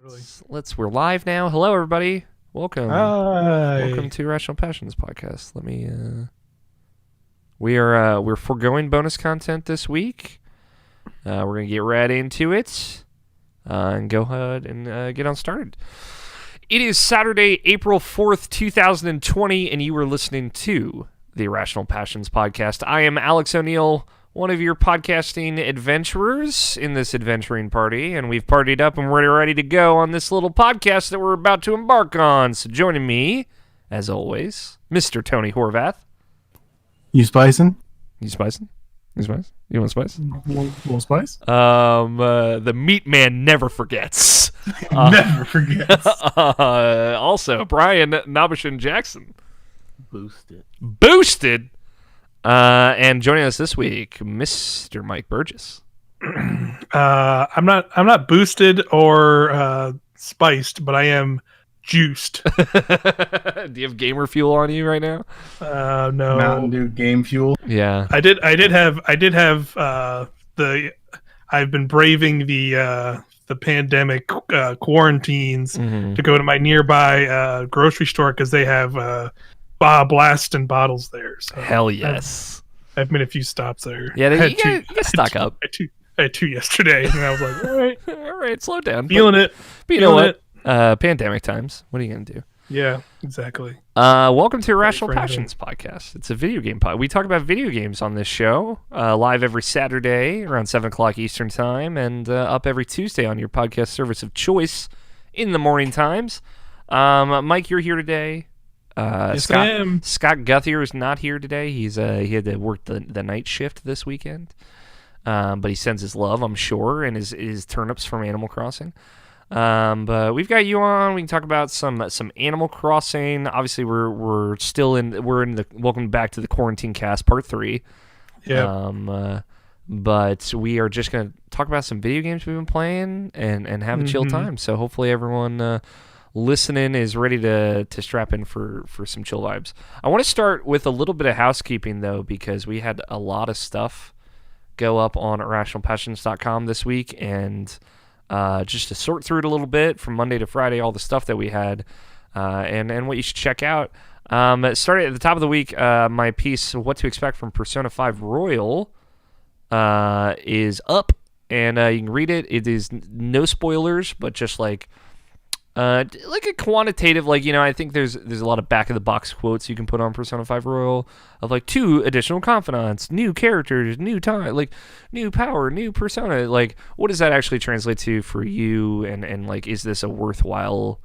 Really. We're live now. Hello, everybody. Welcome. Welcome Hi. to Rational Passions podcast. We're foregoing bonus content this week. We're gonna get right into it and go ahead and get on started. It is Saturday, April 4th, 2020, and you are listening to the Rational Passions podcast. I am Alex O'Neill, one of your podcasting adventurers in this adventuring party, and we've partied up and we're ready to go on this little podcast that we're about to embark on. So joining me, as always, Mr. Tony Horvath. You spicing? You spicing? You spice? You want spice? Little spice? The meat man never forgets. Never forgets. Also, Brian Nabishin Jackson. Boosted. Boosted. And joining us this week, Mr. Mike Burgess. I'm not boosted or spiced, but I am juiced. Do you have gamer fuel on you right now? No. Mountain Dew Game Fuel. Yeah. I did have I've been braving the pandemic quarantines to go to my nearby grocery store because they have blast and bottles there. So Hell yes. I've made a few stops there. Yeah, I you gotta stock up. I had two yesterday, and I was like, all right, All right, slow down. feeling it. But you know feeling what? Pandemic times. What are you gonna do? Yeah, exactly. Welcome to Irrational for anything. Passions podcast. It's a video game pod. We talk about video games on this show, live every Saturday around 7 o'clock Eastern Time, and up every Tuesday on your podcast service of choice in the morning times. Mike, you're here today. Yes, I am. Scott Guthier is not here today. He had to work the night shift this weekend, but he sends his love, I'm sure, and his turnips from Animal Crossing. But we've got you on. We can talk about some Animal Crossing. Obviously, we're in the welcome back to the QuarintineCast Part 3. Yeah. But we are just gonna talk about some video games we've been playing and have a chill time. So hopefully everyone listening is ready to strap in for some chill vibes. I want to start with a little bit of housekeeping though, because we had a lot of stuff go up on irrationalpassions.com this week, and just to sort through it a little bit from Monday to Friday, all the stuff that we had, and what you should check out. Starting at the top of the week, my piece, What to Expect from Persona 5 Royal, is up, and you can read it. It is no spoilers, but just like a quantitative, I think there's a lot of back of the box quotes you can put on Persona 5 Royal of like 2 additional confidants, new characters, new time, like new power, new persona. Like, what does that actually translate to for you? And like, is this a worthwhile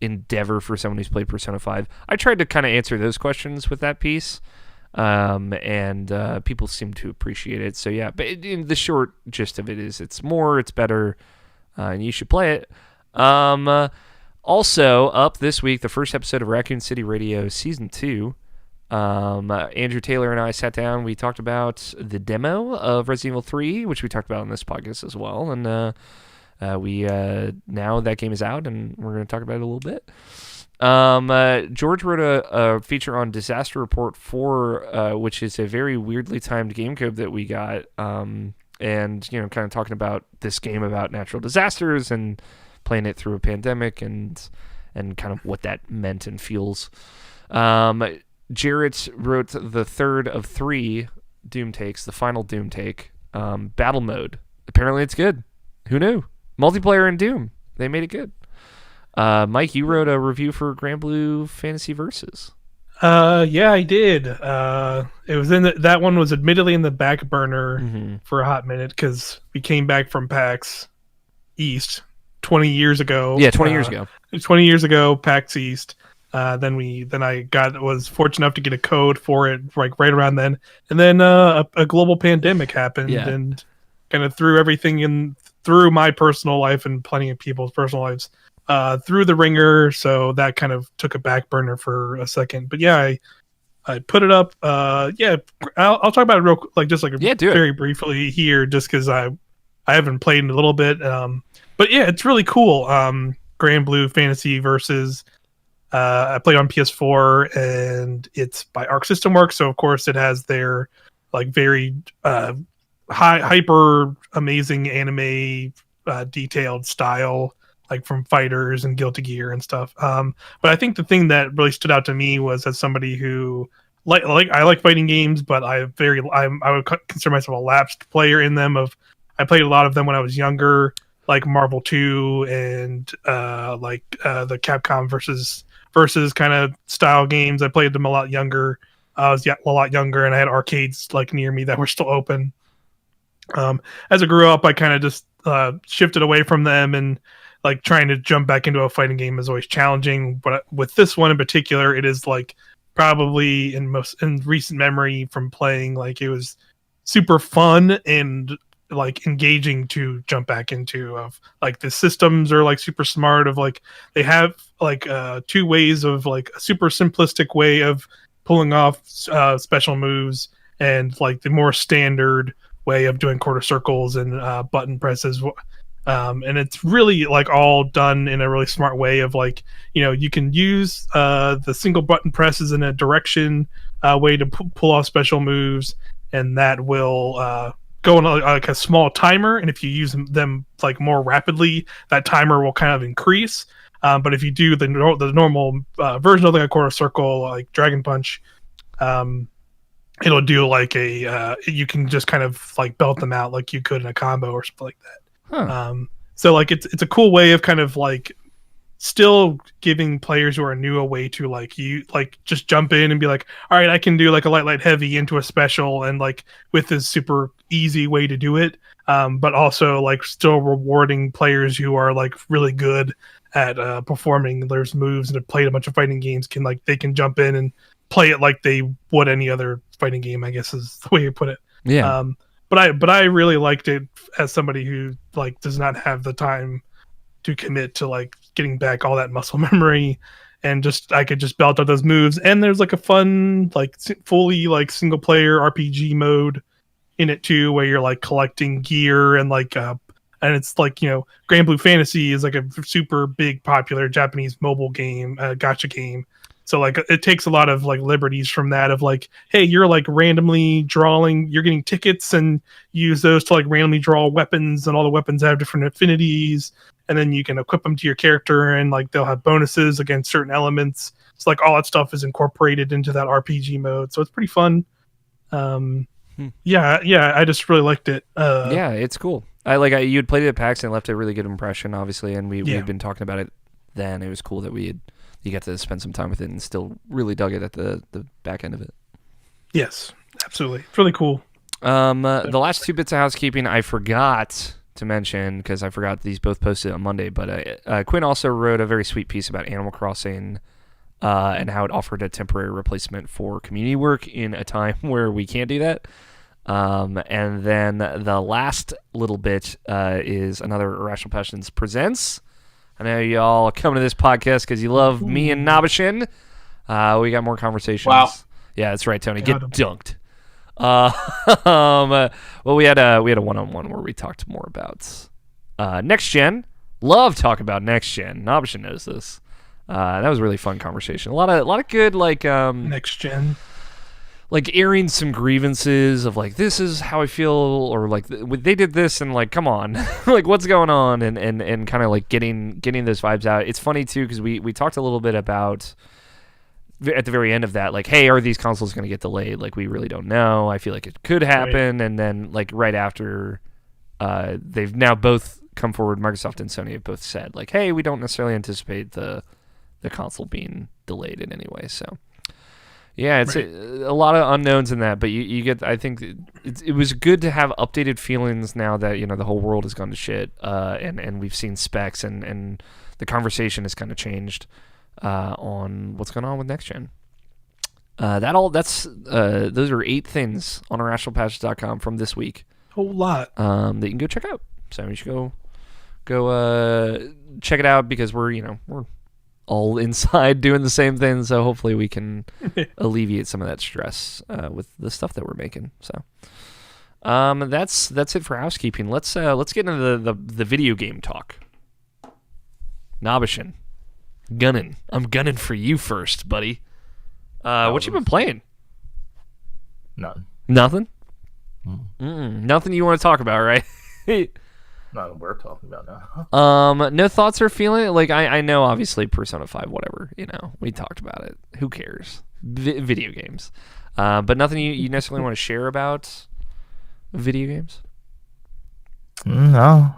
endeavor for someone who's played Persona 5? I tried to kind of answer those questions with that piece, and people seem to appreciate it. So yeah, but the short gist of it is it's better, and you should play it. Also, up this week, the first episode of Raccoon City Radio Season 2. Andrew Taylor and I sat down. We talked about the demo of Resident Evil 3, which we talked about on this podcast as well. And now that game is out, and we're going to talk about it a little bit. George wrote a feature on Disaster Report 4, which is a very weirdly timed game code that we got. And, kind of talking about this game about natural disasters and playing it through a pandemic and kind of what that meant and feels. Jarrett wrote the third of 3 Doom takes, the final Doom take, battle mode. Apparently it's good. Who knew? Multiplayer in Doom. They made it good. Mike, you wrote a review for Grand Blue Fantasy Versus. Yeah, I did. It was that one was admittedly in the back burner for a hot minute because we came back from PAX East 20 years ago. Yeah, 20 years ago. 20 years ago, PAX East. Then I was fortunate enough to get a code for it like right around then, and then a global pandemic happened and kind of threw everything through my personal life and plenty of people's personal lives through the ringer. So that kind of took a back burner for a second. But yeah, I put it up. I'll talk about it very briefly here, just because I haven't played in a little bit. But yeah, it's really cool. Grand Blue Fantasy Versus. I played on PS4, and it's by Arc System Works, so of course it has their like very hyper amazing anime detailed style like from Fighters and Guilty Gear and stuff. But I think the thing that really stood out to me was as somebody who like I like fighting games, but I would consider myself a lapsed player in them. I played a lot of them when I was younger, like Marvel 2 and the Capcom versus kind of style games. I played them a lot younger. I was a lot younger, and I had arcades like near me that were still open. As I grew up, I kind of just shifted away from them, and like trying to jump back into a fighting game is always challenging. But with this one in particular, it is like probably in recent memory from playing, like it was super fun and like engaging to jump back into. Of like the systems are like super smart, of like they have like two ways of like a super simplistic way of pulling off special moves, and like the more standard way of doing quarter circles and button presses. And it's really like all done in a really smart way of like, you can use the single button presses in a direction way to pull off special moves, and that will go on like a small timer, and if you use them like more rapidly, that timer will kind of increase. But if you do the normal version of like a quarter circle, like Dragon Punch, it'll do like you can just kind of like belt them out like you could in a combo or something like that. Huh. So like it's a cool way of kind of like still giving players who are new a way to like just jump in and be like, all right, I can do like a light heavy into a special, and like with this super easy way to do it. But also like still rewarding players who are like really good at performing those moves and have played a bunch of fighting games, they can jump in and play it like they would any other fighting game, I guess is the way you put it. Yeah. But I really liked it as somebody who like does not have the time to commit to like getting back all that muscle memory, and I could just belt out those moves. And there's like a fun like fully like single player RPG mode in it too, where you're like collecting gear and like and it's like, Grand Blue Fantasy is like a super big popular Japanese mobile game, gacha game. So like it takes a lot of like liberties from that of like, hey, you're like randomly you're getting tickets and use those to like randomly draw weapons, and all the weapons have different affinities, and then you can equip them to your character, and like they'll have bonuses against certain elements. So like all that stuff is incorporated into that RPG mode. So it's pretty fun. Yeah, I just really liked it. Yeah, it's cool. You'd played it at PAX and left a really good impression, obviously, and we've been talking about it then. It was cool that you got to spend some time with it and still really dug it at the back end of it. Yes, absolutely. It's really cool. The last two bits of housekeeping I forgot to mention, because I forgot these both posted on Monday, but Quinn also wrote a very sweet piece about Animal Crossing and how it offered a temporary replacement for community work in a time where we can't do that. And then the last little bit is another Irrational Passions Presents. I know y'all are coming to this podcast because you love me and Nabashin. We got more conversations. Wow. Yeah, that's right, Tony. Get dunked. Well, we had a one-on-one where we talked more about next gen. Love talk about next gen. Nabashin knows this. That was a really fun conversation. A lot of good next gen. Like airing some grievances of like, this is how I feel, or like they did this, and like, come on, like what's going on, and kind of like getting those vibes out. It's funny too because we talked a little bit about at the very end of that, like, hey, are these consoles going to get delayed? Like, we really don't know. I feel like it could happen, right. And then like right after, they've now both come forward. Microsoft and Sony have both said like, hey, we don't necessarily anticipate the console being delayed in any way. So. Yeah, it's right. a lot of unknowns in that, but you get. I think it was good to have updated feelings now that the whole world has gone to shit, and we've seen specs, and the conversation has kind of changed on what's going on with next gen. Those are 8 things on irrationalpassions.com from this week. Whole lot that you can go check out. So you should go check it out because we're all inside doing the same thing, so hopefully we can alleviate some of that stress with the stuff that we're making. So that's it for housekeeping. Let's get into the video game talk. Nabashin, I'm gunning for you first, buddy. What you been playing? Nothing. Nothing you want to talk about, right? Not what we're talking about now. No thoughts or feeling? Like, I know, obviously, Persona 5, whatever. We talked about it. Who cares? Video games. But nothing you necessarily want to share about video games? No.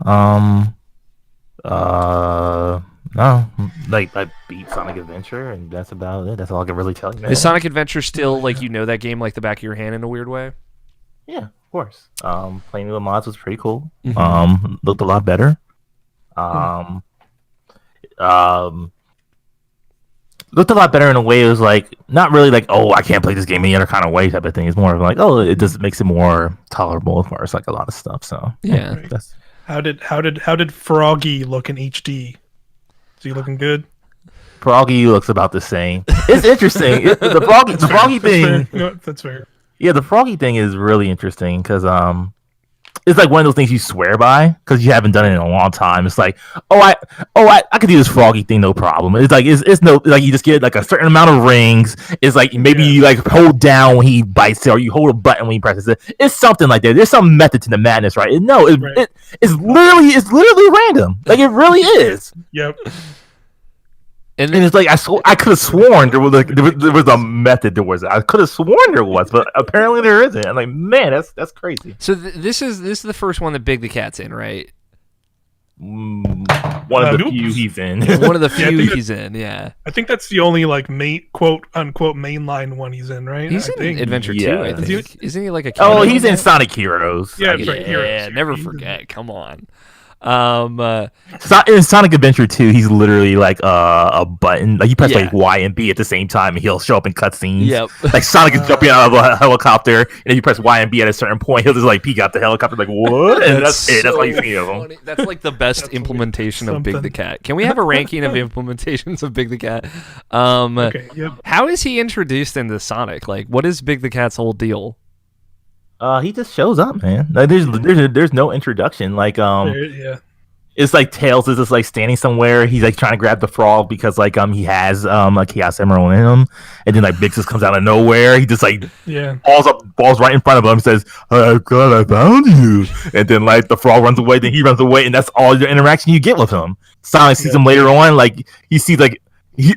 No. Like, I beat Sonic Adventure, and that's about it. That's all I can really tell you. Is Sonic Adventure still, like, that game like the back of your hand in a weird way? Yeah, of course. Playing with mods was pretty cool. Mm-hmm. Looked a lot better. Looked a lot better in a way. It was like not really like, oh, I can't play this game any other kind of way type of thing. It's more of like, oh, it just makes it more tolerable as far as like a lot of stuff. So yeah. That's... How did Froggy look in HD? Is he looking good? Froggy looks about the same. It's interesting. The Froggy thing. That's fair. Yeah, the Froggy thing is really interesting because it's like one of those things you swear by because you haven't done it in a long time. It's like, I could do this Froggy thing, no problem. It's like it's no like you just get like a certain amount of rings. It's like maybe you like hold down when he bites it, or you hold a button when he presses it. It's something like that. There's some method to the madness, right? It's literally random. Like it really is. Yep. And it's like I could have sworn there was a method towards it. I could have sworn there was, but apparently there isn't. I'm like, man, that's crazy. So this is the first one that Big the Cat's in, right? One of the few he's in. One of the few he's in. Yeah. I think that's the only like quote unquote mainline one he's in, right? He's in Adventure 2, I think. Isn't he like a? Oh, he's in Sonic Heroes. Yeah, Heroes. Never forget. Come on. In Sonic Adventure 2, he's literally like a button. Like you press like Y and B at the same time, and he'll show up in cutscenes. Yep. Like Sonic is jumping out of a helicopter, and if you press Y and B at a certain point, he'll just like peek out the helicopter, like what? And that's it. That's all you see of him. That's like the best implementation of Big the Cat. Can we have a ranking of implementations of Big the Cat? Okay. Yep. How is he introduced into Sonic? Like, what is Big the Cat's whole deal? He just shows up, man. Like there's no introduction. Like it's like Tails is just like standing somewhere. He's like trying to grab the frog because like he has a Chaos Emerald in him, and then like Big just comes out of nowhere. He just like balls right in front of him, and says, "Oh God, I found you!" And then like the frog runs away, then he runs away, and that's all the interaction you get with him. Sonic sees him later on, like he sees like.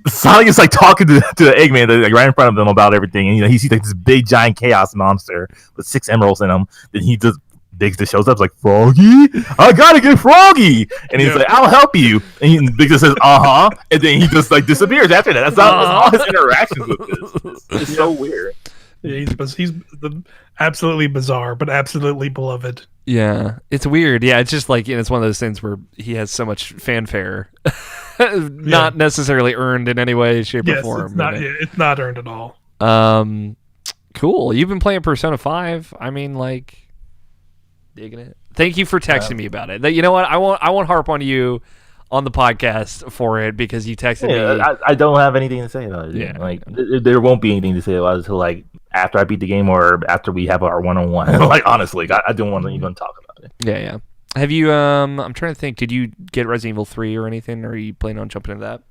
Sonic is like talking to the Eggman like right in front of them about everything, and he sees like this big giant chaos monster with 6 emeralds in him. Then he just Biggs just shows up like, Froggy, I gotta get Froggy, and he's like, I'll help you, and Biggs just says, and then he just like disappears after that. That's all his interactions with this. It's so weird. Yeah, he's absolutely bizarre, but absolutely beloved. Yeah, it's weird. Yeah, it's just like it's one of those things where he has so much fanfare, not necessarily earned in any way, shape, or form. It's not earned at all. Cool. You've been playing Persona 5. I mean, like, digging it. Thank you for texting me about it. You know what? I won't harp on you on the podcast for it because you texted me. I don't have anything to say about it. Yeah, like there won't be anything to say about it until like after I beat the game or after we have our one-on-one. Like honestly, I don't want to even talk about it. Yeah. Have you? I'm trying to think. Did you get Resident Evil 3 or anything? Or are you planning on jumping into that?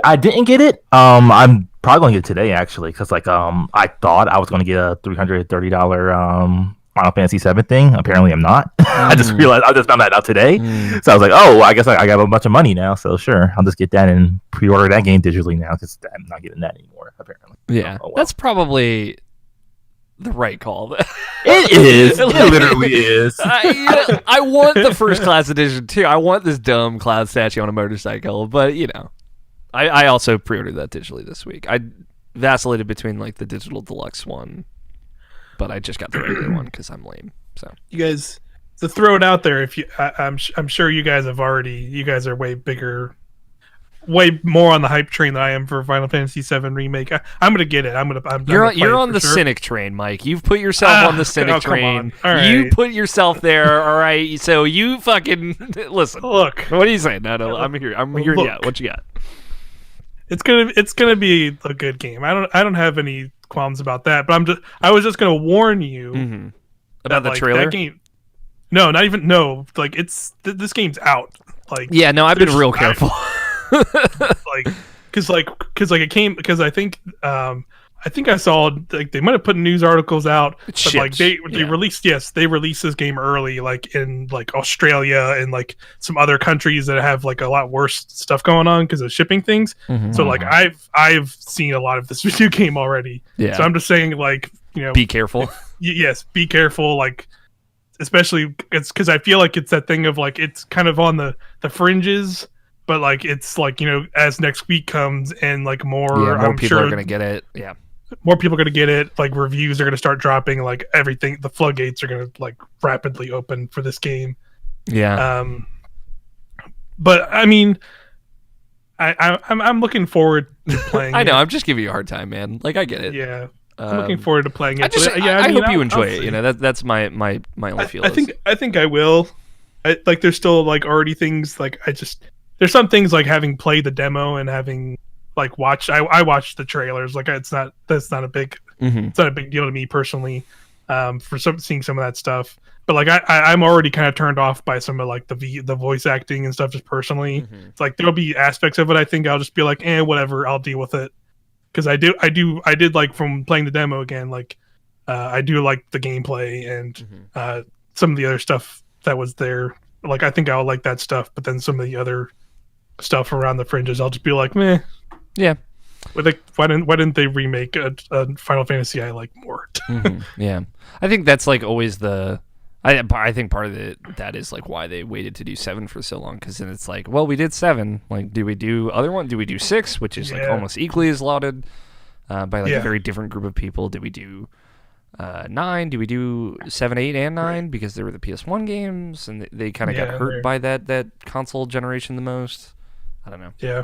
I didn't get it. I'm probably gonna get it today actually because like I thought I was gonna get a $330 Final Fantasy 7 thing. Apparently, I'm not. I just found that out today. So I was like, oh, I guess I got a bunch of money now. So sure, I'll just get that and pre-order that game digitally now because I'm not getting that anymore. Apparently, yeah, that's probably the right call. It is. It literally is. I want the first class edition too. I want this dumb cloud statue on a motorcycle, but I also pre-ordered that digitally this week. I vacillated between like the digital deluxe one. But I just got the regular one because I'm lame. So you guys, to throw it out there, if I'm sure you guys are way bigger, way more on the hype train than I am for Final Fantasy VII remake. I'm gonna get it. You're on the cynic train, Mike. You've put yourself on the cynic train. Right. You put yourself there. All right. So you fucking listen. Look, what are you saying? No, I'm here. I'm hearing you out. What you got? It's gonna be a good game. I don't have any qualms about that, but I was just gonna warn you about the trailer. That game, no, not even no. Like this game's out. Like I've been real careful. because it came because I think I I think I saw like they might have put news articles out, but like they released they released this game early, like in like Australia and like some other countries that have like a lot worse stuff going on because of shipping things. So like I've seen a lot of this video game already. So I'm just saying, like, be careful. Yes, be careful. Like, especially it's because I feel like it's that thing of like it's kind of on the fringes. But like it's like, as next week comes and like more people are gonna get it. Yeah. More people are going to get it. Like reviews are going to start dropping. Like everything, the floodgates are going to like rapidly open for this game. Yeah. But I mean, I'm looking forward to playing. I know. I'm just giving you a hard time, man. Like I get it. Yeah. I'm looking forward to playing it. I hope you enjoy it. That's my only feel. I think I will. Like there's still like already things like there's some things like having played the demo and having like I watched the trailers. Like that's not a big it's not a big deal to me personally, for seeing some of that stuff. But like I'm already kind of turned off by some of like the voice acting and stuff just personally. It's like there'll be aspects of it I think I'll just be like, whatever, I'll deal with it. Because I did like from playing the demo again, like I do like the gameplay and some of the other stuff that was there. Like I think I'll like that stuff, but then some of the other stuff around the fringes, I'll just be like, meh. Yeah. Why didn't they remake a Final Fantasy I like more? Yeah, I think that's like always I think part of that is like why they waited to do 7 for so long, because then it's like, well, we did 7. Like, do we do other one? Do we do 6, which is like almost equally as lauded by like a very different group of people? Do we do 9? Do we do 7, 8, and 9 because they were the PS1 games and they kind of got hurt by that console generation the most? I don't know. Yeah.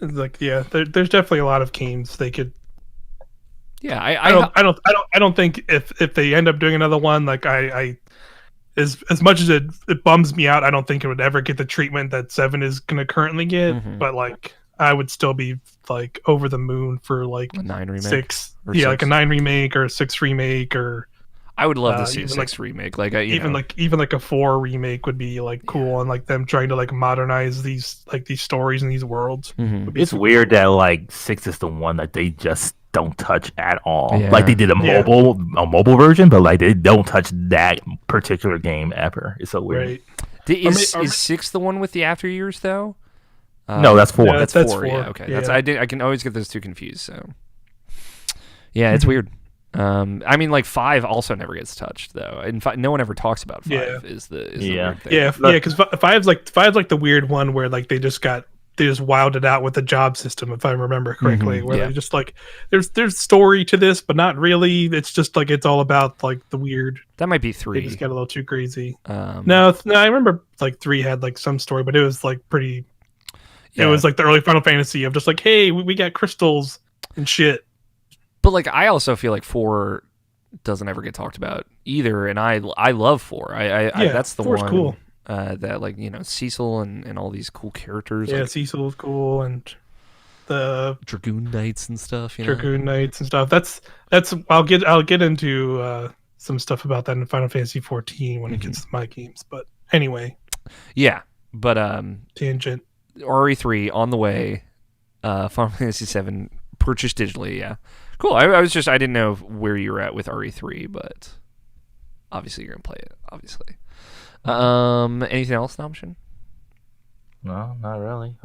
Like there's definitely a lot of games they could. Yeah, I don't think if they end up doing another one, like I as much as it bums me out, I don't think it would ever get the treatment that 7 is gonna currently get. But like I would still be like over the moon for like a 9 remake, 6, like a 9 remake or a 6 remake, or I would love to see a 6 remake. Like even like a 4 remake would be like cool, and like them trying to like modernize these stories and these worlds. It's weird that like 6 is the one that they just don't touch at all. Like they did a mobile version, but like they don't touch that particular game ever. It's so weird. Right. Is 6 the one with the after years though? No, that's 4. Yeah, that's 4. Yeah, okay. Yeah. I can always get those two confused. So yeah, it's weird. I mean, like 5 also never gets touched though. In fact, no one ever talks about 5. Is the weird thing. Because 5's like the weird one where like they just wilded it out with the job system, if I remember correctly, where they just like there's story to this, but not really. It's just like it's all about like the weird. That might be 3. They just got a little too crazy. No, I remember like 3 had like some story, but it was like pretty. It was like the early Final Fantasy of just like, hey, we got crystals and shit. But like I also feel like 4 doesn't ever get talked about either, and I love 4. That's the 4's one cool. That like Cecil and all these cool characters. Yeah, like, Cecil's cool, and the Dragoon Knights and stuff. Dragoon Knights and stuff. That's I'll get into some stuff about that in Final Fantasy 14 when it gets to my games. But anyway. Yeah, but tangent. RE3 on the way. Final Fantasy 7 purchased digitally. Yeah. Cool. I didn't know where you were at with RE3, but obviously you're gonna play it. Obviously. Anything else, Option? No, not really.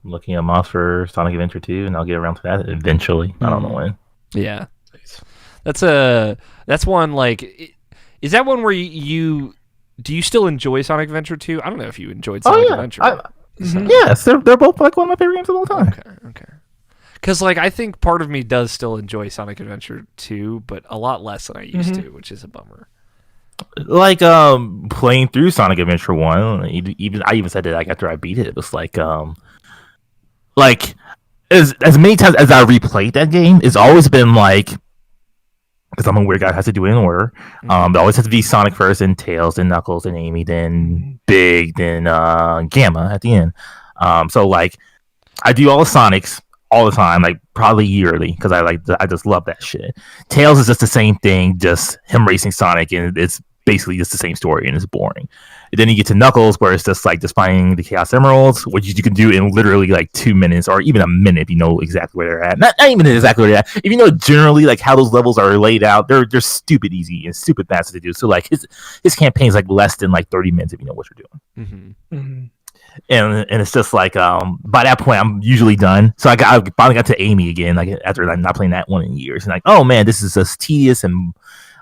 Looking at mods for Sonic Adventure 2, and I'll get around to that eventually. I don't know when. Yeah. That's one like. Is that one where do you still enjoy Sonic Adventure 2? I don't know if you enjoyed Sonic Adventure. Yes, they're both like one of my favorite games of all time. Okay. Because like I think part of me does still enjoy Sonic Adventure 2, but a lot less than I used to, which is a bummer. Like playing through Sonic Adventure 1, I even said that like after I beat it, it was like as many times as I replayed that game, it's always been like, because I'm a weird guy who has to do it in order. It always has to be Sonic first, then Tails, then Knuckles, then Amy, then Big, then Gamma at the end. So like I do all the Sonics all the time, like probably yearly, because I just love that shit. Tails is just the same thing, just him racing Sonic, and it's basically just the same story, and it's boring. And then you get to Knuckles, where it's just like just finding the Chaos Emeralds, which you can do in literally like 2 minutes or even a minute if you know exactly where they're at. Not even exactly where they're at. If you know generally like how those levels are laid out, they're stupid easy and stupid fast to do. So like his campaign is like less than like 30 minutes if you know what you're doing. Mm-hmm. Mm-hmm. And it's just like by that point I'm usually done. So I finally got to Amy again, like after like not playing that one in years, and like, oh man, this is just tedious, and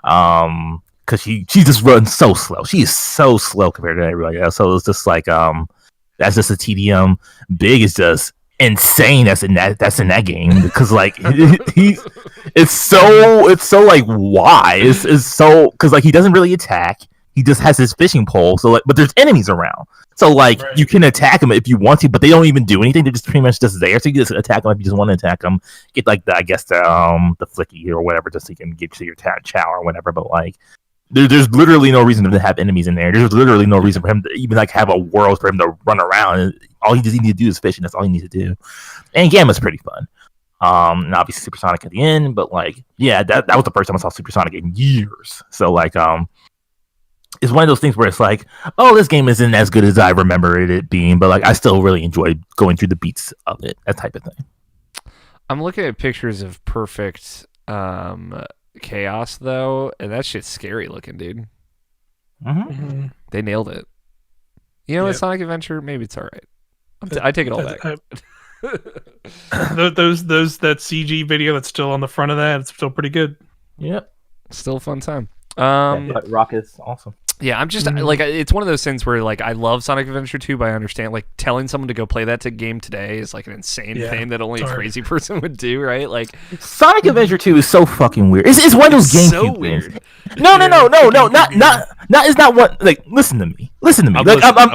because she just runs so slow. She is so slow compared to everybody else. So it's just like that's just a tedium. Big is just insane. That's in that game because like it's so like why it's so because like he doesn't really attack. He just has his fishing pole. So like, but there's enemies around. So like you can attack them if you want to, but they don't even do anything. They're just pretty much just there. So you just attack them if you just want to attack them. Get like the flicky or whatever, just so you can get to your chow or whatever. But like there's literally no reason to have enemies in there. There's literally no reason for him to even like have a world for him to run around. All he just needs to do is fish, and that's all he needs to do. And Gamma's pretty fun. And obviously Supersonic at the end, but like yeah, that was the first time I saw Supersonic in years. So like it's one of those things where it's like, oh, this game isn't as good as I remember it being, but like I still really enjoy going through the beats of it, that type of thing. I'm looking at pictures of perfect chaos though, and that shit's scary looking, dude. Mm-hmm. They nailed it. You know, Sonic Adventure, maybe it's all right. I take it all back. That CG video that's still on the front of that, it's still pretty good. Yep, still a fun time. Rock is awesome. Yeah, I'm just like it's one of those things where like I love Sonic Adventure 2, but I understand like telling someone to go play that game today is like an insane thing that only a crazy person would do, right? Like Sonic Adventure 2 is so fucking weird. It's one of those GameCube so weird. Games. No, not it's not what like listen to me. I'm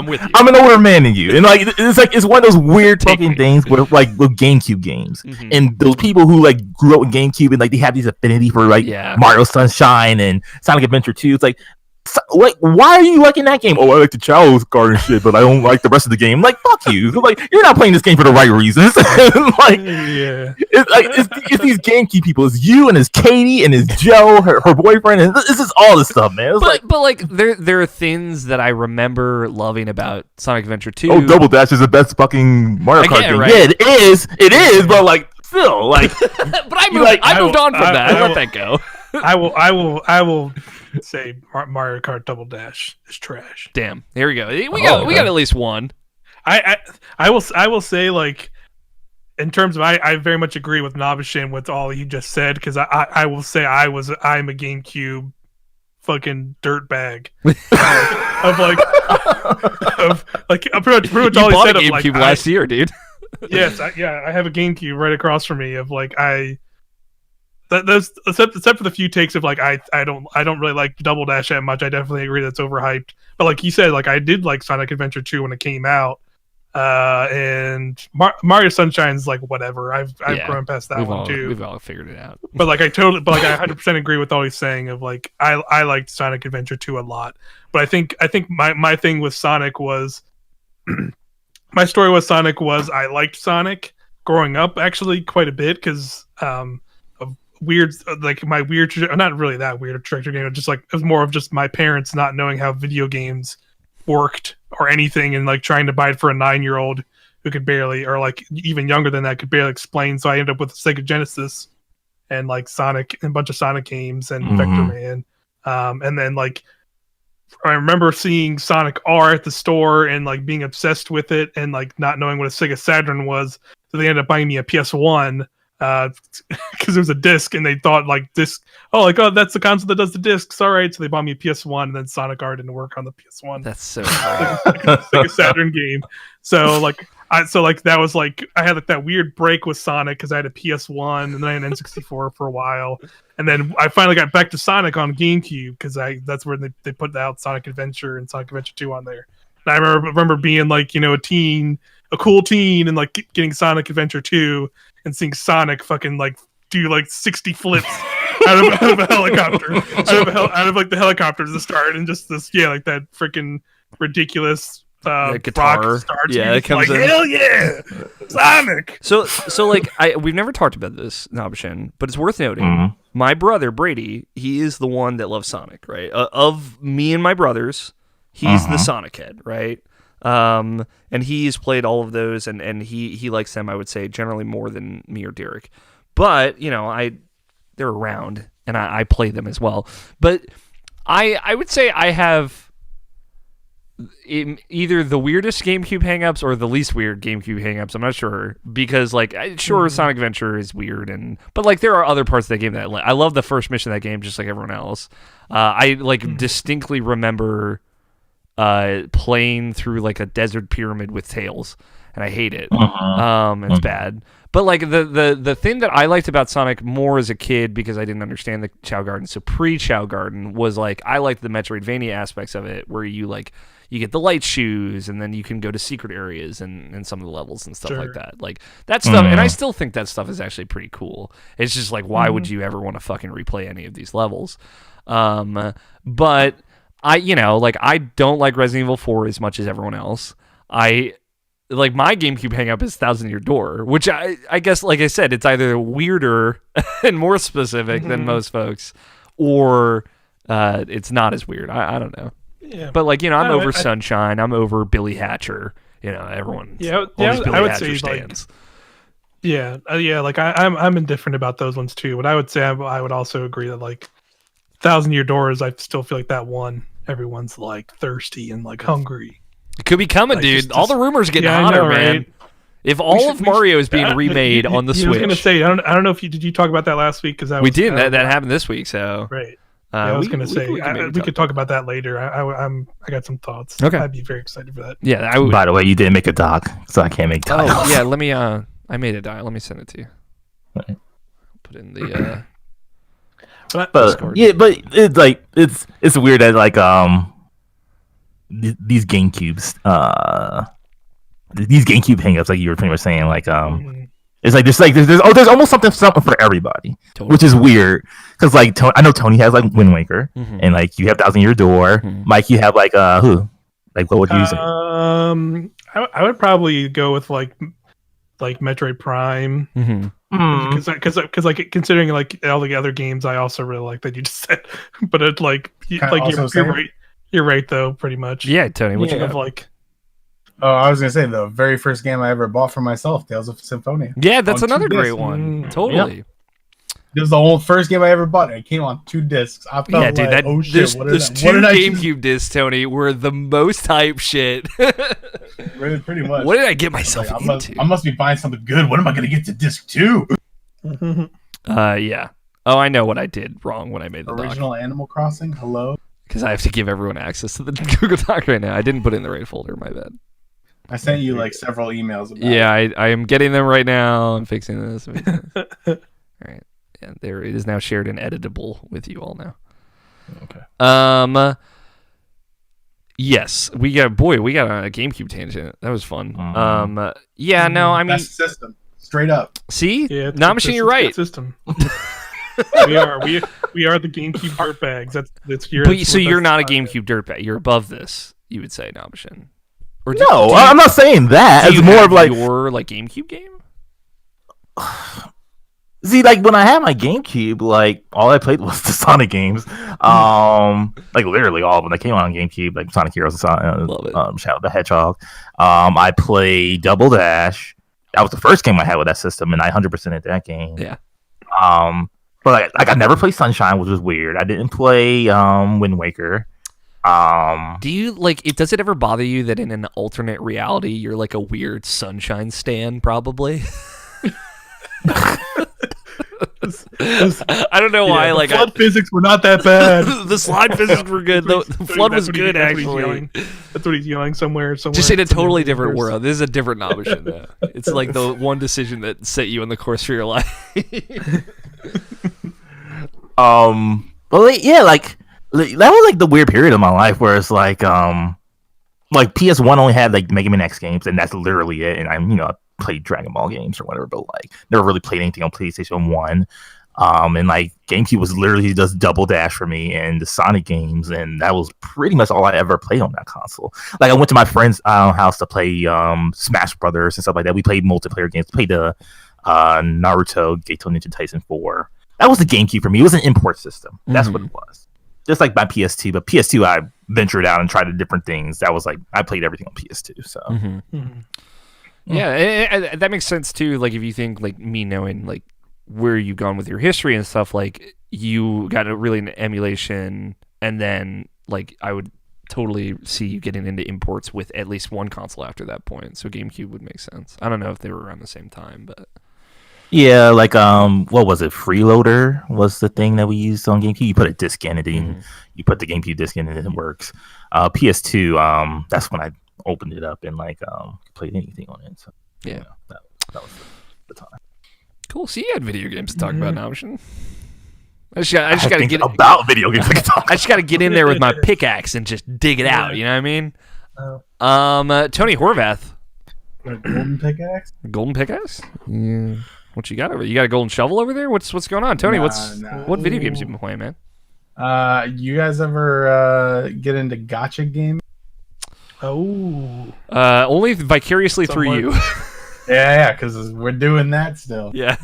with you. I'm an older man than you, and like it's one of those weird fucking things with GameCube games, and those people who like grew up with GameCube and like they have these affinity for like Mario Sunshine and Sonic Adventure 2. It's like why are you liking that game? Oh, I like the Chalice Garden shit, but I don't like the rest of the game. Like, fuck you. Like, you're not playing this game for the right reasons. Like, it's these GameCube people. It's you and it's Katie and it's Joe, her boyfriend, and this is all this stuff, man. But there are things that I remember loving about Sonic Adventure 2. Oh, Double Dash is the best fucking Mario Kart game. Right? Yeah, it is, but like still, like. But I moved on from that. I let that go. I will say Mario Kart Double Dash is trash. Damn. Here we go. We got at least one. I will say like in terms of I very much agree with Nabishin with all you just said because I will say I'm a GameCube fucking dirtbag of pretty much all he said of like GameCube last year, dude. Yes, I have a GameCube right across from me of like Those except for the few takes of like I don't really like Double Dash that much. I definitely agree that's overhyped. But like you said, like I did like Sonic Adventure 2 when it came out, and Mario Sunshine's like whatever. I've grown past that one too. We've all figured it out. But like I 100% agree with all he's saying of like I liked Sonic Adventure 2 a lot. But I think my thing with Sonic was my story with Sonic was I liked Sonic growing up actually quite a bit because weird, like my weird, not really that weird trajectory game, just like it was more of just my parents not knowing how video games worked or anything, and like trying to buy it for a 9-year-old who could barely, or like even younger than that, could barely explain. So I ended up with Sega Genesis and like Sonic and a bunch of Sonic games and Vector Man, and then like I remember seeing Sonic R at the store and like being obsessed with it and like not knowing what a Sega Saturn was, so they ended up buying me a PS1. Because there was a disc and they thought like disc, that's the console that does the discs, all right, so they bought me a PS1 and then Sonic R didn't work on the PS1. That's so like a Saturn game. So like that was like I had like that weird break with Sonic because I had a PS1 and then I had an N64 for a while, and then I finally got back to Sonic on GameCube because that's where they put out Sonic Adventure and Sonic Adventure 2 on there. And I remember being like a cool teen and like getting Sonic Adventure 2 and seeing Sonic fucking like do like 60 flips out of a helicopter, out of like the helicopter to start, and just this like that freaking ridiculous guitar starts. Yeah, it comes like, in. Hell yeah, Sonic. So like we've never talked about this, Nabishin, but it's worth noting. Mm-hmm. My brother Brady, he is the one that loves Sonic, right? Of me and my brothers, He's the Sonic head, right? And he's played all of those, and he likes them, I would say, generally more than me or Derek. But, they're around, and I play them as well. But I would say I have either the weirdest GameCube hangups or the least weird GameCube hangups. I'm not sure, because Sonic Adventure is weird, but there are other parts of that game that I love. The first mission of that game, just like everyone else. I distinctly remember playing through a desert pyramid with Tails, and I hate it. It's bad. But the thing that I liked about Sonic more as a kid, because I didn't understand the Chao Garden, so pre-Chao Garden, was I liked the Metroidvania aspects of it, where you get the light shoes, and then you can go to secret areas and some of the levels and stuff like that. That stuff, and I still think that stuff is actually pretty cool. It's just why would you ever want to fucking replay any of these levels? But I don't like Resident Evil 4 as much as everyone else. My GameCube hang-up is Thousand Year Door, which I guess, like I said, it's either weirder and more specific than most folks, or it's not as weird. I don't know. Yeah. But I'm over Sunshine. I'm over Billy Hatcher. Everyone. Yeah. I would say stands. I'm indifferent about those ones too. But I would say I would also agree that Thousand Year Doors, I still feel like that one, everyone's thirsty and hungry. It could be coming, dude. All the rumors getting hotter, man. Right? If all of Mario is being remade on the Switch. I was going to say, I don't know if did you talk about that last week? We did. That happened this week, so. Right. I was going to say, we could talk about that later. I got some thoughts. Okay. I'd be very excited for that. Yeah. By the way, you didn't make a doc, so I can't make titles. Oh, yeah. Let me, I made a doc. Let me send it to you. Right. Put in the, but yeah, but it's weird that these GameCubes, these GameCube hangups, like you were pretty much saying, it's there's almost something for everybody, totally. Which is weird because I know Tony has Wind Waker, and you have Thousand Year Door. Mike, you have who? What would you say? I would probably go with Metroid Prime. Because considering all the other games, I also really like that you just said. But it's you're right though, pretty much. Yeah, Tony, what you have Oh, I was gonna say the very first game I ever bought for myself, Tales of Symphonia. Yeah, that's another great one. Totally. Yep. This is the whole first game I ever bought. It came on 2 discs. I felt oh shit, those 2 GameCube discs, Tony, were the most hype shit. Pretty much. What did I get myself into? I must be buying something good. What am I gonna get to disc 2? Yeah. Oh, I know what I did wrong when I made the original doc. Animal Crossing. Hello. Because I have to give everyone access to the Google Doc right now. I didn't put it in the right folder. My bad. I sent you several emails about it. I am getting them right now. I'm fixing this. All right. Yeah, there it is now shared and editable with you all now. Okay. Yes, we got a GameCube tangent. That was fun. Yeah, no, I mean best system. Straight up. See? Yeah, Machine, you're right. System. we are the GameCube dirtbags. So you're not a GameCube dirtbag. You're above this, you would say, Machine. No, I'm not saying that. It's more of your GameCube game. See, when I had my GameCube, all I played was the Sonic games. Literally all of them that came on GameCube, Sonic Heroes, and Shadow the Hedgehog. I played Double Dash. That was the first game I had with that system, and I 100%ed that game. Yeah. But I never played Sunshine, which was weird. I didn't play Wind Waker. Do you does it ever bother you that in an alternate reality you're a weird Sunshine stan? Probably. I don't know why. The flood physics were not that bad. The slide physics were good. The flood was good, actually. That's what he's yelling somewhere. Just in a totally different world. This is a different Nobishin. It's the one decision that set you on the course for your life. Well, yeah, that was the weird period of my life where it's PS1 only had Mega Man X games, and that's literally it. And I played Dragon Ball games or whatever, but never really played anything on PlayStation 1. And GameCube was literally just Double Dash for me and the Sonic games, and that was pretty much all I ever played on that console. I went to my friend's house to play Smash Brothers and stuff like that. We played multiplayer games. We played the Naruto Gato Ninja Tyson 4. That was the GameCube for me. It was an import system. That's what it was. just like my PS2, but PS2 I ventured out and tried different things. That was like I played everything on PS2. So yeah, that makes sense too. Like if you think like me knowing like where you've gone with your history and stuff, like you got really into emulation, and then like I would totally see you getting into imports with at least one console after that point. So GameCube would make sense. I don't know if they were around the same time, but yeah, like what was it? Freeloader was the thing that we used on GameCube. You put a disc in it, and you put the GameCube disc in, and it works. PS2, that's when I opened it up and like played anything on it. So yeah, that was the time. Cool. So you had video games to talk about now, Ocean. I just got to get about video games. I just got to get in there with my pickaxe and just dig it out. You know what I mean? Tony Horvath. Golden pickaxe. Golden pickaxe? Yeah. What you got over there? You got a golden shovel over there? What's going on, Tony? What video games you been playing, man? You guys ever get into gacha games? Oh. Only vicariously through you. Yeah, because we're doing that still. Yeah.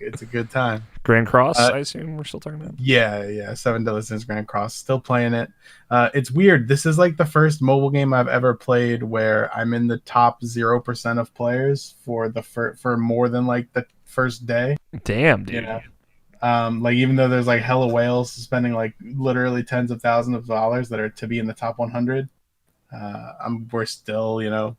It's a good time. Grand Cross, I assume we're still talking about. Yeah. 7 Deadly Sins Grand Cross. Still playing it. It's weird. This is like the first mobile game I've ever played where I'm in the top 0% of players for more than like the first day. Damn, dude. You know? Like even though there's like hella whales spending like literally tens of thousands of dollars that are to be in the top 100, we're still, you know,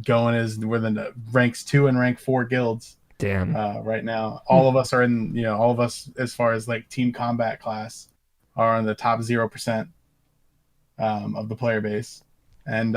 going as we're the ranks 2 and rank 4 guilds. Damn. Right now, all of us are in, you know, all of us as far as like team combat class are in the top 0% of the player base. And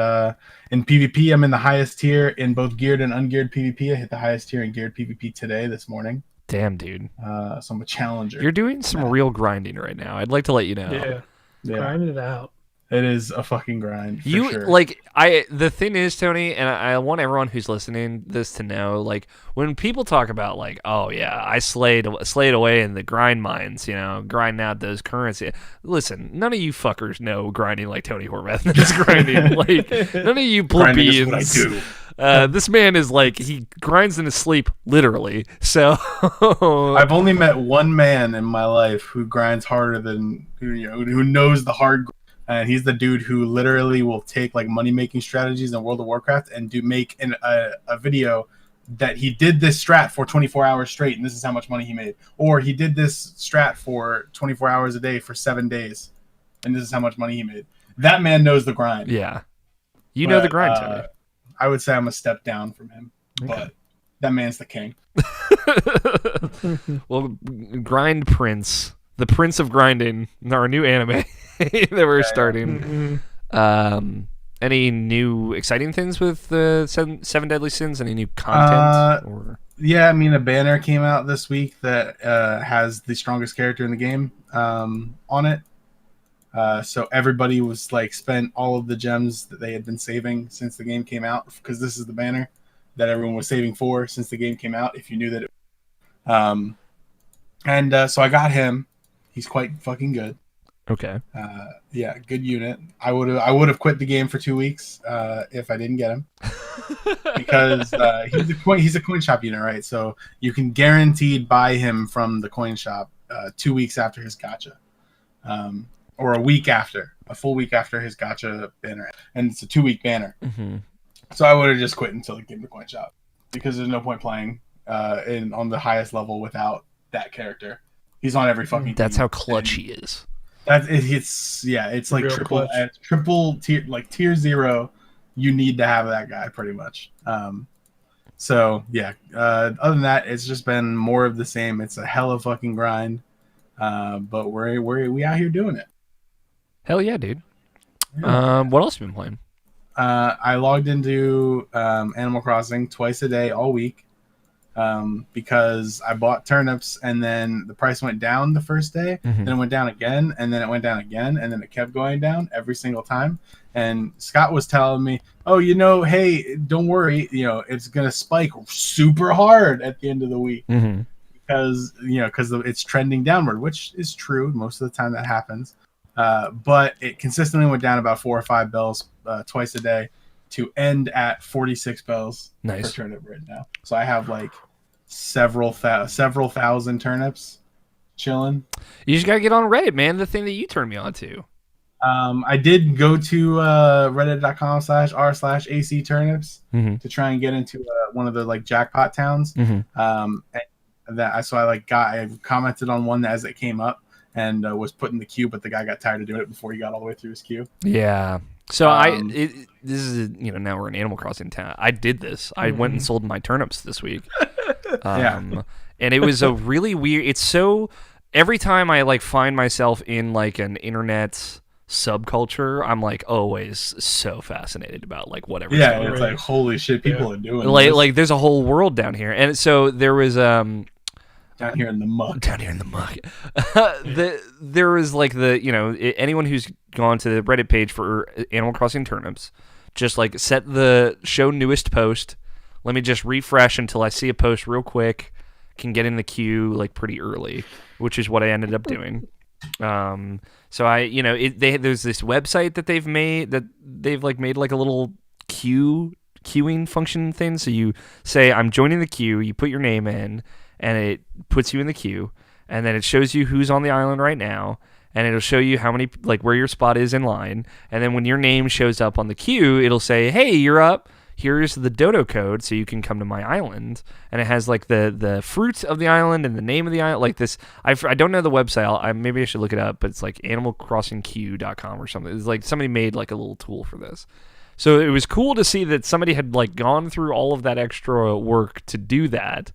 in PvP, I'm in the highest tier in both geared and ungeared PvP. I hit the highest tier in geared PvP today, this morning. Damn, dude. So I'm a challenger. You're doing some real grinding right now. I'd like to let you know. Yeah. Grinding it out. It is a fucking grind. For sure. Like the thing is, Tony, and I want everyone who's listening this to know, like when people talk about like, oh yeah, I slayed away in the grind mines, you know, grinding out those currency. Listen, none of you fuckers know grinding like Tony Horvath is grinding. Like none of you plebeians. Grinding is what I do. This man is like he grinds in his sleep, literally. So I've only met one man in my life who grinds harder than who knows the hard. And he's the dude who literally will take like money making strategies in World of Warcraft and make a video that he did this strat for 24 hours straight, and this is how much money he made. Or he did this strat for 24 hours a day for 7 days, and this is how much money he made. That man knows the grind. Yeah, you know the grind, Tony. I would say I'm a step down from him, but that man's the king. Well, Grind Prince, the Prince of Grinding, our new anime that we're starting. Any new exciting things with the Seven Deadly Sins? Any new content? Yeah, I mean, a banner came out this week that has the strongest character in the game on it. So everybody was like spent all of the gems that they had been saving since the game came out, because this is the banner that everyone was saving for since the game came out. If you knew that, so I got him. He's quite fucking good. Okay. Yeah, good unit. I would have quit the game for 2 weeks if I didn't get him, because he's a coin shop unit, right? So you can guaranteed buy him from the coin shop 2 weeks after his gacha, or a full week after his gacha banner, and it's a 2 week banner. Mm-hmm. So I would have just quit until it came to coin shop, because there's no point playing on the highest level without that character. He's on every fucking. That's how clutch he is. It's like triple tier, like tier 0. You need to have that guy pretty much. So yeah. Other than that, it's just been more of the same. It's a hella fucking grind, but we out here doing it. Hell yeah, dude. Yeah. What else have you been playing? I logged into Animal Crossing twice a day all week. Because I bought turnips, and then the price went down the first day, then it went down again, and then it went down again, and then it kept going down every single time. And Scott was telling me, oh, hey, don't worry, it's going to spike super hard at the end of the week, because it's trending downward, which is true. Most of the time that happens. But it consistently went down about 4 or 5 bells twice a day to end at 46 bells per turnip right now. So I have like several thousand turnips chilling. You just gotta get on Reddit, man. The thing that you turned me on to. I did go to reddit.com/r/AC turnips to try and get into one of the like jackpot towns. And I commented on one as it came up and was put in the queue, but the guy got tired of doing it before he got all the way through his queue. Yeah. So this is now we're in Animal Crossing town. I did this. I went and sold my turnips this week. And it was a really weird. It's so every time I like find myself in like an internet subculture, I'm like always so fascinated about like whatever. Yeah, it's like holy shit, people are doing like there's a whole world down here, and so there was down here in the muck. There was like anyone who's gone to the Reddit page for Animal Crossing turnips, just like set the show newest post. Let me just refresh until I see a post real quick. Can get in the queue like pretty early, which is what I ended up doing. So there's this website that they've made like a little queuing function thing. So you say, I'm joining the queue, you put your name in, and it puts you in the queue, and then it shows you who's on the island right now, and it'll show you how many, like where your spot is in line, and then when your name shows up on the queue, it'll say, hey, you're up. Here's the dodo code so you can come to my island. And it has like the fruit of the island and the name of the island. Like this, I don't know the website. Maybe I should look it up, but it's like animalcrossingq.com or something. It's like somebody made like a little tool for this. So it was cool to see that somebody had like gone through all of that extra work to do that.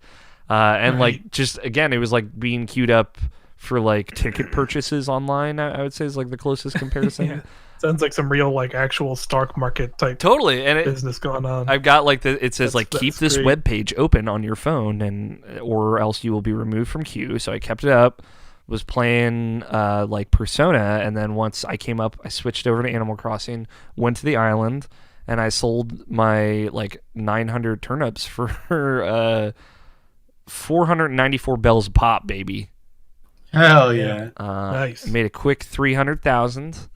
And like just again, it was like being queued up for like ticket purchases online, I would say is like the closest comparison. Yeah. Sounds like some real like actual stock market type business going on. I've got like it says like keep this web page open on your phone or else you will be removed from queue. So I kept it up, was playing like Persona, and then once I came up, I switched over to Animal Crossing, went to the island, and I sold my like 900 turnips for 494 bells a pop, baby. Hell yeah! Nice. Made a quick 300,000.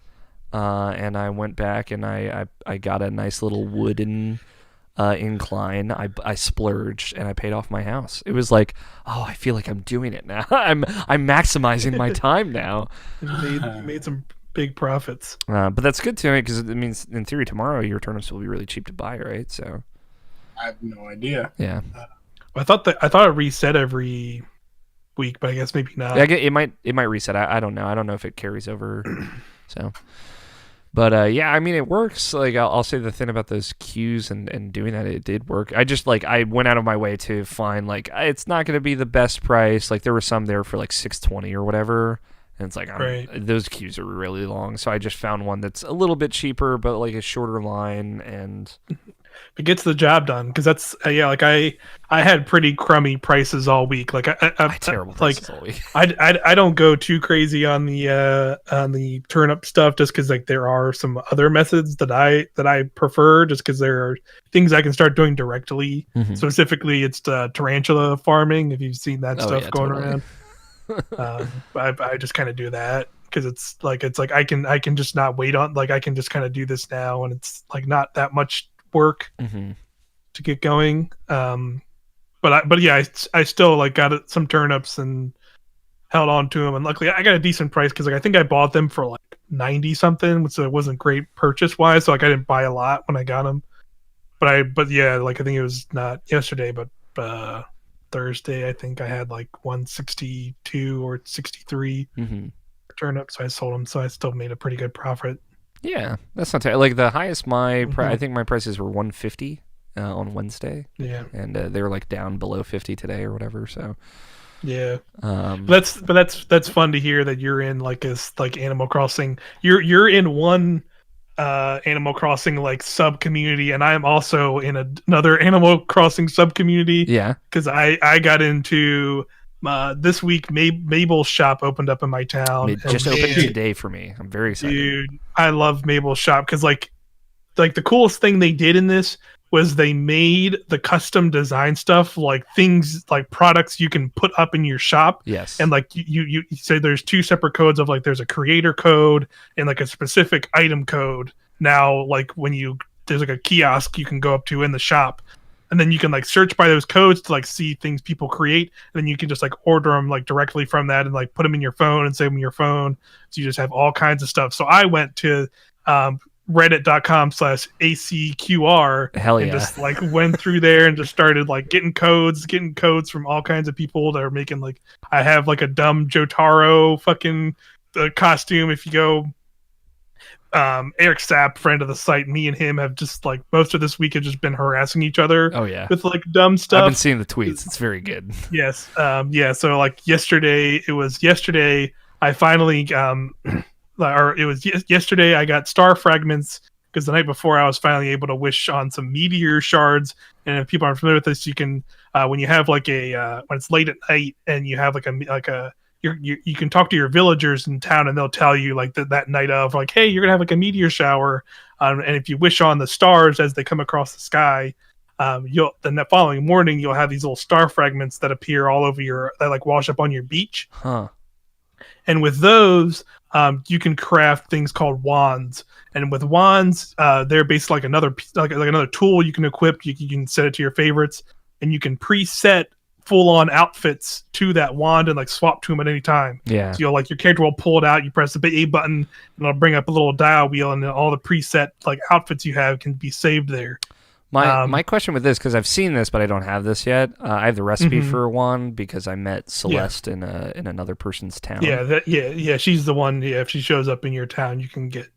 And I went back and I got a nice little wooden incline. I splurged and I paid off my house. It was like, oh, I feel like I'm doing it now. I'm maximizing my time now. You made some big profits. But that's good to me because it means in theory tomorrow your turnips will be really cheap to buy, right? So I have no idea. Yeah. I thought it reset every week, but I guess maybe not. Yeah, it might reset. I don't know. I don't know if it carries over. So. But yeah, I mean, it works. Like I'll say the thing about those queues and doing that, it did work. I just like I went out of my way to find like it's not going to be the best price. Like there were some there for like $6.20 or whatever, and it's like those queues are really long. So I just found one that's a little bit cheaper, but like a shorter line and. It gets the job done because that's like I had pretty crummy prices all week. Like I terrible prices all week. I don't go too crazy on the turnip stuff just because like there are some other methods that I prefer just because there are things I can start doing directly. Mm-hmm. Specifically, it's the tarantula farming. If you've seen that stuff going around, I just kind of do that. Because it's like I can just not wait on I can just kind of do this now and it's like not that much work to get going. But yeah, I still like got some turnips and held on to them, and luckily I got a decent price because like I think I bought them for like 90 something, which wasn't great purchase wise. So like I didn't buy a lot when I got them, but yeah, like I think it was not yesterday, but Thursday I think I had like 162 or 63 turnips. So I sold them, so I still made a pretty good profit. Yeah, that's not like the highest. I think my prices were 150 on Wednesday. Yeah, and they were like down below 50 today or whatever. So yeah, that's fun to hear that you're in like this like Animal Crossing. You're in one Animal Crossing like sub community, and I am also in another Animal Crossing sub community. Yeah, because I got into. This week, Mabel's shop opened up in my town. It just opened today for me. I'm very excited. Dude, I love Mabel's shop because like the coolest thing they did in this was they made the custom design stuff like things like products you can put up in your shop. Yes, and like you say there's two separate codes of like there's a creator code and like a specific item code. Now like when there's like a kiosk you can go up to in the shop. and then you can like search by those codes to like see things people create, and then you can just like order them like directly from that and like put them in your phone and save them in your phone. So you just have all kinds of stuff. So I went to reddit.com/ACQR and just like went through there and just started like getting codes from all kinds of people that are making like, I have like a dumb Jotaro fucking costume. If you go Eric Sapp, friend of the site, me and him have just like most of this week have just been harassing each other with like dumb stuff. I've been seeing the tweets. It's very good. Yes. So like yesterday I finally yesterday I got star fragments because the night before I was finally able to wish on some meteor shards. And if people aren't familiar with this, you can when you have like when it's late at night and you have you can talk to your villagers in town and they'll tell you like that night of like, hey, you're gonna have like a meteor shower, and if you wish on the stars as they come across the sky, the following morning you'll have these little star fragments that appear all over that like wash up on your beach. And with those, you can craft things called wands. And with wands, they're basically like another tool you can equip. You can set it to your favorites, and you can preset full-on outfits to that wand and like swap to them at any time. Yeah. So your character will pull it out. You press the A button, and it'll bring up a little dial wheel, and then all the preset like outfits you have can be saved there. My question with this, because I've seen this, but I don't have this yet. I have the recipe for a wand because I met Celeste in another person's town. Yeah, she's the one. Yeah, if she shows up in your town, you can get.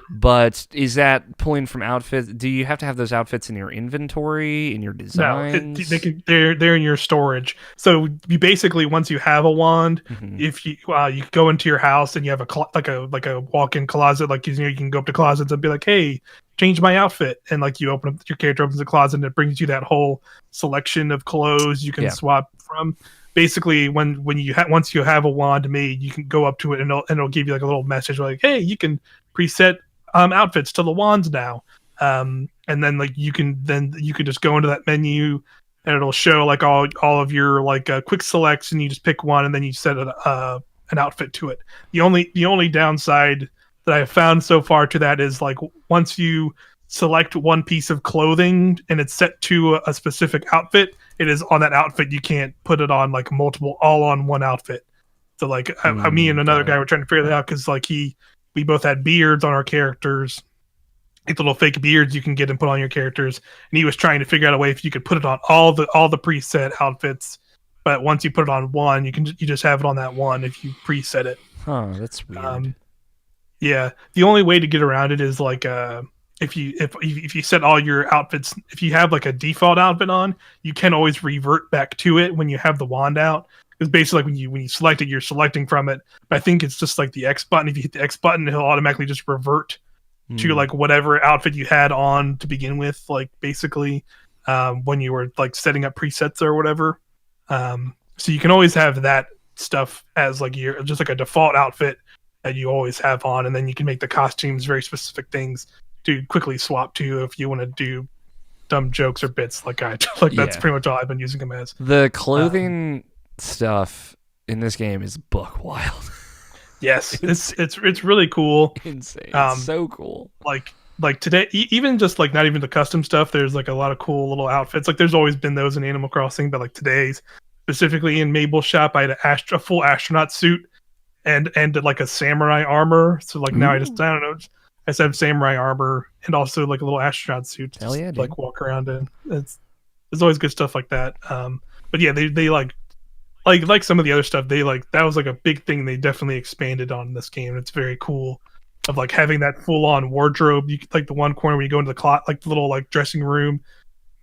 But is that pulling from outfits? Do you have to have those outfits in your inventory, in your designs? No, they're in your storage. So you basically, once you have a wand, if you go into your house and you have a walk-in closet, like you can go up to closets and be like, hey, change my outfit, and like you open up, your character opens the closet and it brings you that whole selection of clothes you can swap from. Basically, once you have a wand made, you can go up to it and it'll give you like a little message like, hey, you can preset outfits to the wands now, and then like you can just go into that menu and it'll show like all of your like quick selects, and you just pick one and then you set an outfit to it. The only downside that I have found so far to that is like once you select one piece of clothing and it's set to a specific outfit, it is on that outfit. You can't put it on like multiple all on one outfit. So like me and another guy were trying to figure that out because like we both had beards on our characters, like little fake beards you can get and put on your characters, and he was trying to figure out a way if you could put it on all the preset outfits, but once you put it on one, you just have it on that one if you preset it. That's weird. Yeah, the only way to get around it is like if you set all your outfits, if you have like a default outfit on, you can always revert back to it when you have the wand out. Because basically, like when you select it, you're selecting from it. But I think it's just like the X button. If you hit the X button, it'll automatically just revert to like whatever outfit you had on to begin with. Like basically, when you were like setting up presets or whatever. So you can always have that stuff as like just like a default outfit that you always have on, and then you can make the costumes very specific things to quickly swap to if you want to do dumb jokes or bits. That's pretty much all I've been using them as. The clothing stuff in this game is buck wild. Yes, it's really cool. Insane. It's so cool. Like today, even just like not even the custom stuff, there's like a lot of cool little outfits. Like there's always been those in Animal Crossing, but like today's specifically in Mabel's shop, I had a full astronaut suit and like a samurai armor. So like now I just have samurai armor and also like a little astronaut suit to like walk around in. There's always good stuff like that. But yeah, they like some of the other stuff, that was like a big thing they definitely expanded on in this game. It's very cool of like having that full on wardrobe. You like the one corner where you go into the the little like dressing room,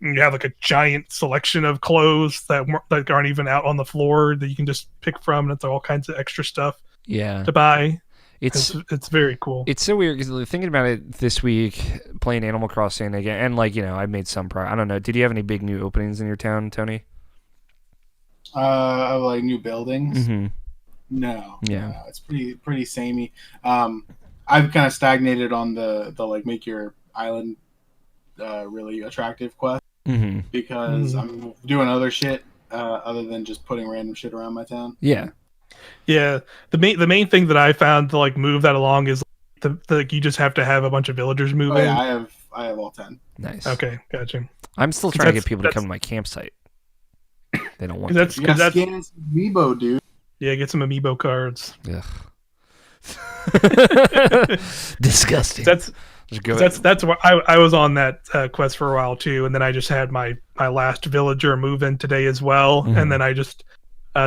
and you have like a giant selection of clothes that aren't even out on the floor that you can just pick from, and it's all kinds of extra stuff to buy. It's very cool. It's so weird because thinking about it this week, playing Animal Crossing again, and like I made some progress. I don't know. Did you have any big new openings in your town, Tony? Of like new buildings? No. Yeah. No, it's pretty samey. I've kind of stagnated on the like make your island really attractive quest because I'm doing other shit other than just putting random shit around my town. Yeah. The main thing that I found to like move that along is you just have to have a bunch of villagers move in. Yeah, I have all 10. Nice. Okay, gotcha. I'm still trying to get people to come to my campsite. They don't want to. That's Amiibo, dude. Yeah, get some amiibo cards. Yeah. Disgusting. That's why I was on that quest for a while too, and then I just had my last villager move in today as well, and then I just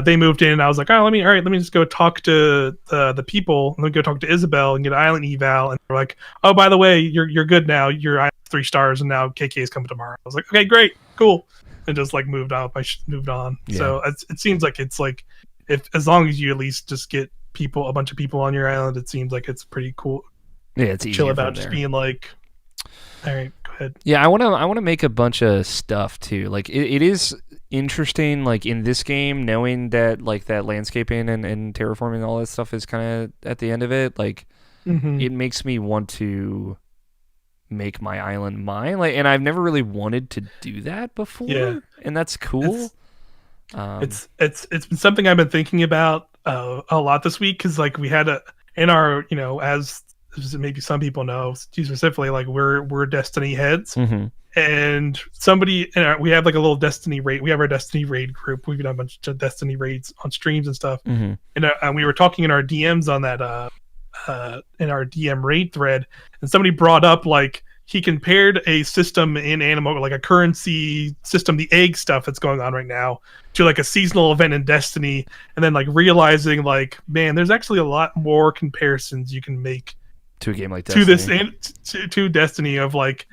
they moved in, and I was like, let me just go talk to the people. Let me go talk to Isabel and get an island eval, and they're like, oh, by the way, you're good now. Your island's 3 stars, and now KK is coming tomorrow. I was like, okay, great, cool, and just like moved on. Moved on. Yeah. So it seems like it's like as long as you at least just get a bunch of people on your island, it seems like it's pretty cool. Yeah, it's easy. Chill about just being like, all right, go ahead. Yeah, I want to make a bunch of stuff too. Like it is interesting, like in this game, knowing that like that landscaping and terraforming and all that stuff is kind of at the end of it. Like it makes me want to make my island mine. Like, and I've never really wanted to do that before. Yeah, and that's cool. It's been something I've been thinking about a lot this week, because like we had in our, as maybe some people know specifically, like we're Destiny heads, and somebody we have like a little Destiny raid. We have our Destiny raid group. We've done a bunch of Destiny raids on streams and stuff, and we were talking in our DMs on that in our DM raid thread, and somebody brought up like he compared a system in Animal, like a currency system, the egg stuff that's going on right now, to like a seasonal event in Destiny, and then like realizing like, man, there's actually a lot more comparisons you can make to a game like Destiny. to Destiny of like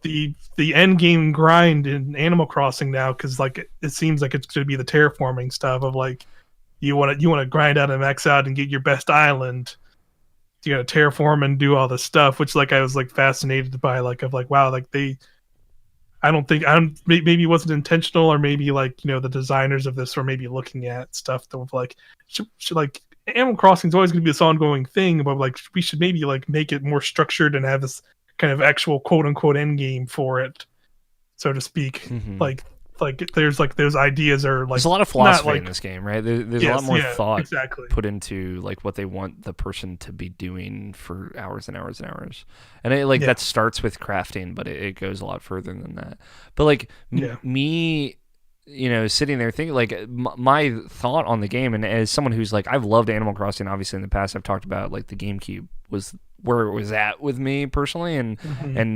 the end game grind in Animal Crossing now, because like it seems like it's going to be the terraforming stuff of like you want to grind out and max out and get your best island. You got to terraform and do all this stuff, which like I was like fascinated by, like of like, wow, like maybe it wasn't intentional, or maybe like the designers of this were maybe looking at stuff that was like should like Animal Crossing is always going to be this ongoing thing, but like we should maybe like make it more structured and have this kind of actual quote unquote end game for it, so to speak. Like there's like those ideas are like there's a lot of philosophy in this game, right? There's a lot more thought put into like what they want the person to be doing for hours and hours and hours, and it that starts with crafting, but it goes a lot further than that. But like me, sitting there thinking, like my thought on the game, and as someone who's like, I've loved Animal Crossing, obviously in the past I've talked about like the GameCube was where it was at with me personally, and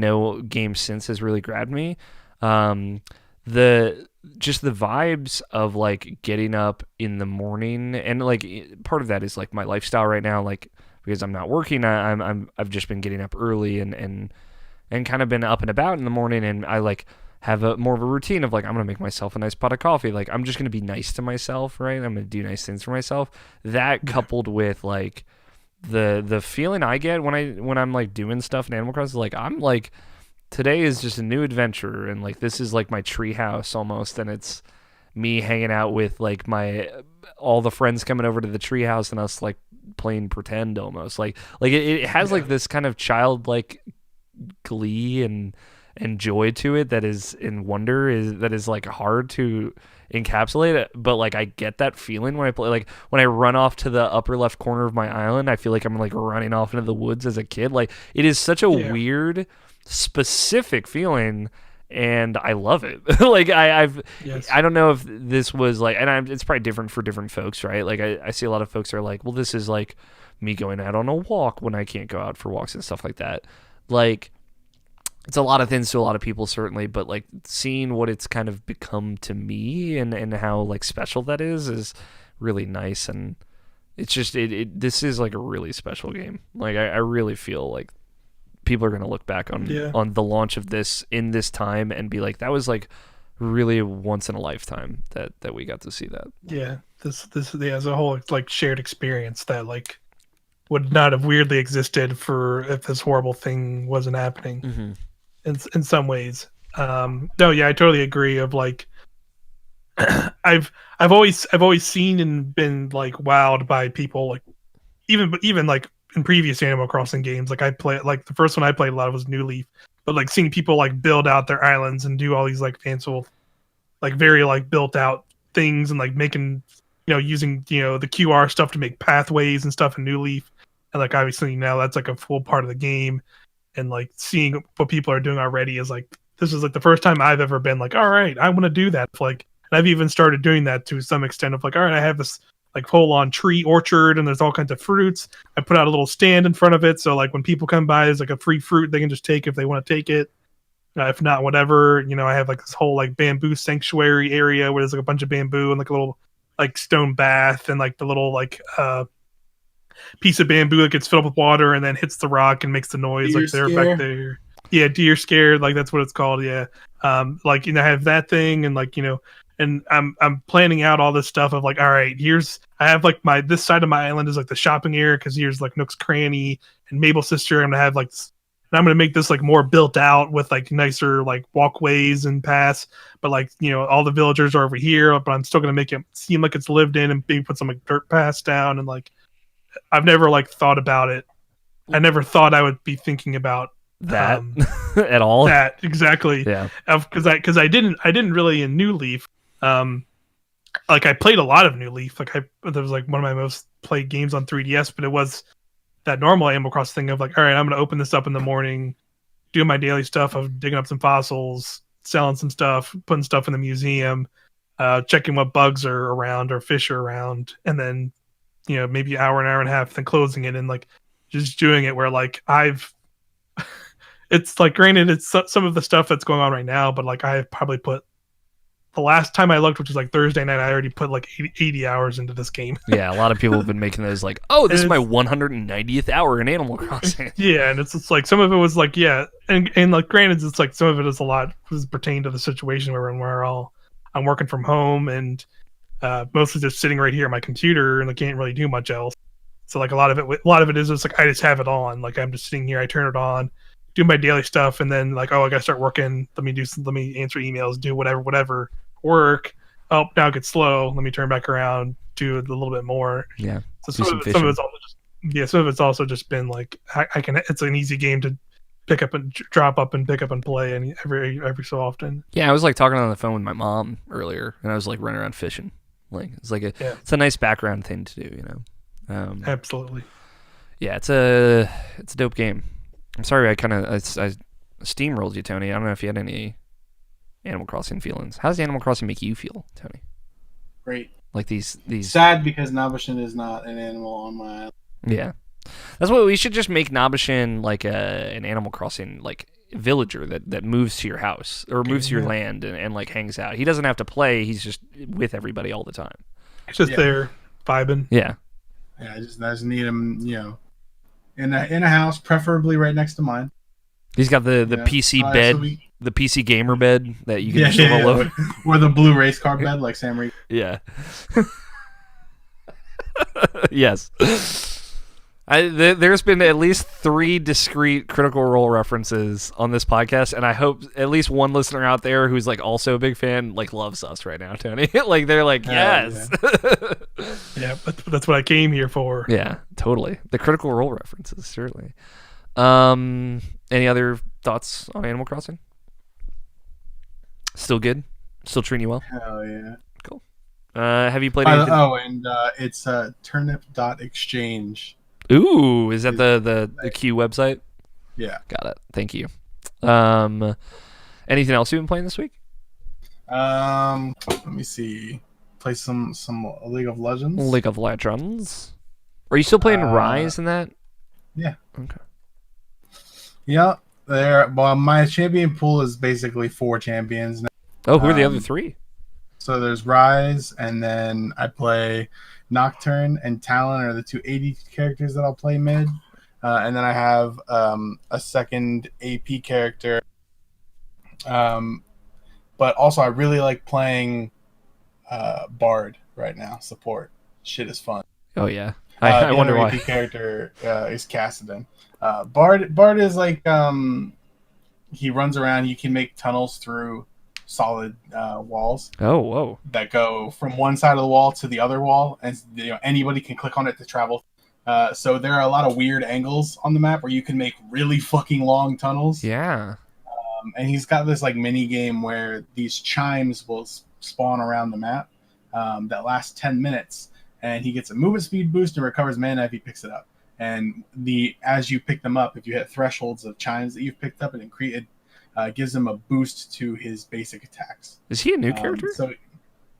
no game since has really grabbed me. The vibes of like getting up in the morning, and like part of that is like my lifestyle right now, like because I'm not working, I've just been getting up early and kind of been up and about in the morning, and I like have more of a routine of like, I'm gonna make myself a nice pot of coffee, like I'm just gonna be nice to myself, right? I'm gonna do nice things for myself. That coupled with like the feeling I get when I'm like doing stuff in Animal Crossing, like I'm like, today is just a new adventure, and like this is like my tree house almost, and it's me hanging out with like all the friends coming over to the tree house and us like playing pretend almost. Like it has like this kind of childlike glee and joy to it that is in wonder, that is like hard to encapsulate it, but like I get that feeling when I play. Like when I run off to the upper left corner of my island, I feel like I'm like running off into the woods as a kid. Like it is such a weird specific feeling, and I love it. Like I don't know if this was like, and it's probably different for different folks, right? Like I see a lot of folks are like, well, this is like me going out on a walk when I can't go out for walks and stuff like that. Like it's a lot of things to a lot of people, certainly, but like seeing what it's kind of become to me and how like special that is really nice. And it's just this is like a really special game. Like I really feel like people are going to look back on the launch of this in this time and be like, that was like really once in a lifetime that we got to see that. Yeah, this as a whole, it's like shared experience that like would not have weirdly existed if this horrible thing wasn't happening. In some ways. I totally agree. Of like, I've always seen and been like wowed by people, like even like in previous Animal Crossing games. Like I play, like the first one I played a lot was New Leaf, but like seeing people like build out their islands and do all these like fanciful, like very like built out things, and like making, using the QR stuff to make pathways and stuff in New Leaf, and like obviously now that's like a full part of the game. And like seeing what people are doing already is like this is like the first time I've ever been like, all right, I want to do that. Like, and I've even started doing that to some extent of like, all right, I have this like full on tree orchard and there's all kinds of fruits. I put out a little stand in front of it. So like when people come by, there's like a free fruit they can just take if they want to take it. If not, whatever, I have like this whole like bamboo sanctuary area where there's like a bunch of bamboo and like a little like stone bath and like the little like piece of bamboo that gets filled with water and then hits the rock and makes the noise Deer like they're scare. back there. Yeah, deer scared, like that's what it's called. Yeah. Like I have that thing and like and I'm planning out all this stuff of like, all right, I have like this side of my island is like the shopping area because here's like Nook's Cranny and Mabel Sister. I'm gonna have like and I'm gonna make this like more built out with like nicer like walkways and paths. But like all the villagers are over here, but I'm still gonna make it seem like it's lived in and maybe put some like dirt paths down and like I've never like thought about it. I never thought I would be thinking about that at all. That exactly. Yeah. Because I didn't really in New Leaf. Like I played a lot of New Leaf. Like that was like one of my most played games on 3DS. But it was that normal Animal Crossing thing of like, all right, I'm gonna open this up in the morning, do my daily stuff of digging up some fossils, selling some stuff, putting stuff in the museum, checking what bugs are around or fish are around, and then maybe an hour and a half, then closing it and like just doing it where like it's like granted it's some of the stuff that's going on right now, but like I've probably put the last time I looked, which was like Thursday night, I already put like 80 hours into this game. Yeah, a lot of people have been making those like, oh, this is my 190th hour in Animal Crossing. Yeah, and it's like some of it was like, yeah, and like granted, it's like some of it is a lot pertain to the situation where I'm working from home and mostly just sitting right here at my computer and I can't really do much else. So like a lot of it is just like I just have it on, like I'm just sitting here, I turn it on, do my daily stuff, and then like, oh, I gotta start working. Let me answer emails, do whatever work. Oh, now it gets slow. Let me turn back around, do a little bit more. Yeah. So some of it's also just been like I can. It's an easy game to pick up and drop up and pick up and play, and every so often. Yeah, I was like talking on the phone with my mom earlier, and I was like running around fishing. Like it's like it's a nice background thing to do, Absolutely. Yeah, it's a dope game. I'm sorry, I steamrolled you, Tony. I don't know if you had any Animal Crossing feelings. How does Animal Crossing make you feel, Tony? Great. Like these sad because Nabashin is not an animal on my island. Yeah, that's what we should just make Nabashin like an Animal Crossing like villager that moves to your house or moves to your land and like hangs out. He doesn't have to play. He's just with everybody all the time. It's just there vibing. Yeah. Yeah, I just need him, in a house, preferably right next to mine. He's got the PC bed, the PC gamer bed that you can just roll over. Or the blue race car bed like Sam Reed. Yeah. Yes. There's been at least 3 discrete Critical Role references on this podcast, and I hope at least one listener out there who's like also a big fan like loves us right now, Tony. Like they're like, yes. Yeah, but that's what I came here for. Yeah, totally. The Critical Role references, certainly. Any other thoughts on Animal Crossing? Still good? Still treating you well? Hell yeah. Cool. Have you played anything? It's turnip.exchange. Ooh, is that the Q website? Yeah. Got it. Thank you. Anything else you've been playing this week? Let me see. Play some League of Legends. League of Legends. Are you still playing Rise in that? Yeah. Okay. Yeah. Well, my champion pool is basically 4 champions now. Oh, who are the other 3? So there's Rise, and then I play Nocturne and Talon are the 2 AD characters that I'll play mid. And then I have a second AP character. But also I really like playing Bard right now, support. Shit is fun. Oh, yeah. I wonder why. AP character is Cassidon. Bard is like he runs around. You can make tunnels through solid walls. Oh, whoa! That go from one side of the wall to the other wall, and anybody can click on it to travel. So there are a lot of weird angles on the map where you can make really fucking long tunnels. Yeah. And he's got this like mini game where these chimes will spawn around the map that last 10 minutes, and he gets a movement speed boost and recovers mana if he picks it up. And as you pick them up, if you hit thresholds of chimes that you've picked up, it gives him a boost to his basic attacks. Is he a new character?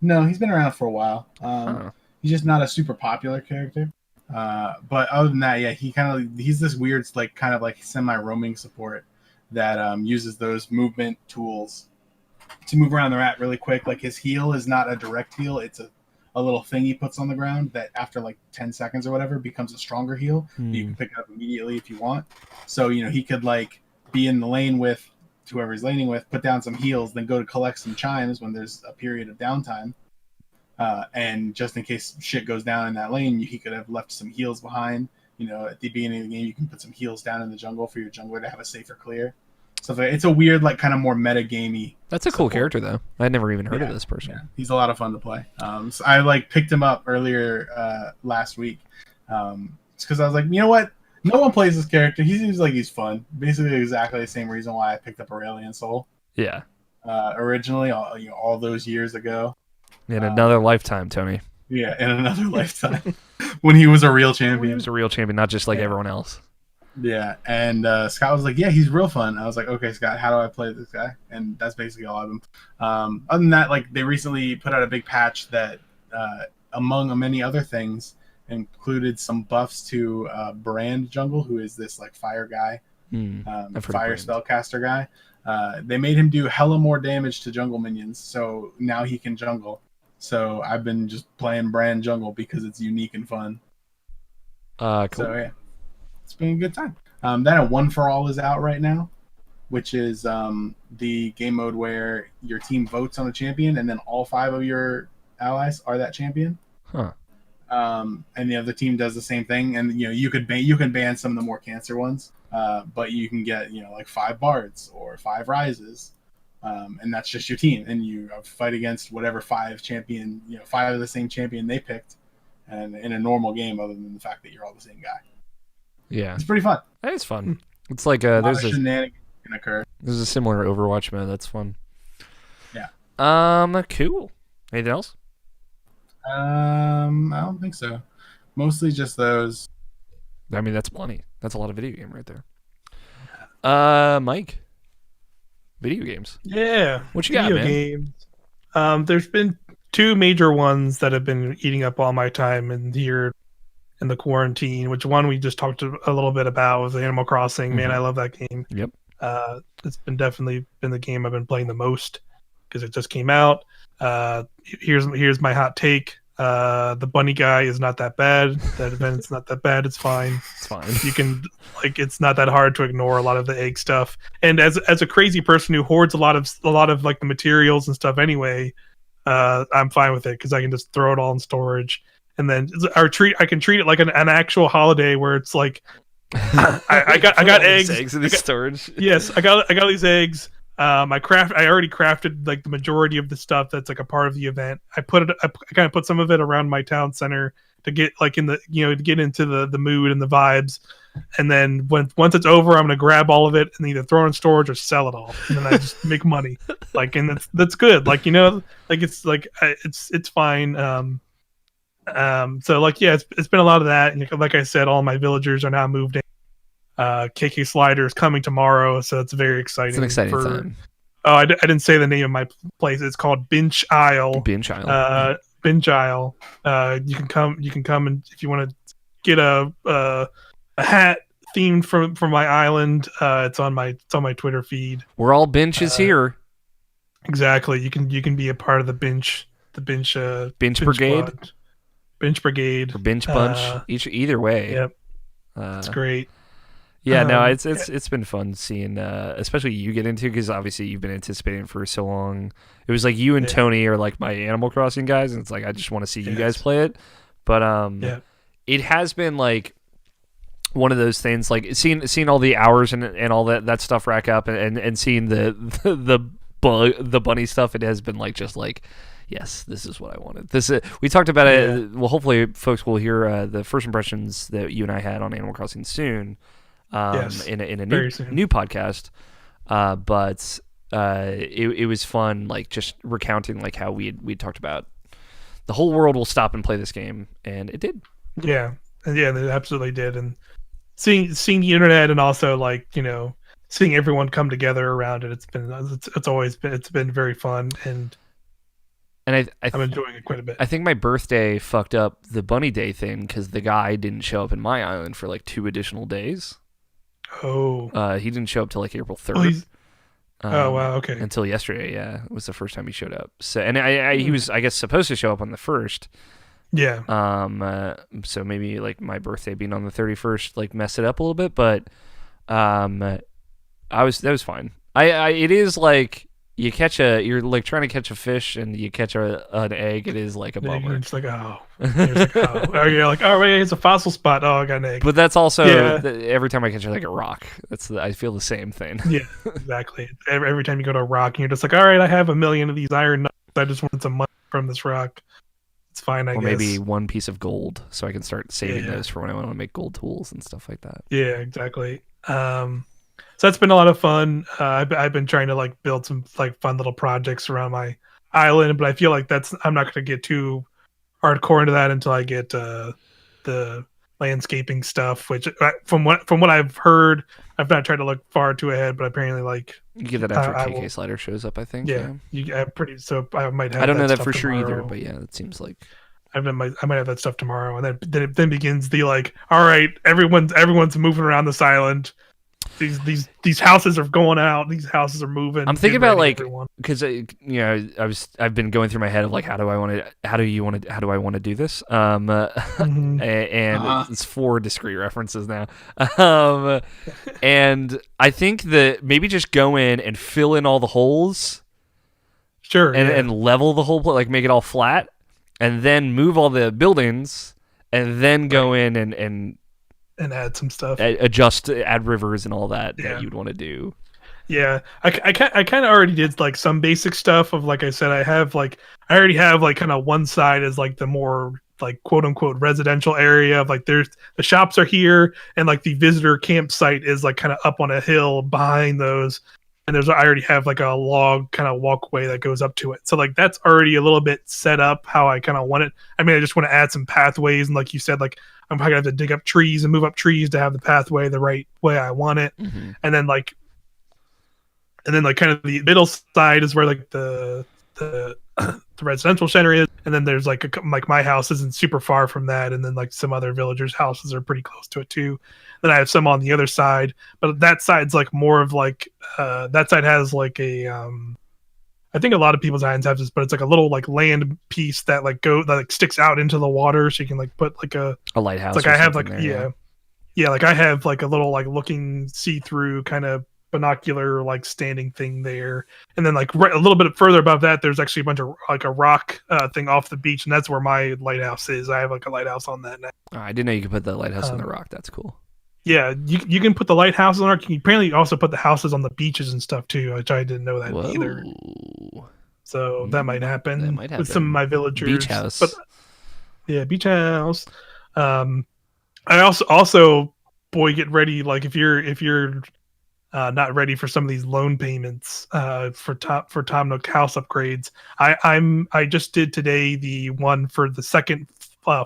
No, he's been around for a while. He's just not a super popular character. But other than that, yeah, he's this weird, like kind of like semi-roaming support that uses those movement tools to move around the map really quick. Like his heal is not a direct heal; it's a little thing he puts on the ground that after like 10 seconds or whatever becomes a stronger heal. You can pick it up immediately if you want. So he could like be in the lane with whoever he's laning with, put down some heals, then go to collect some chimes when there's a period of downtime. And just in case shit goes down in that lane, he could have left some heals behind. At the beginning of the game, you can put some heals down in the jungle for your jungler to have a safer clear. So it's a weird, like kind of more meta-gamey. That's a cool character, though. I'd never even heard of this person. Yeah. He's a lot of fun to play. So I like picked him up earlier last week. It's because I was like, you know what? No one plays this character. He seems like he's fun. Basically, exactly the same reason why I picked up Aurelion Sol. Yeah. Originally, all those years ago. In another lifetime, Tony. Yeah, in another lifetime. When he was a real champion. He was a real champion, not just like everyone else. Yeah, and Scott was like, yeah, he's real fun. I was like, okay, Scott, how do I play this guy? And that's basically all of them. Other than that, like they recently put out a big patch that, among many other things, included some buffs to Brand Jungle, who is this like fire guy, fire spellcaster guy. They made him do hella more damage to jungle minions, so now he can jungle. So I've been just playing Brand Jungle because it's unique and fun. Cool. So yeah, it's been a good time. Then a One for All is out right now, which is the game mode where your team votes on a champion, and then all 5 of your allies are that champion. Huh. And the other team does the same thing, and you can ban some of the more cancer ones, but you can get like 5 bards or 5 rises, and that's just your team, and you fight against whatever 5 of the same champion they picked, and in a normal game, other than the fact that you're all the same guy. Yeah, it's pretty fun. That is fun. It's like there's a shenanigans can occur. There's a similar Overwatch mode. That's fun. Yeah. Cool. Anything else? I don't think so. Mostly just those. I mean, that's plenty. That's a lot of video game right there. Mike, video games. Yeah. What you got, man? Games. There's been 2 major ones that have been eating up all my time here in the quarantine. Which one we just talked a little bit about was Animal Crossing. Man, I love that game. Yep. It's definitely been the game I've been playing the most because it just came out. Here's my hot take. The bunny guy is not that bad. That event's not that bad. It's fine. It's fine. You can it's not that hard to ignore a lot of the egg stuff. And as a crazy person who hoards a lot of like the materials and stuff anyway, I'm fine with it because I can just throw it all in storage. And then I can treat it like an actual holiday where it's like I got eggs in the storage. Yes, I got these eggs. I already crafted like the majority of the stuff that's like a part of the event. I kind of put some of it around my town center to get like to get into the mood and the vibes. And then once it's over, I'm gonna grab all of it and either throw it in storage or sell it all, and then I just make money. And that's good. It's fine. So it's been a lot of that. And like I said, all my villagers are now moved in. KK Slider is coming tomorrow, so it's very exciting. It's an exciting time. Oh, I didn't say the name of my place. It's called Binch Isle. Binch Isle. Binch Isle. You can come and if you want to get a hat themed from my island, it's on my Twitter feed. We're all benches here. Exactly. You can be a part of the bench Bench brigade. Squad. Bench brigade Or bench bunch. Either way. Yep. It's great. Yeah, no, it's been fun seeing, especially you get into, because obviously you've been anticipating for so long. It was like you and Tony are like my Animal Crossing guys, and it's like I just want to see you guys play it. But it has been like one of those things, like seeing all the hours and all that stuff rack up, and seeing the bunny stuff. It has been like just like, yes, this is what I wanted. We talked about it. Well, hopefully folks will hear the first impressions that you and I had on Animal Crossing soon. In a new podcast, but it was fun, like just recounting like how we talked about the whole world will stop and play this game, and it did. Yeah, it absolutely did. And seeing the internet, and also like seeing everyone come together around it. It's been very fun, and I'm enjoying it quite a bit. I think my birthday fucked up the Bunny Day thing because the guy didn't show up in my island for like 2 additional days. Oh. He didn't show up till like April 3rd. Oh wow, okay. Until yesterday, yeah, it was the first time he showed up. So, and he was, I guess, supposed to show up on the 1st. Yeah. So maybe like my birthday being on the 31st like messed it up a little bit, but that was fine. It is like you're like trying to catch a fish and you catch an egg. It is like a bummer. It's like oh, you're like, oh wait, it's a fossil spot. Oh, I got an egg. But that's also every time I catch like a rock. I feel the same thing. Yeah, exactly. Every time you go to a rock and you're just like, all right, I have 1 million of these iron nuggets. I just want some money from this rock. It's fine, I guess. Or maybe 1 piece of gold, so I can start saving those for when I want to make gold tools and stuff like that. Yeah, exactly. So that's been a lot of fun. I've been trying to like build some like fun little projects around my island, but I feel like I'm not going to get too hardcore into that until I get the landscaping stuff. Which from what I've heard, I've not tried to look far too ahead, but apparently like you get that after KK Slider shows up, I think. Yeah, so I might have. I don't know that for tomorrow. Sure either, but yeah, it seems like. I might have that stuff tomorrow, and then begins the like, all right, everyone's moving around this island. These houses are going out. These houses are moving. I'm thinking about like because I've been going through my head of like how do I want to do this and it's 4 discrete references now and I think that maybe just go in and fill in all the holes, sure, and level the whole place, like make it all flat, and then move all the buildings, and then go in and add some stuff, add rivers and all that you'd want to do. Yeah, I kind of already did like some basic stuff of, like I said, I already have like kind of one side is like the more like quote unquote residential area of like the shops are here, and like the visitor campsite is like kind of up on a hill behind those, and I already have like a log kind of walkway that goes up to it. So like that's already a little bit set up how I kind of want it. I mean, I just want to add some pathways, and like you said, like I'm probably gonna have to dig up trees and move up trees to have the pathway the right way I want it. Mm-hmm. And then like kind of the middle side is where like the residential center is, and then there's like my house isn't super far from that, and then like some other villagers' houses are pretty close to it too. Then I have some on the other side, but that side's like more of like that side has like a I think a lot of people's islands have this, but it's like a little like land piece that sticks out into the water, so you can like put like a lighthouse. Like I have like there, yeah, like I have like a little like looking see-through kind of binocular like standing thing there, and then like a little bit further above that, there's actually a bunch of like a rock thing off the beach, and that's where my lighthouse is. I have like a lighthouse on that now. Oh, I didn't know you could put the lighthouse on the rock. That's cool. Yeah, you can put the lighthouses on there. You can apparently also put the houses on the beaches and stuff too, which I didn't know that either. So that might happen with some of my villagers. Beach house. But, yeah, beach house. I also get ready. Like if you're not ready for some of these loan payments for Tom Nook house upgrades, I just did today the one for the second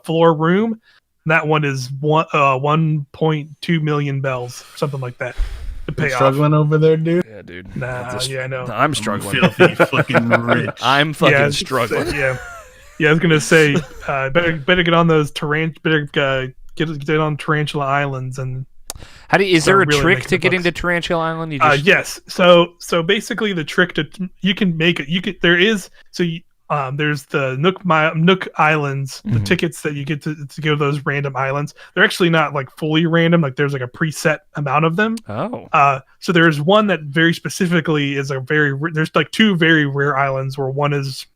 floor room. That one is 1.2 million bells, something like that, to pay off. Struggling over there, dude? Yeah, dude. I know. I'm struggling. Filthy fucking rich. I'm fucking struggling. Yeah, I was gonna say, better get on those get on Tarantula Islands and. Is there a trick to get into Tarantula Island? Yes. So basically, the trick there's the Nook Islands, the tickets that you get to go to those random islands. They're actually not like fully random. Like there's like a preset amount of them. Oh. So there's one that very specifically is there's like 2 very rare islands where one is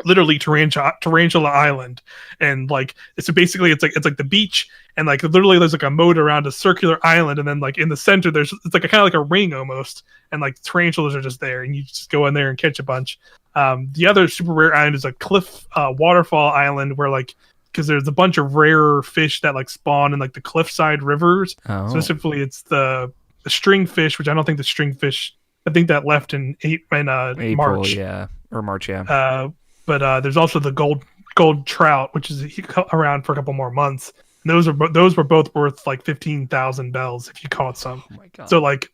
literally Tarantula Island, and like it's like the beach, and like literally there's like a moat around a circular island, and then like in the center it's like kind of like a ring almost, and like tarantulas are just there, and you just go in there and catch a bunch. The other super rare island is a cliff Waterfall Island, where like because there's a bunch of rare fish that like spawn in like the cliffside rivers. Oh. Specifically, it's the stringfish, which I don't think the stringfish. I think that left in April, March. March, yeah. But there's also the gold trout, which is around for a couple more months. And those were both worth like 15,000 bells if you caught some. Oh my god! So like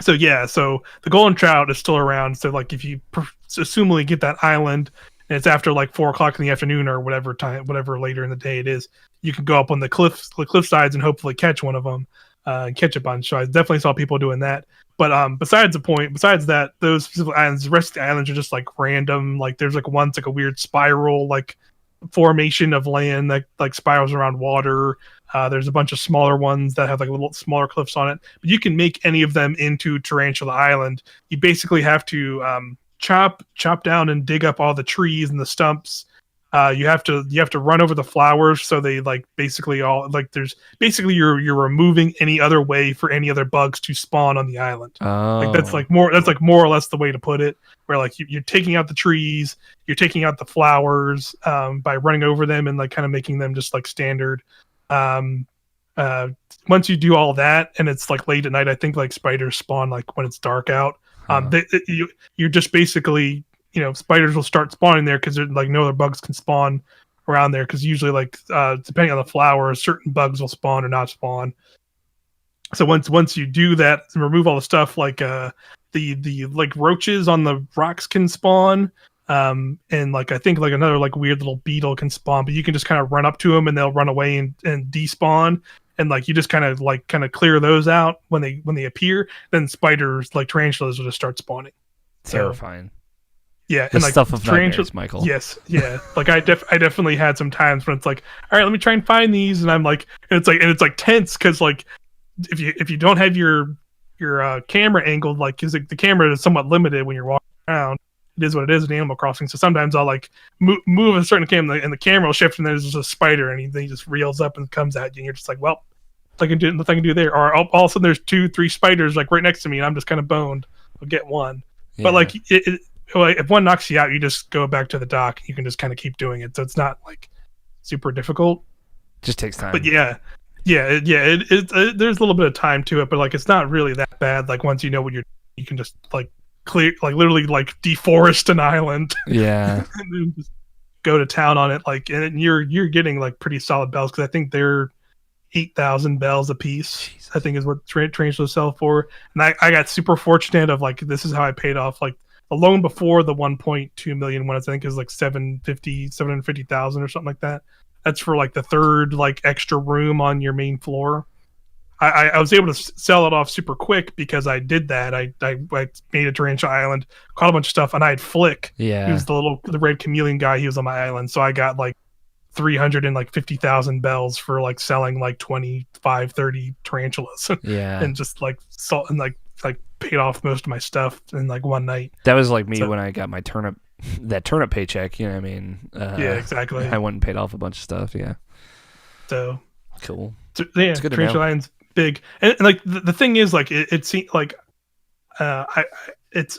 So the golden trout is still around. So like if you assumably get that island and it's after like 4:00 in the afternoon or whatever time, whatever later in the day it is, you can go up on the cliff sides and hopefully catch one of them, and catch a bunch. So I definitely saw people doing that. But besides that, those specific islands, the rest of the islands are just like random. Like there's like one's like a weird spiral like formation of land that like spirals around water. There's a bunch of smaller ones that have like little smaller cliffs on it, but you can make any of them into Tarantula Island. You basically have to chop down and dig up all the trees and the stumps. You have to run over the flowers, so they like basically all like there's basically you're removing any other way for any other bugs to spawn on the island. Like that's more or less the way to put it. Where like you're taking out the trees, you're taking out the flowers by running over them and like kind of making them just like standard. Once you do all that and it's like late at night, I think like spiders spawn like when it's dark out. You're just basically, spiders will start spawning there because like no other bugs can spawn around there, because usually like depending on the flowers, certain bugs will spawn or not spawn. So once you do that and remove all the stuff, like the like roaches on the rocks can spawn, and like I think like another like weird little beetle can spawn, but you can just kind of run up to them and they'll run away and despawn. And like you just kind of clear those out when they appear. Then spiders like tarantulas will just start spawning. Terrifying. Yeah, the and like stuff of nightmares, Michael. Yes, yeah. Like I definitely had some times when it's like, all right, let me try and find these, and I'm like, and it's like tense because like if you don't have your camera angled, like because the camera is somewhat limited when you're walking around. It is what it is in Animal Crossing. So sometimes I'll like move a certain camera and the camera will shift and there's just a spider and he just reels up and comes at you and you're just like, well, nothing I can do there. Or all of a sudden there's 2-3 spiders like right next to me and I'm just kind of boned. I'll get one. Yeah. But like if one knocks you out, you just go back to the dock. You can just kind of keep doing it. So it's not like super difficult. Just takes time. But there's a little bit of time to it, but like it's not really that bad. Like once you know what you can just like clear, like literally like deforest an island. Yeah. And then just go to town on it. Like, and you're getting like pretty solid bells because I think they're 8,000 bells a piece. Jesus. I think is what tarantulas sell for. And I got super fortunate of like this is how I paid off like the loan before the 1.2 million one. I think is like 750,000 or something like that. That's for like the third like extra room on your main floor. I was able to sell it off super quick because I did that. I made a Tarantula Island, caught a bunch of stuff, and I had Flick. Yeah. He was the red chameleon guy. He was on my island. So I got like 350,000 bells for like selling like 25, 30 tarantulas. Yeah. And just like salt and like paid off most of my stuff in like one night. That was like me when I got my turnip paycheck, you know what I mean? Yeah, exactly. I went and paid off a bunch of stuff, yeah. So cool. So, yeah, Tarantula Island's big. And like the thing is like it seems like it's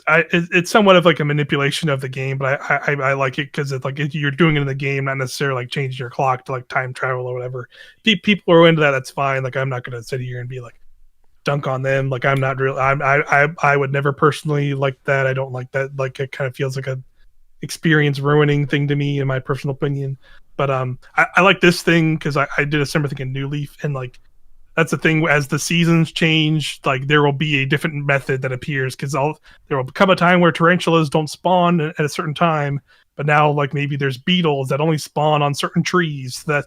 somewhat of like a manipulation of the game, but I like it because it's like you're doing it in the game, not necessarily like changing your clock to like time travel or whatever. People are into that, that's fine. Like I'm not gonna sit here and be like dunk on them. Like I'm not real. I would never personally like that. I don't like that. Like it kind of feels like a experience ruining thing to me in my personal opinion. But I like this thing because I did a similar thing in New Leaf, and like that's the thing. As the seasons change, like there will be a different method that appears because there will come a time where tarantulas don't spawn at a certain time. But now, like maybe there's beetles that only spawn on certain trees. That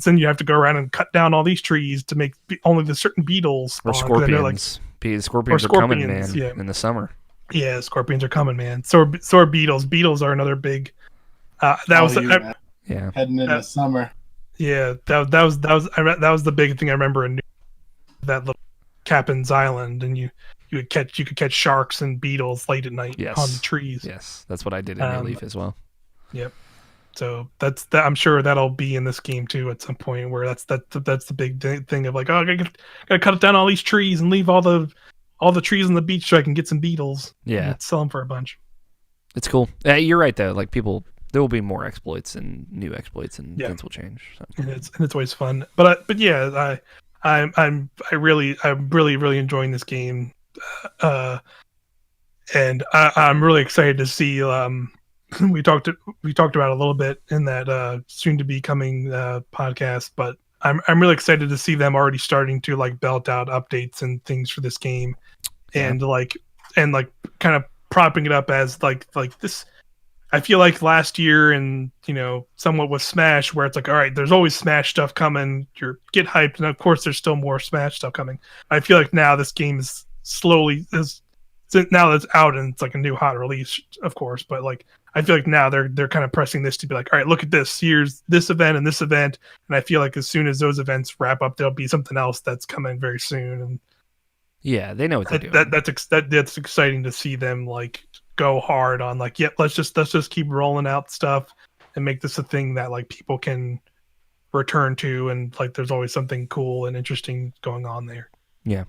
then you have to go around and cut down all these trees to make only the certain beetles spawn. Or scorpions. Scorpions are coming, man, in the summer. Yeah, scorpions are coming, man. So are beetles. Beetles are another big. Yeah, heading into summer. Yeah, that was the big thing I remember in that little Captain's Island, and you could catch sharks and beetles late at night on the trees. Yes, that's what I did in New Leaf as well. Yep. So that's that. I'm sure that'll be in this game too at some point, where that's the big thing of like, oh, I gotta cut down all these trees and leave all the trees on the beach so I can get some beetles. Yeah, and sell them for a bunch. It's cool. You're right though. Like there will be more exploits and new exploits, and things will change. So. And it's always fun. But yeah, I'm really enjoying this game, and I'm really excited to see. We talked about it a little bit in that soon to be coming podcast, but I'm really excited to see them already starting to like belt out updates and things for this game. and kind of propping it up as like this. I feel like last year and somewhat with Smash, where it's like, all right, there's always Smash stuff coming. You get hyped, and of course there's still more Smash stuff coming. I feel like now this game is now that it's out and it's like a new hot release, of course, but like I feel like now they're kind of pressing this to be like, all right, look at this. Here's this event and this event, and I feel like as soon as those events wrap up, there'll be something else that's coming very soon. And yeah, they know what they're doing. That's exciting to see them like go hard on like, yeah, let's just keep rolling out stuff and make this a thing that like people can return to, and like there's always something cool and interesting going on there. Yeah.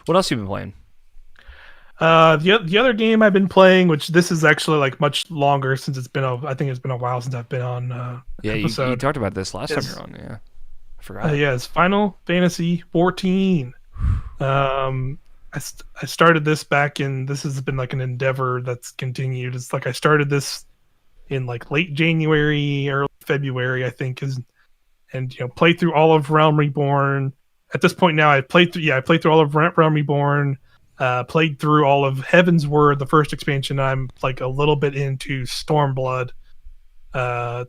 What else have you been playing? The other game I've been playing, which this is actually like much longer since I think it's been a while since I've been on. You talked about this last time you were on. Yeah, I forgot. It's Final Fantasy 14. I started this back in. This has been like an endeavor that's continued. It's like I started this in like late January, early February, I think, and played through all of Realm Reborn. At this point now, I played through all of Realm Reborn. Played through all of Heaven's Word, the first expansion. I'm like a little bit into Stormblood,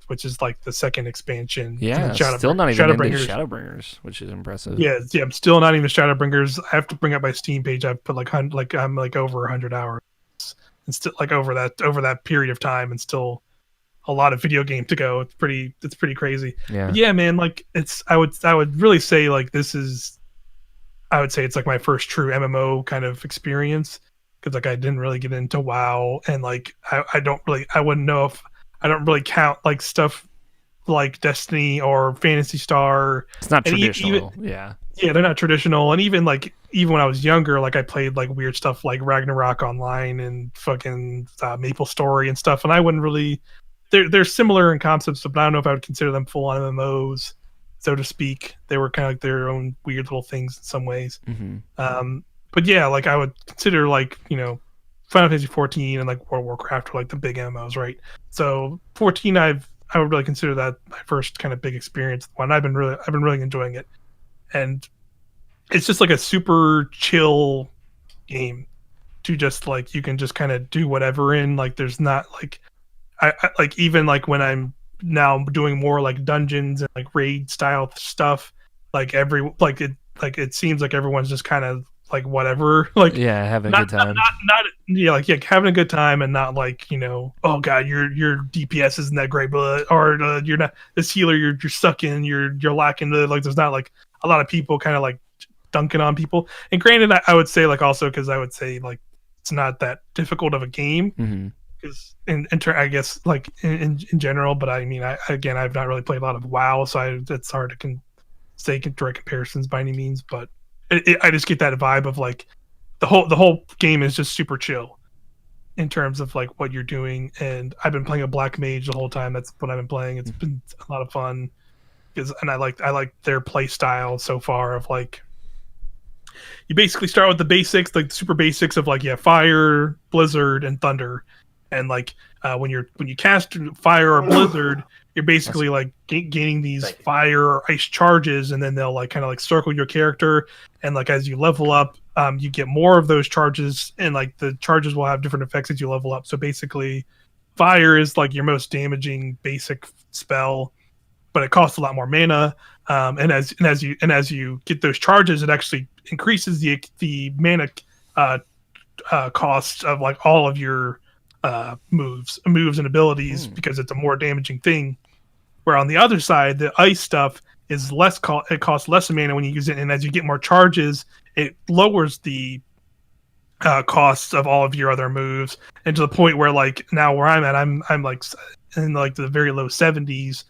which is like the second expansion. Yeah, still not even into Shadowbringers, which is impressive. Yeah, I'm still not even Shadowbringers. I have to bring up my Steam page. I've put I'm like over 100 hours, and still like over that period of time, and still a lot of video game to go. It's pretty crazy. Yeah, but yeah, man. Like I would really say like this is. I would say it's like my first true MMO kind of experience, because like I didn't really get into WoW, and like I don't really count like stuff like Destiny or Phantasy Star. It's not traditional. Yeah, they're not traditional. And even when I was younger, like I played like weird stuff like Ragnarok Online and fucking Maple Story and stuff, and I wouldn't really. They're similar in concepts, but I don't know if I would consider them full on MMOs, so to speak. They were kind of like their own weird little things in some ways. Mm-hmm. But yeah, like I would consider like Final Fantasy 14 and like World of Warcraft are like the big MMOs, right? So 14, I would really consider that my first kind of big experience. One I've been really enjoying it, and it's just like a super chill game to just like you can just kind of do whatever in. Like there's not like I like even like when I'm now doing more like dungeons and like raid style stuff, like it seems like everyone's just kind of like whatever, like having a good time, not having a good time, and not like oh god, your DPS isn't that great, but or you're not this healer, you're sucking, you're lacking the like. There's not like a lot of people kind of like dunking on people. And granted, I would say like also because I would say like it's not that difficult of a game. Mm-hmm. Because I guess like in general, but I mean, I've not really played a lot of WoW, so it's hard to say direct comparisons by any means. But I just get that vibe of like the whole game is just super chill in terms of like what you're doing. And I've been playing a black mage the whole time. That's what I've been playing. It's been a lot of fun and I like their play style so far of like. You basically start with the basics, like the super basics of like fire, blizzard, and thunder. And like when you cast fire or blizzard, you're basically like gaining these fire or ice charges, and then they'll like kind of like circle your character. And like as you level up, you get more of those charges, and like the charges will have different effects as you level up. So basically, fire is like your most damaging basic spell, but it costs a lot more mana. And as you get those charges, it actually increases the mana cost of like all of your moves and abilities, because it's a more damaging thing. Where on the other side, the ice stuff is it costs less mana when you use it, and as you get more charges, it lowers the costs of all of your other moves, and to the point where like now where I'm at, I'm like in like the very low 70s.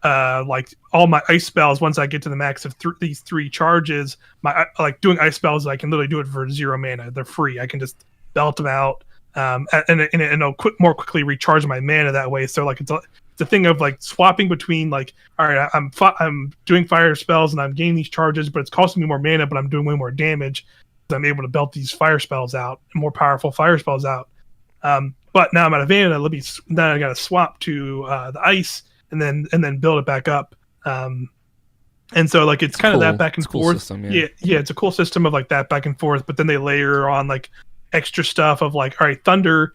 Like all my ice spells, once I get to the max of these 3 charges, my like doing ice spells, I can literally do it for 0 mana. They're free. I can just belt them out. And it'll more quickly recharge my mana that way. So like it's a thing of like swapping between like, all right, I'm doing fire spells and I'm gaining these charges, but it's costing me more mana, but I'm doing way more damage. I'm able to belt these fire spells out, more powerful fire spells out. But now I'm out of mana. Then I got to swap to the ice and then build it back up. And And so like it's kind of that back and forth. System, yeah, it's a cool system of like that back and forth. But then they layer on like extra stuff of like, all right, thunder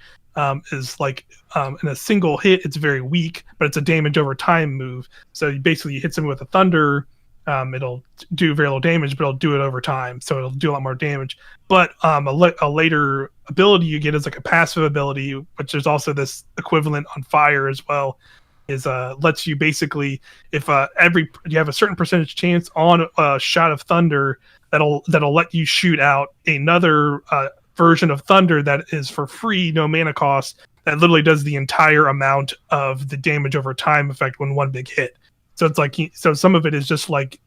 is like in a single hit, it's very weak, but it's a damage over time move. So you basically hit someone with a thunder, it'll do very low damage, but it'll do it over time, so it'll do a lot more damage. But a later ability you get is like a passive ability, which there's also this equivalent on fire as well. Is lets you basically, if you have a certain percentage chance on a shot of thunder, that'll let you shoot out another version of thunder that is for free, no mana cost, that literally does the entire amount of the damage over time effect when one big hit. So it's like, so some of it is just like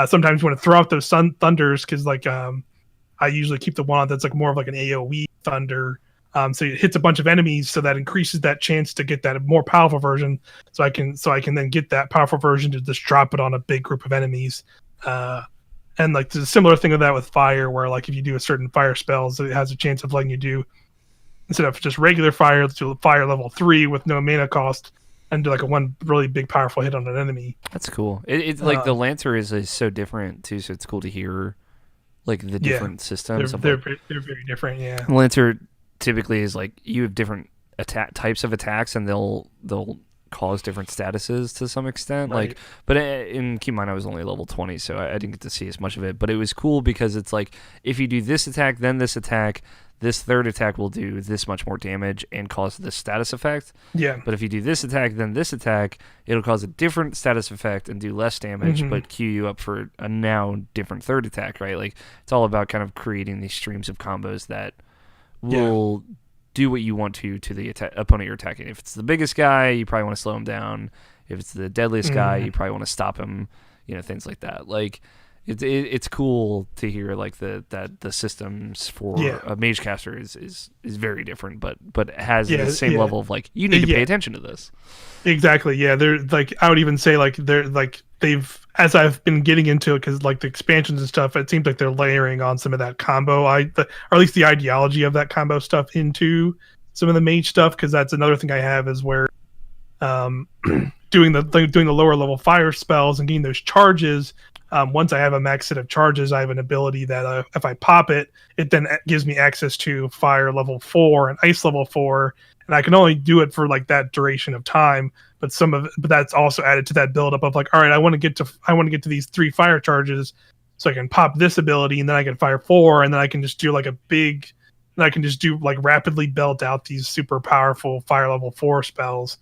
sometimes you want to throw out those thunders because like I usually keep the one that's like more of like an AoE thunder. So it hits a bunch of enemies, so that increases that chance to get that more powerful version. So I can then get that powerful version to just drop it on a big group of enemies. And like there's a similar thing with that with fire, where like if you do a certain fire spells, it has a chance of letting you do, instead of just regular fire, to fire level 3 with no mana cost, and do like a one really big powerful hit on an enemy. That's cool. It's like the Lancer is so different too, so it's cool to hear like the different systems. They're very different. Yeah, Lancer typically is like you have different types of attacks, and they'll cause different statuses to some extent. Right. Like, but keep in mind I was only level 20, so I didn't get to see as much of it. But it was cool because it's like if you do this attack, then this attack, this third attack will do this much more damage and cause this status effect. Yeah. But if you do this attack, then this attack, it'll cause a different status effect and do less damage, but queue you up for a now different third attack, right? Like it's all about kind of creating these streams of combos that will do what you want to the opponent you're attacking. If it's the biggest guy, you probably want to slow him down. If it's the deadliest guy, you probably want to stop him. You know, things like that. Like it's cool to hear like that the systems for a mage caster is very different, but has the same level of like you need to pay attention to this. Exactly. Yeah, they're like I would even say like they're like they've, as I've been getting into it, because like the expansions and stuff, it seems like they're layering on some of that combo, or at least the ideology of that combo stuff into some of the mage stuff. Because that's another thing I have is where doing the lower level fire spells and getting those charges. Once I have a max set of charges, I have an ability that if I pop it, it then gives me access to fire level 4 and ice level 4, and I can only do it for like that duration of time. But but that's also added to that buildup of like, all right, I want to get to these 3 fire charges, so I can pop this ability, and then I can fire 4, and then I can just do like rapidly belt out these super powerful fire level 4 spells.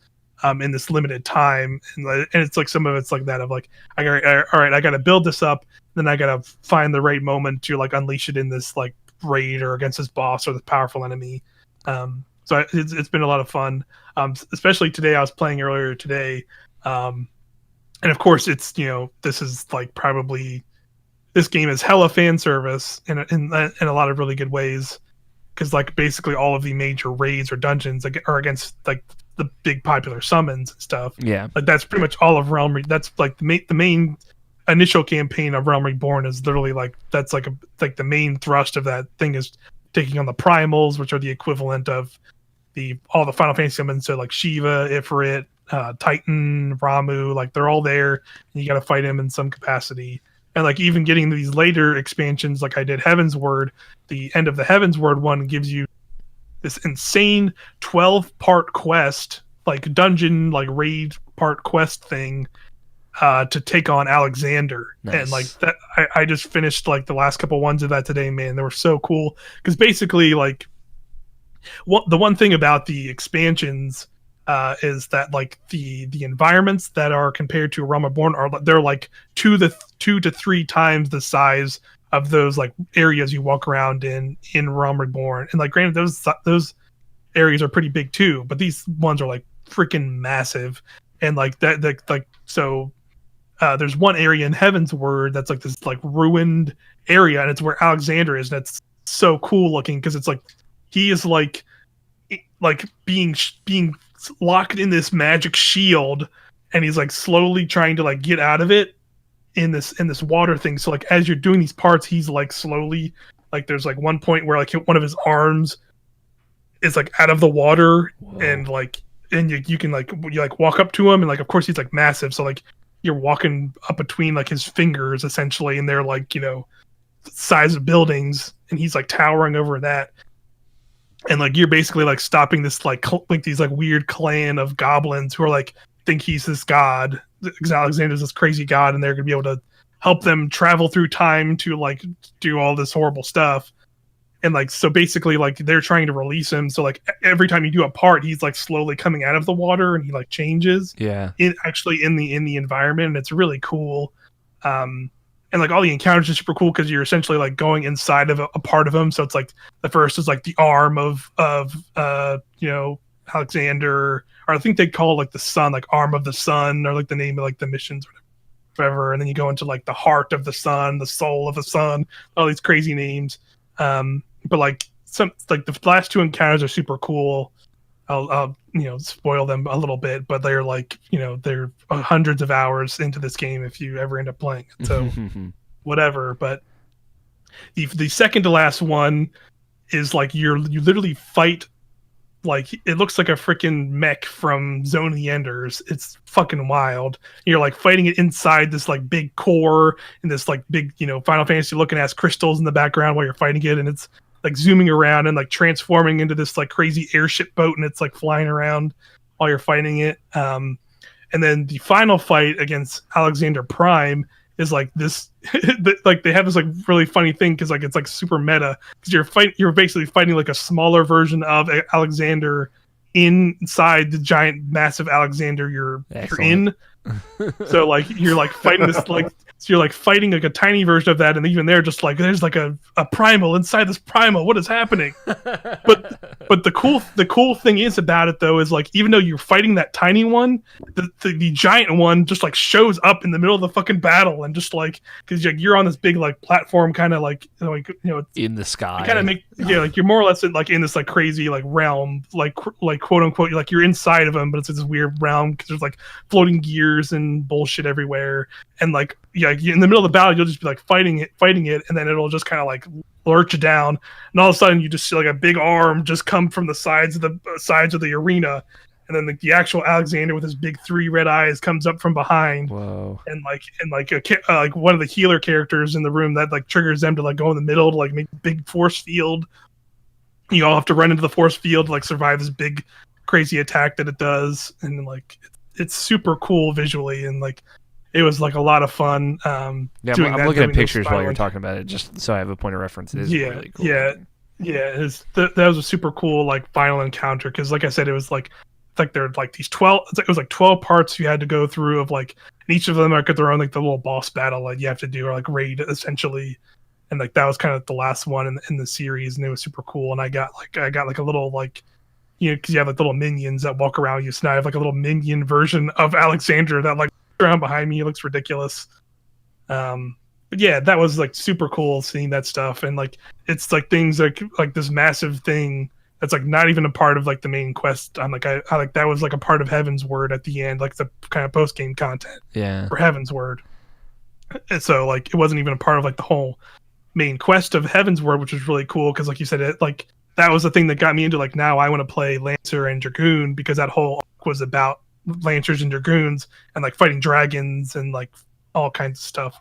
In this limited time, and it's like some of it's like that of like, all right, I gotta build this up, then I gotta find the right moment to like unleash it in this like raid or against this boss or this powerful enemy. So it's been a lot of fun, especially today. I was playing earlier today, and of course it's, you know, this is like probably this game is hella fan service in a lot of really good ways, because like basically all of the major raids or dungeons are against like the big popular summons and stuff. Yeah, like that's pretty much all of Realm. That's like the main initial campaign of Realm Reborn is literally like that's like the main thrust of that thing is taking on the primals, which are the equivalent of all the Final Fantasy summons. So like Shiva, Ifrit, Titan, Ramu, like they're all there, and you got to fight him in some capacity. And like even getting these later expansions, like I did Heaven's Word, the end of the Heaven's Word one gives you this insane 12-part quest, like dungeon, like raid part quest thing, to take on Alexander. Nice. And like that, I just finished like the last couple ones of that today, man. They were so cool, because basically like the one thing about the expansions is that like the environments that are compared to Realm Reborn they're like 2 to 3 times the size of those like areas you walk around in Realm Reborn. And like granted, those areas are pretty big too, but these ones are like freaking massive. And like so there's one area in Heaven's Word that's like this like ruined area, and it's where Alexander is, and it's so cool looking because it's like he is like being locked in this magic shield, and he's like slowly trying to like get out of it in this water thing. So like as you're doing these parts, he's like slowly, like there's like one point where like one of his arms is like out of the water. Whoa. And like you can like walk up to him, and like of course he's like massive, so like you're walking up between like his fingers essentially, and they're like, size of buildings, and he's like towering over that. And like you're basically like stopping this like these like weird clan of goblins who are like think he's this god. Alexander's this crazy god, and they're gonna be able to help them travel through time to like do all this horrible stuff. And like so basically like they're trying to release him. So like every time you do a part, he's like slowly coming out of the water, and he like changes. Yeah. In the environment, and it's really cool. And like all the encounters are super cool because you're essentially like going inside of a part of him. So it's like the first is like the arm of Alexander, or I think they call it like the sun, like arm of the sun, or like the name of like the missions, or whatever. And then you go into like the heart of the sun, the soul of the sun, all these crazy names. But like the last two encounters are super cool. I'll spoil them a little bit, but they're like, they're hundreds of hours into this game if you ever end up playing it. So whatever. But the second to last one is like you literally fight, like it looks like a freaking mech from Zone of the Enders. It's fucking wild. You're like fighting it inside this like big core and this like big, Final Fantasy looking ass crystals in the background while you're fighting it, and it's like zooming around and like transforming into this like crazy airship boat, and it's like flying around while you're fighting it. And then the final fight against Alexander Prime is like this like they have this like really funny thing because like it's like super meta because you're basically fighting like a smaller version of Alexander inside the giant massive Alexander you're in. So like you're like fighting this like so you're like fighting like a tiny version of that, and even there just like there's like a primal inside this primal. What is happening? But the cool thing is about it though is like even though you're fighting that tiny one, the giant one just like shows up in the middle of the fucking battle, and just like because you're on this big like platform kind of like in the sky, kind of make like you're more or less like in this like crazy like realm like quote unquote you're inside of them, but it's this weird realm because there's like floating gears and bullshit everywhere, and like in the middle of the battle you'll just be like fighting it, and then it'll just kind of like lurch down, and all of a sudden you just see like a big arm just come from the sides of the arena, and then the actual Alexander with his big 3 red eyes comes up from behind. Whoa. And like one of the healer characters in the room that like triggers them to like go in the middle to like make a big force field. You all have to run into the force field to like survive this big crazy attack that it does, and like it's super cool visually, and like it was like a lot of fun. I'm looking at pictures while you're talking about it, just so I have a point of reference. It is really cool. That was a super cool like final encounter because, like I said, it was like there are like these 12. It was like 12 parts you had to go through of like, and each of them are their own like the little boss battle that you have to do, or like raid essentially. And like that was kind of the last one in the series, and it was super cool. And I got like a little like, because you have like little minions that walk around you. So now I have like a little minion version of Alexander that like around behind me. It looks ridiculous. But yeah, that was like super cool seeing that stuff, and like it's like things like this massive thing that's like not even a part of like the main quest. I'm like I like that was like a part of Heaven's Word at the end, like the kind of post game content. Yeah. For Heaven's Word. And so like it wasn't even a part of like the whole main quest of Heaven's Word, which was really cool because like you said, it like that was the thing that got me into like now I want to play Lancer and Dragoon because that whole arc was about Lancers and Dragoons and like fighting dragons and like all kinds of stuff.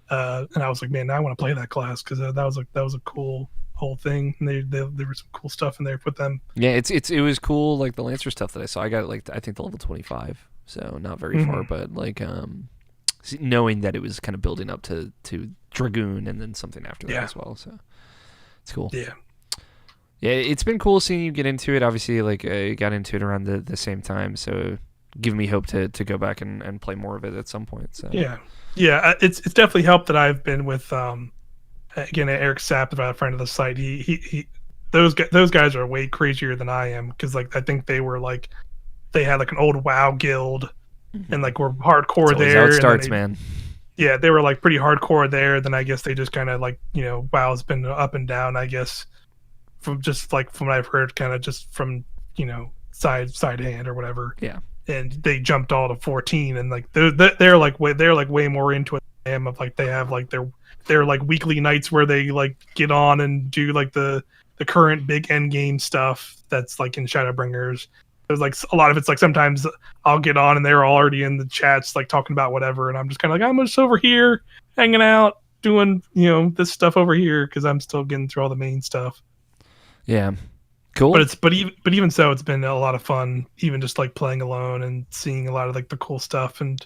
And I was like, man, now I want to play that class because that was a cool whole thing. And there was some cool stuff in there with them. Yeah, it was cool. Like the Lancer stuff that I saw, I got like I think the level 25, so not very far, but like knowing that it was kind of building up to Dragoon and then something after that as well. So it's cool. Yeah. Yeah, it's been cool seeing you get into it. Obviously, like I got into it around the same time, so giving me hope to go back and play more of it at some point. So yeah, it's definitely helped that I've been with again Eric Sapp, a friend of the site. He those guys are way crazier than I am because like I think they had like an old WoW guild and like were hardcore that's there. How it starts, man. Yeah, they were like pretty hardcore there. Then I guess they just kind of like WoW's been up and down. I guess from what I've heard, kind of just from side hand or whatever. Yeah. And they jumped all to 14, and like they're way more into it than I am. Of like they have like their like weekly nights where they like get on and do like the current big end game stuff that's like in Shadowbringers, there's like a lot of it's like sometimes I'll get on and they're already in the chats like talking about whatever, and I'm just kind of like, I'm just over here hanging out doing this stuff over here because I'm still getting through all the main stuff. Yeah, cool. But even so, it's been a lot of fun, even just like playing alone and seeing a lot of like the cool stuff and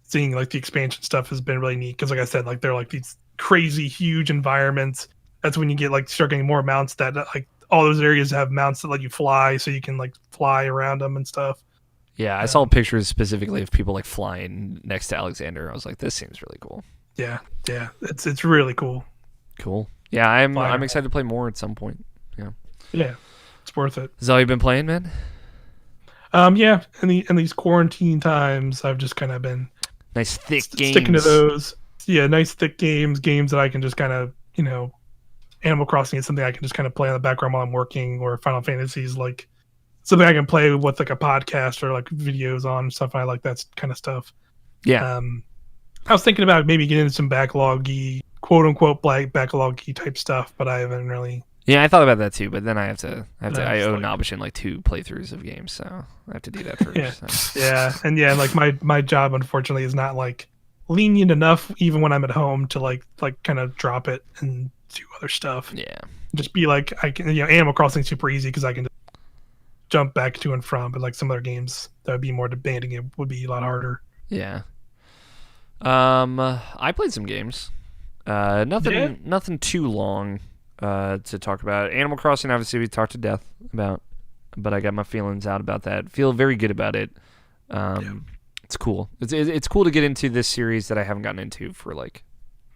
seeing like the expansion stuff has been really neat because like I said, like they're like these crazy huge environments. That's when you get like start getting more mounts that like all those areas have mounts that let you fly, so you can like fly around them and stuff. Yeah, I saw pictures specifically of people like flying next to Alexander. I was like, this seems really cool. Yeah, it's really cool. Cool. Yeah, I'm excited to play more at some point. Yeah, it's worth it. Is that all you've been playing, man? Yeah, in these quarantine times, I've just kind of been nice thick games. Sticking to those. Yeah, nice thick games that I can just kind of Animal Crossing is something I can just kind of play in the background while I'm working, or Final Fantasy is like something I can play with like a podcast or like videos on stuff. I like that kind of stuff. Yeah. I was thinking about maybe getting into some backlog-y, quote unquote backlog-y type stuff, but I haven't really. Yeah, I thought about that too, but then I owe like, Nobishin like 2 playthroughs of games, so I have to do that first. Yeah, so. yeah, like my job unfortunately is not like lenient enough, even when I'm at home, to like kind of drop it and do other stuff. Yeah, just be like I can. Animal Crossing is super easy because I can just jump back to and from, but like some other games that would be more demanding, it would be a lot harder. Yeah. I played some games. Nothing too long to talk about. Animal Crossing, obviously, we talked to death about, but I got my feelings out about that. Feel very good about it. It's cool. It's cool to get into this series that I haven't gotten into for like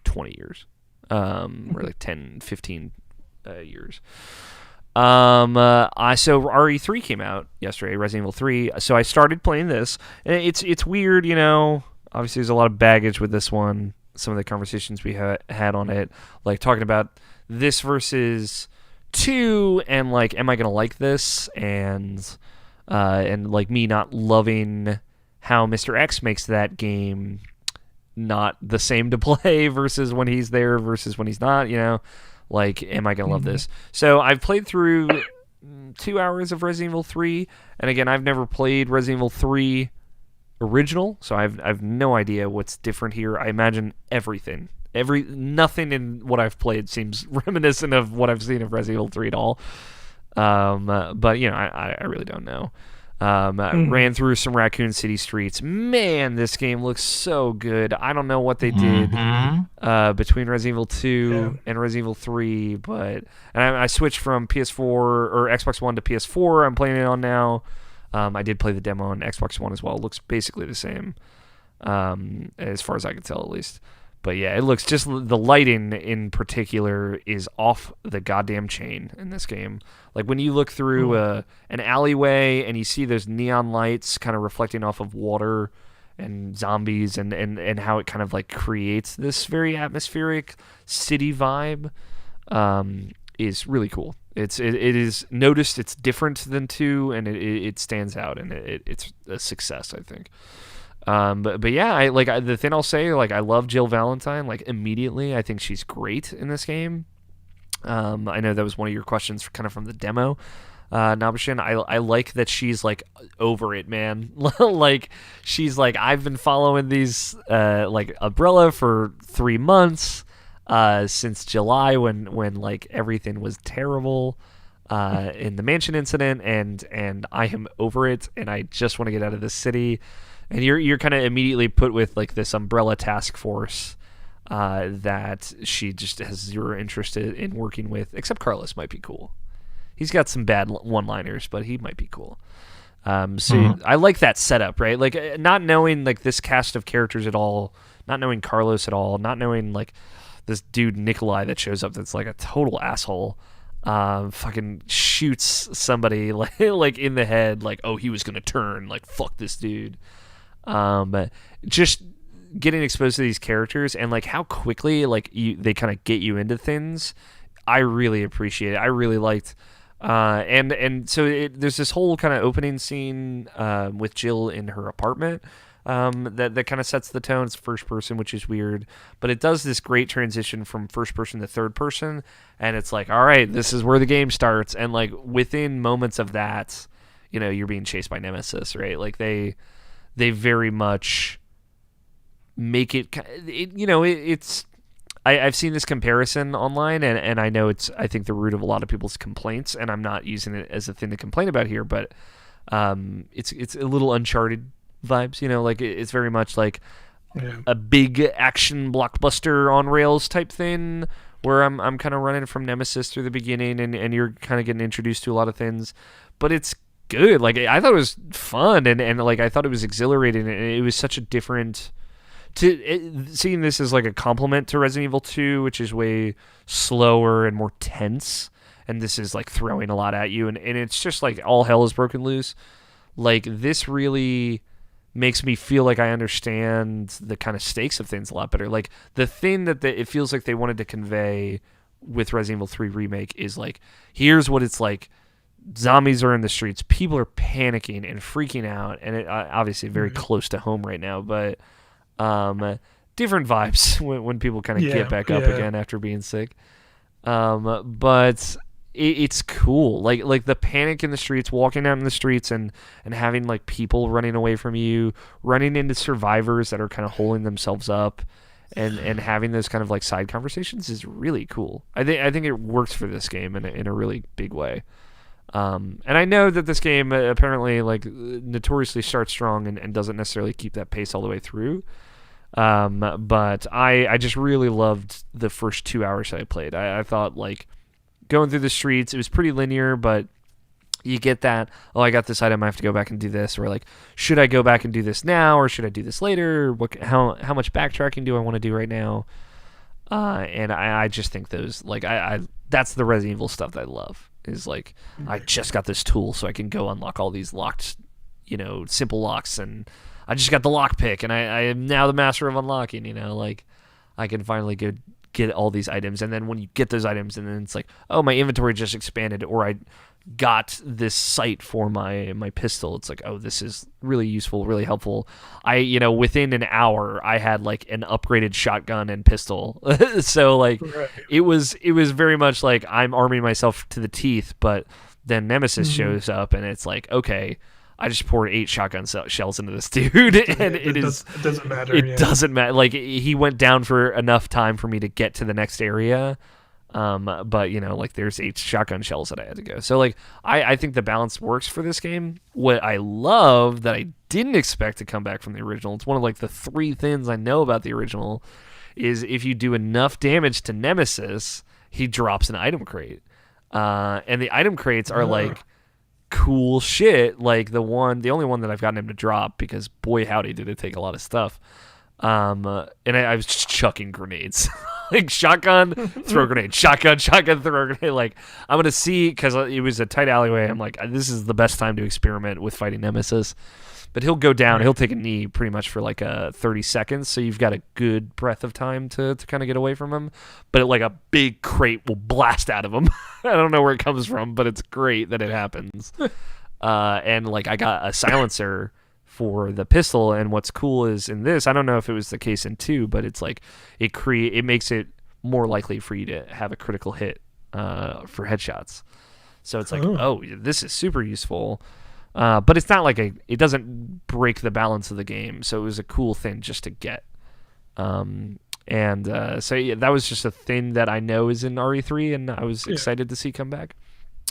20 years, or like 10, 15 years. So RE3 came out yesterday, Resident Evil 3. So I started playing this, and it's weird, Obviously, there's a lot of baggage with this one. Some of the conversations we had on it, like talking about this versus 2, and like, am I gonna like this? And like me not loving how Mr. X makes that game not the same to play versus when he's there versus when he's not. Like, am I gonna love this? So I've played through 2 hours of Resident Evil 3, and again, I've never played Resident Evil 3 original, so I've no idea what's different here. I imagine nothing in what I've played seems reminiscent of what I've seen of Resident Evil 3 at all. But I really don't know. Ran through some Raccoon City streets. Man, this game looks so good. I don't know what they did between Resident Evil 2 and Resident Evil 3, and I switched from PS4 or Xbox One to PS4. I'm playing it on now. I did play the demo on Xbox One as well. It looks basically the same, as far as I can tell, at least. But yeah, it looks just the lighting in particular is off the goddamn chain in this game. Like when you look through an alleyway and you see those neon lights kind of reflecting off of water and zombies and how it kind of like creates this very atmospheric city vibe, is really cool. It is noticed. It's different than 2, and it stands out, and it's a success, I think. But yeah, the thing I'll say, like, I love Jill Valentine. Like, immediately, I think she's great in this game. I know that was one of your questions, kind of from the demo, Nabashin. I like that she's like over it, man. Like, she's like, I've been following these like Umbrella for 3 months. Since July when like everything was terrible in the mansion incident, and I am over it, and I just want to get out of this city. And you're kind of immediately put with like this Umbrella task force that she just has zero interest in working with, except Carlos might be cool. He's got some bad one-liners, but he might be cool. I like that setup, right? Like, not knowing like this cast of characters at all, not knowing Carlos at all, not knowing like this dude Nikolai that shows up that's like a total asshole, fucking shoots somebody like in the head, like, oh, he was gonna turn, like, fuck this dude. Just getting exposed to these characters and like how quickly like they kind of get you into things, I really appreciate it. I really liked, and so there's this whole kind of opening scene with Jill in her apartment. That kind of sets the tone. It's first person, which is weird, but it does this great transition from first person to third person, and it's like, all right, this is where the game starts, and like within moments of that, you're being chased by Nemesis, right? Like they very much make it it's I've seen this comparison online, and I know it's, I think, the root of a lot of people's complaints, and I'm not using it as a thing to complain about here, but it's a little Uncharted vibes, like it's very much like a big action blockbuster on rails type thing, where I'm kind of running from Nemesis through the beginning, and you're kind of getting introduced to a lot of things, but it's good. Like, I thought it was fun, and like I thought it was exhilarating, and it was such a different... seeing this as like a compliment to Resident Evil 2, which is way slower and more tense, and this is like throwing a lot at you, and it's just like all hell is broken loose. Like, this really makes me feel like I understand the kind of stakes of things a lot better. Like, the thing that it feels like they wanted to convey with Resident Evil 3 Remake is like, here's what it's like. Zombies are in the streets, people are panicking and freaking out, and it obviously very close to home right now, but different vibes when people kind of get back up again after being sick. But it's cool. Like the panic in the streets, walking out in the streets and having like people running away from you, running into survivors that are kind of holding themselves up, and having those kind of like side conversations is really cool. I think it works for this game in a really big way. And I know that this game apparently like notoriously starts strong and doesn't necessarily keep that pace all the way through. But I just really loved the first 2 hours that I played. I thought, like, going through the streets, it was pretty linear, but you get that, oh, I got this item, I have to go back and do this, or like, should I go back and do this now, or should I do this later? How much backtracking do I want to do right now? And I just think those, like, I that's the Resident Evil stuff that I love. Is like, I just got this tool so I can go unlock all these locked, simple locks, and I just got the lockpick, and I am now the master of unlocking, like, I can finally go get all these items, and then when you get those items, and then it's like, oh, my inventory just expanded, or I got this sight for my pistol. It's like, oh, this is really useful, really helpful. Within an hour, I had like an upgraded shotgun and pistol. So like, it was very much like I'm arming myself to the teeth, but then Nemesis shows up, and it's like, okay, I just poured 8 shotgun shells into this dude, and it doesn't matter. It doesn't matter. Like, he went down for enough time for me to get to the next area. But like, there's 8 shotgun shells that I had to go. So like, I think the balance works for this game. What I love that I didn't expect to come back from the original, it's one of like the 3 things I know about the original, is if you do enough damage to Nemesis, he drops an item crate. And the item crates are like cool shit. Like the only one that I've gotten him to drop, because boy howdy did it take a lot of stuff. And I was just chucking grenades. Like, shotgun, throw grenade, shotgun, throw grenade. Like, I'm going to see, because it was a tight alleyway, I'm like, this is the best time to experiment with fighting Nemesis. But he'll go down, he'll take a knee pretty much for like 30 seconds, so you've got a good breadth of time to kind of get away from him. But like, a big crate will blast out of him. I don't know where it comes from, but it's great that it happens. And like, I got a silencer for the pistol, and what's cool is in this, I don't know if it was the case in 2, but it's like it makes it more likely for you to have a critical hit for headshots. So it's like, oh, this is super useful, but it's not like it doesn't break the balance of the game. So it was a cool thing just to get. So yeah, that was just a thing that I know is in RE3, and I was excited to see come back.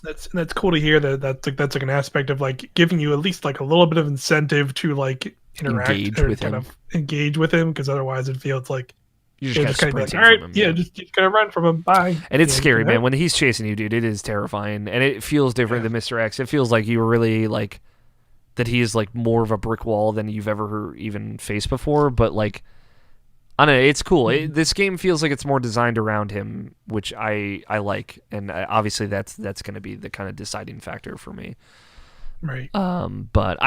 That's cool to hear that's like an aspect of like giving you at least like a little bit of incentive to like interact engage with him, because otherwise it feels like you just kind of like, all right, just kind of run from him, bye. And it's scary, man. When he's chasing you, dude, it is terrifying, and it feels different than Mr. X. It feels like you really like that he is like more of a brick wall than you've ever even faced before, but like, I don't know, it's cool. This game feels like it's more designed around him, which I like, and obviously that's going to be the kind of deciding factor for me. Right. But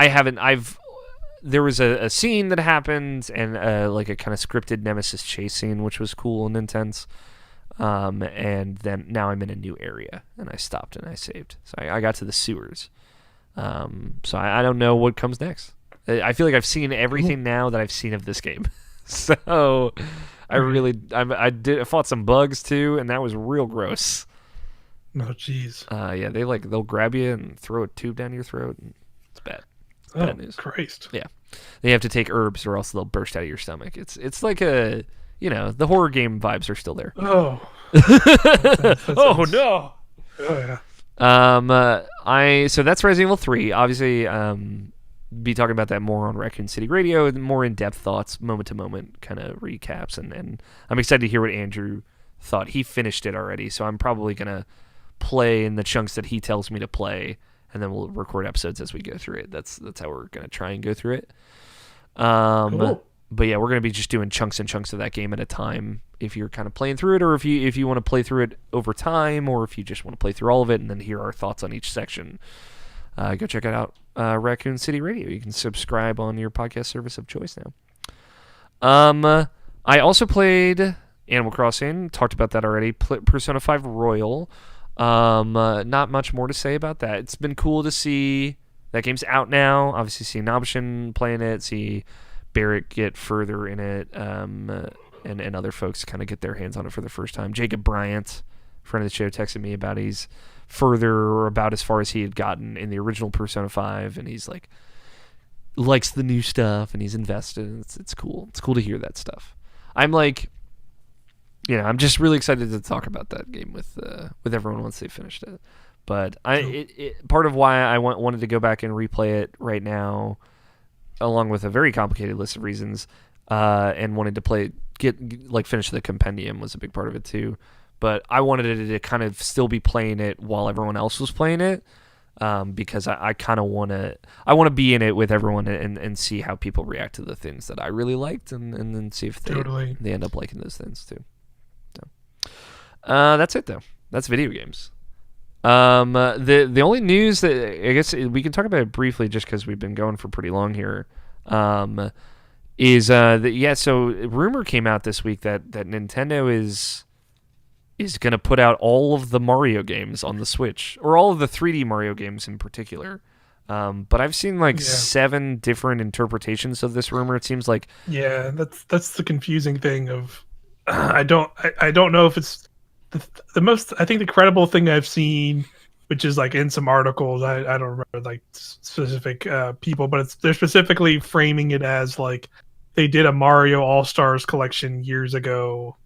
there was a scene that happened, and like a kind of scripted Nemesis chase scene, which was cool and intense. And then now I'm in a new area, and I stopped and I saved. So I got to the sewers. So I don't know what comes next. I feel like I've seen everything now that I've seen of this game. So I fought some bugs too, and that was real gross. Oh, jeez. Yeah, they'll grab you and throw a tube down your throat. And Bad news. Christ. Yeah. They have to take herbs or else they'll burst out of your stomach. It's like the horror game vibes are still there. Oh. Oh no. Oh yeah. So that's Resident Evil 3. Obviously, be talking about that more on Raccoon City Radio, more in-depth thoughts, moment to moment kind of recaps, and I'm excited to hear what Andrew thought. He finished it already, so I'm probably gonna play in the chunks that he tells me to play, and then we'll record episodes as we go through it. That's how we're gonna try and go through it. Cool. But yeah, we're gonna be just doing chunks and chunks of that game at a time. If you're kind of playing through it, or if you want to play through it over time, or if you just want to play through all of it and then hear our thoughts on each section, go check it out. Raccoon City Radio. You can subscribe on your podcast service of choice now. I also played Animal Crossing. Talked about that already. Persona 5 Royal. Not much more to say about that. It's been cool to see that game's out now. Obviously, see Nobishin playing it. See Barrett get further in it. And other folks kind of get their hands on it for the first time. Jacob Bryant, friend of the show, texted me about he's further or about as far as he had gotten in the original Persona 5, and he's like likes the new stuff and he's invested. It's cool. It's cool to hear that stuff. I'm like, I'm just really excited to talk about that game with everyone once they finished it. But part of why I wanted to go back and replay it right now, along with a very complicated list of reasons, and wanted to finish the compendium was a big part of it too. But I wanted it to kind of still be playing it while everyone else was playing it, because I kind of want to be in it with everyone and see how people react to the things that I really liked, and then see if they end up liking those things too. So that's it though. That's video games. The only news that I guess we can talk about it briefly, just because we've been going for pretty long here, is so rumor came out this week that Nintendo is going to put out all of the Mario games on the Switch, or all of the 3D Mario games in particular. But I've seen 7 different interpretations of this rumor. It seems like that's the confusing thing of I don't know if it's the most. I think the credible thing I've seen, which is in some articles, I don't remember specific people, but they're specifically framing it as they did a Mario All-Stars collection years ago,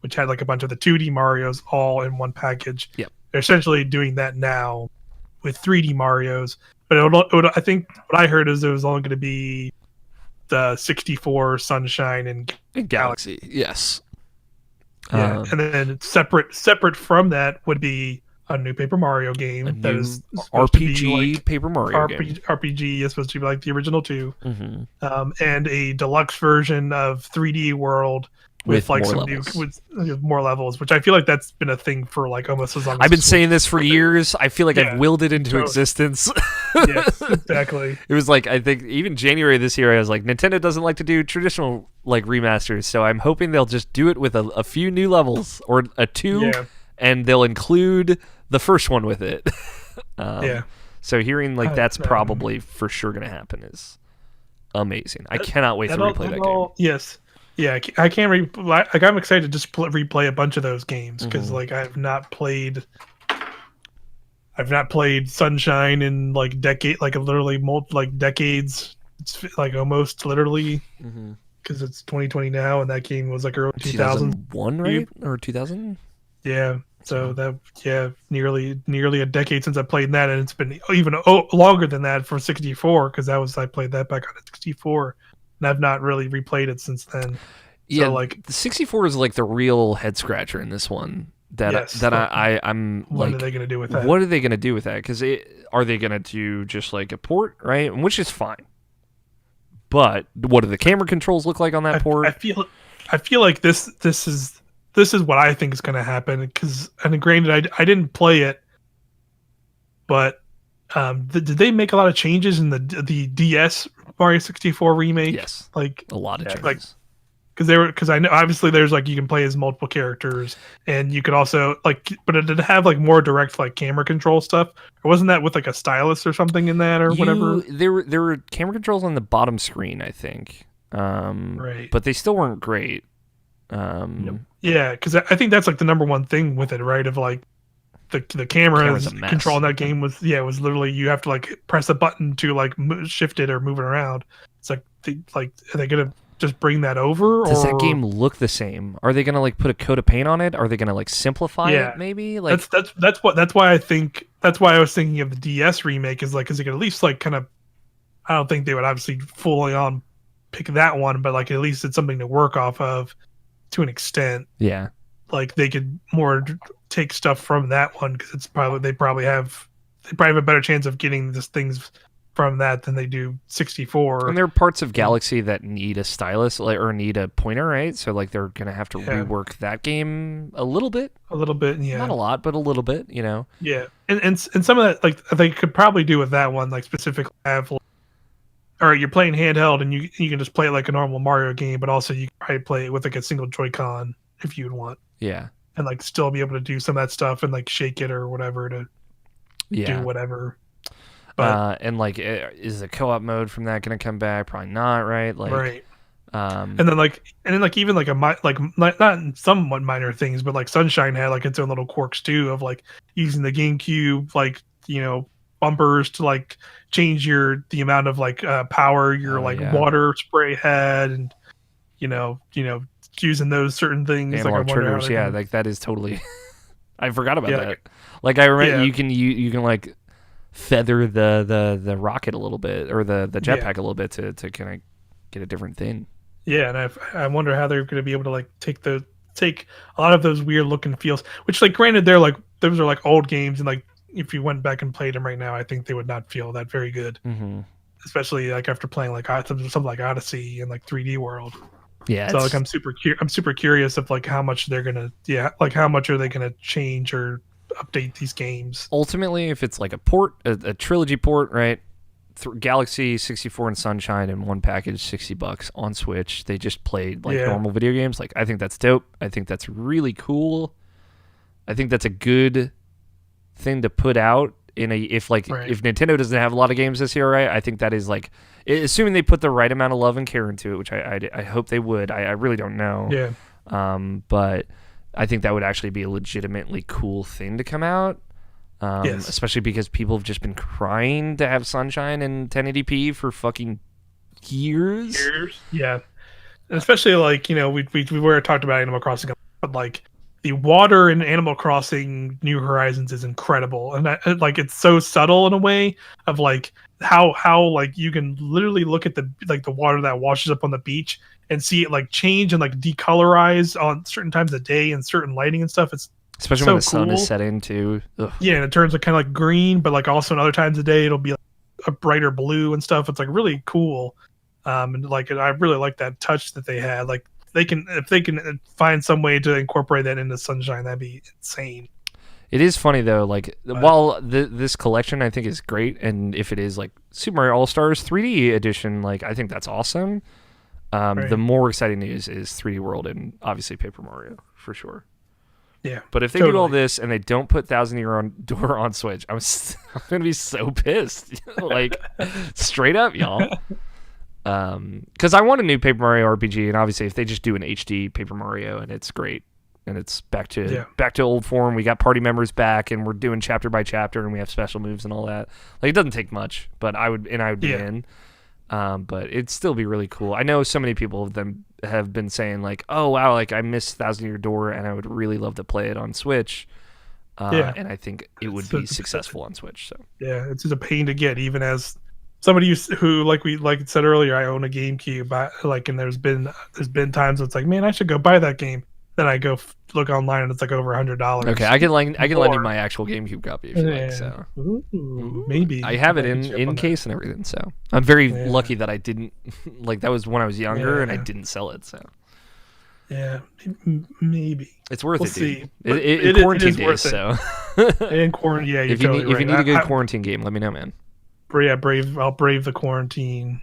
which had a bunch of the 2D Marios all in one package. Yep. They're essentially doing that now with 3D Marios. But I think what I heard is it was only going to be the 64, Sunshine, and Galaxy. Yes. Yeah. And then separate from that would be a new Paper Mario game that is RPG Paper Mario game. RPG is supposed to be like the original 2. Mm-hmm. And a deluxe version of 3D World with more levels, which I feel like that's been a thing for almost as long as I've been saying this for years. I feel like I've willed it into existence. Yes, exactly. It was I think even January this year, I was like, Nintendo doesn't like to do traditional remasters, so I'm hoping they'll just do it with a few new levels, or a 2, and they'll include the first one with it. So hearing that's probably for sure going to happen is amazing. I cannot wait to replay that game. Yes. Yeah, I can't I'm excited to just replay a bunch of those games, because I've not played Sunshine in decade, literally decades. It's almost literally, because it's 2020 now, and that game was early 2001, right? Or 2000? Yeah. So nearly a decade since I played that, and it's been even longer than that for 64, because I played that back on a 64. And I've not really replayed it since then. Yeah, so, the 64 is the real head scratcher in this one. I'm what are they going to do with that? What are they going to do with that? Because are they going to do just a port, right? Which is fine. But what do the camera controls look like on that port? I feel like this is what I think is going to happen. Because, and granted, I didn't play it, but did they make a lot of changes in the DS Mario 64 remake? Yes, a lot of changes. Because I know obviously there's you can play as multiple characters, and you could also but it did have more direct camera control stuff, or wasn't that with a stylus or something in that, or whatever? There were camera controls on the bottom screen, I think. Right, but they still weren't great. Yeah, because I think that's the number one thing with it, right? Of the camera Camera's a mess. control in that game was literally you have to like press a button to like shift it or move it around. It's like are they gonna just bring that over? Does that game look the same? Are they gonna like put a coat of paint on it? Are they gonna like simplify it? Maybe like that's why I was thinking of the DS remake is like because they could at least like kind of. I don't think they would obviously fully on pick that one, but like at least it's something to work off of to an extent. Yeah, like they could more take stuff from that one because it's probably they probably have a better chance of getting these things from that than they do 64. and there are parts of Galaxy that need a stylus or need a pointer, right? So like they're gonna have to rework that game a little bit, yeah, not a lot, but a little bit, you know. Yeah, and some of that like they could probably do with that one like specifically have. Or you're playing handheld and you can just play it like a normal Mario game, but also you can probably play it with like a single Joy-Con if you'd want. Yeah. And like still be able to do some of that stuff and like shake it or whatever to do whatever. But, and like, is the co-op mode from that going to come back? Probably not, right? Like, right. And then even like not somewhat minor things, but like Sunshine had like its own little quirks too of like using the GameCube, like, you know, bumpers to like change the amount of like power your water spray had, and you know using those certain things analog triggers. Like that is totally I forgot about that. Like I remember you can like feather the rocket a little bit or the jetpack a little bit to kind of get a different thing. And I wonder how they're going to be able to like take a lot of those weird looking feels, which like granted they're like those are like old games, and like if you went back and played them right now, I think they would not feel that very good. Mm-hmm. Especially like after playing like something like Odyssey and like 3D World. Yeah. So like I'm super curious of like how much they're gonna how much are they gonna change or update these games. Ultimately, if it's like a port, a trilogy port, right? Galaxy 64 and Sunshine in one package, $60 on Switch. They just played like normal video games. Like I think that's dope. I think that's really cool. I think that's a good thing to put out if Nintendo doesn't have a lot of games this year, right? I think that is like, assuming they put the right amount of love and care into it, which I hope they would. I really don't know. Yeah. But I think that would actually be a legitimately cool thing to come out. Especially because people have just been crying to have Sunshine in 1080p for fucking years. Yeah. And especially like, you know, we were talked about Animal Crossing, but like the water in Animal Crossing New Horizons is incredible, and like it's so subtle in a way of like how like you can literally look at the water that washes up on the beach and see it like change and like decolorize on certain times of day and certain lighting and stuff. It's especially when the sun is setting too. Ugh. Yeah, and it turns like kind of like green, but like also in other times of day it'll be like a brighter blue and stuff. It's like really cool, and like I really like that touch that they had. Like if they can find some way to incorporate that into Sunshine, that'd be insane. It is funny though, like while this collection I think is great, and if it is like Super Mario All Stars 3D edition, like I think that's awesome. The more exciting news is 3D World and obviously Paper Mario for sure. Yeah, but if they do all this and they don't put Thousand Year Door on Switch, I'm gonna be so pissed, like straight up, y'all. Because I want a new Paper Mario RPG, and obviously if they just do an HD Paper Mario and it's great, and it's back to old form, we got party members back, and we're doing chapter by chapter, and we have special moves and all that. Like it doesn't take much, but I would be in. But it'd still be really cool. I know so many people of them have been saying like, "Oh wow, like I miss Thousand Year Door, and I would really love to play it on Switch." And I think it would be successful on Switch. So it's just a pain to get, even as somebody who like said earlier, I own a GameCube. And there's been times it's like, man, I should go buy that game. Then I go look online and it's like over $100. Okay, I can lend you my actual GameCube copy if you like. So maybe I have it in case and everything. So I'm very lucky that I didn't like that was when I was younger and I didn't sell it. So maybe it's worth we'll it. See. In quarantine days. So in quarantine, if you need a good quarantine game, let me know, man. I'll brave the quarantine.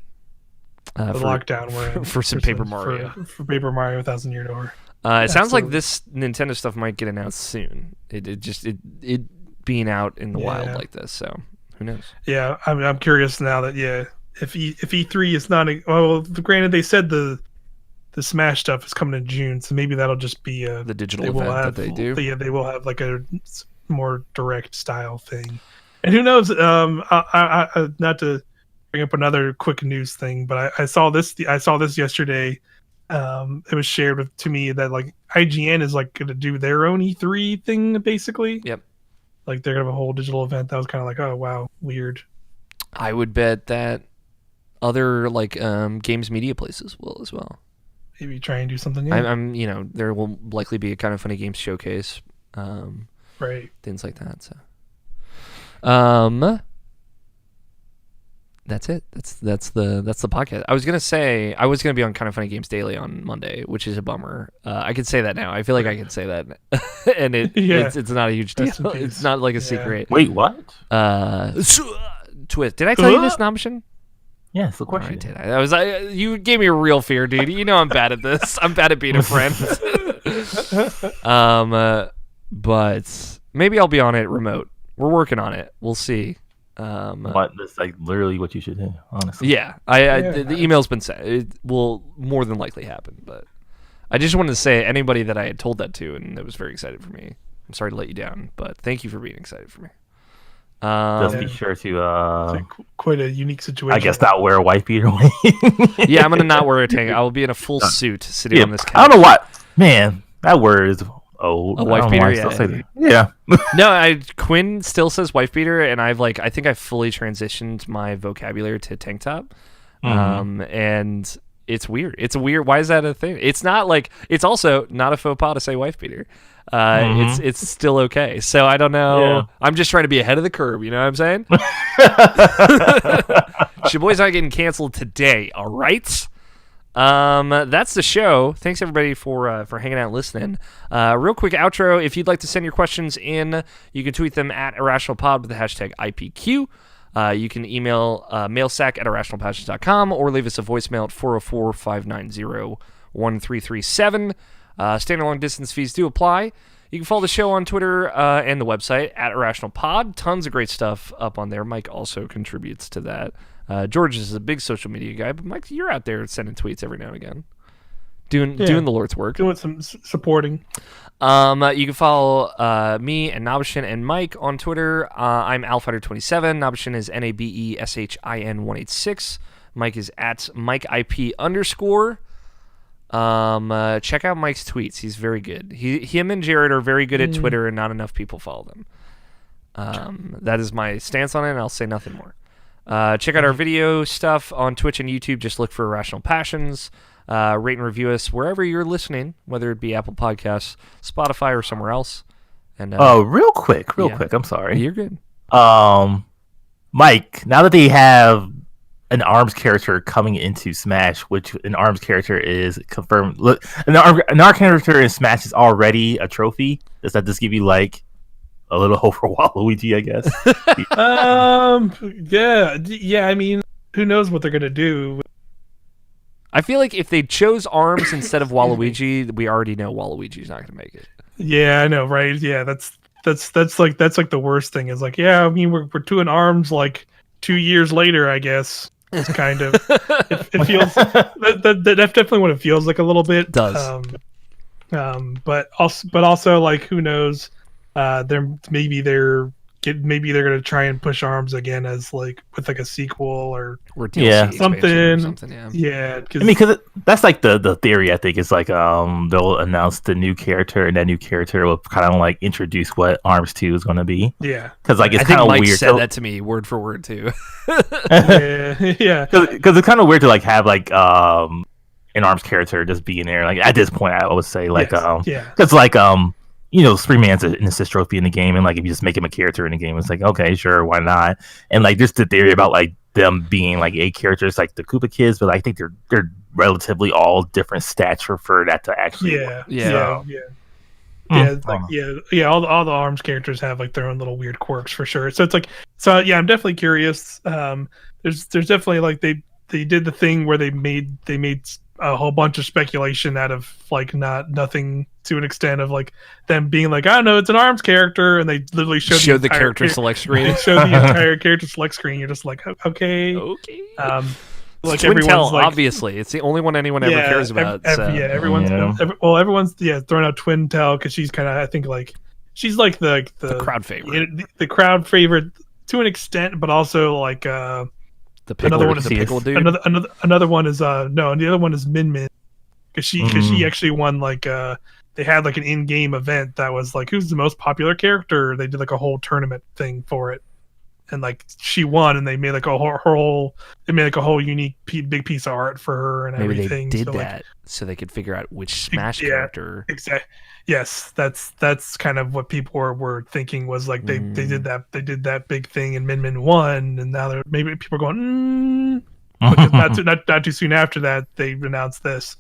The lockdown we're in for some Paper Mario. For Paper Mario 1000 Year Door. It sounds like this Nintendo stuff might get announced soon. It being out in the wild like this, so who knows? Yeah, I'm curious now that if E3 is not granted they said the Smash stuff is coming in June, so maybe that'll just be the digital event that they do. They will have like a more direct style thing. And who knows? I not to bring up another quick news thing, but I saw this. I saw this yesterday. It was shared to me that like IGN is like going to do their own E3 thing, basically. Yep. Like they're gonna have a whole digital event. That was kind of like, oh wow, weird. I would bet that other like games media places will as well. Maybe try and do something new. I'm there will likely be a kind of funny games showcase. Right. Things like that. So, that's it. That's the podcast. I was gonna say I was gonna be on Kind of Funny Games Daily on Monday, which is a bummer. I could say that now. I feel like I can say that, and it's not a huge deal. It's not like a secret. Wait, what? Twist. Did I tell you this, Nabishin? Yes, of course. Did. I was. You gave me a real fear, dude. You know I'm bad at this. I'm bad at being a friend. But maybe I'll be on it remote. We're working on it. We'll see. That's like literally what you should do, honestly. Yeah, the email's been sent. It will more than likely happen, but I just wanted to say anybody that I had told that to and that was very excited for me. I'm sorry to let you down, but thank you for being excited for me. Just be sure to quite a unique situation. I guess not wear a wife beater. Yeah, I'm gonna not wear a tank. I will be in a full suit sitting on this couch. I don't know what, man. That word is old. A wife beater, yeah. No, Quinn still says wife beater, and I think I've fully transitioned my vocabulary to tank top. And it's weird. It's a weird. Why is that a thing? It's not like. It's also not a faux pas to say wife beater. It's still okay. So I don't know. Yeah. I'm just trying to be ahead of the curve. You know what I'm saying? Your boy's not getting canceled today. All right. That's the show. Thanks everybody for hanging out and listening. Real quick outro. If you'd like to send your questions in, you can tweet them at IrrationalPod with the hashtag IPQ. You can email mailsack at irrationalpassions.com or leave us a voicemail at 404-590-1337. Standard long distance fees do apply. You can follow the show on Twitter and the website at IrrationalPod. Tons of great stuff up on there. Mike also contributes to that. George is a big social media guy, but Mike, you're out there sending tweets every now and again, doing the Lord's work, doing some supporting. You can follow me and Nabishin and Mike on Twitter. I'm Alfighter27. Nabishin is NABESHIN186. Mike is at MikeIP_. Check out Mike's tweets. He's very good. Him and Jared are very good at Twitter, and not enough people follow them. That is my stance on it, and I'll say nothing more. Check out our video stuff on Twitch and YouTube. Just look for Irrational Passions. Rate and review us wherever you're listening, whether it be Apple Podcasts, Spotify, or somewhere else. And real quick. I'm sorry. You're good. Mike, now that they have an ARMS character coming into Smash, which an ARMS character is confirmed. Look, an ARMS character in Smash is already a trophy. Does that just give you like a little hope for Waluigi, I guess? Yeah. I mean, who knows what they're gonna do? I feel like if they chose ARMS instead of Waluigi, we already know Waluigi's not gonna make it. Yeah, I know, right? Yeah, that's like the worst thing. Is like, yeah, I mean, we're doing ARMS like 2 years later, I guess. It's kind of it feels that's definitely what it feels like a little bit. It does. But also like, who knows? Maybe they're gonna try and push ARMS again as like with like a sequel or DLC something. Yeah. Because that's like the theory. I think is like they'll announce the new character, and that new character will kind of like introduce what ARMS 2 is going to be. Yeah, because like it's kind of weird. Mike said that to me word for word too. yeah. Because it's kind of weird to like have like an ARMS character just being there. Like at this point, I would say like because like Spring Man's an assist trophy in the game, and like if you just make him a character in the game, it's like, okay, sure, why not? And like just the theory about like them being like a characters like the Koopa Kids, but I think they're relatively all different stats for that to actually work. All the ARMS characters have like their own little weird quirks for sure. So it's like, I'm definitely curious. There's definitely like they did the thing where they made a whole bunch of speculation out of like nothing to an extent of like them being like, I don't know, it's an ARMS character, and they literally showed the character select screen. They showed the entire character select screen. You're just like, okay. Like Twintel, like, obviously, it's the only one anyone ever cares about. Everyone's throwing out Twintel because she's kind of, I think, like she's like the crowd favorite. The crowd favorite to an extent, but also like the pickle, another one is the pickle dude. Another one is no, the other one is Min Min, because she actually won like they had like an in-game event that was like who's the most popular character. They did like a whole tournament thing for it, and like she won, and they made like a whole unique big piece of art for her and Maybe everything. They did so, that so they could figure out which Smash character. Exactly. Yes, that's kind of what people were thinking was like they did that big thing and Min Min won, and now maybe people are going because not too soon after that they announced this.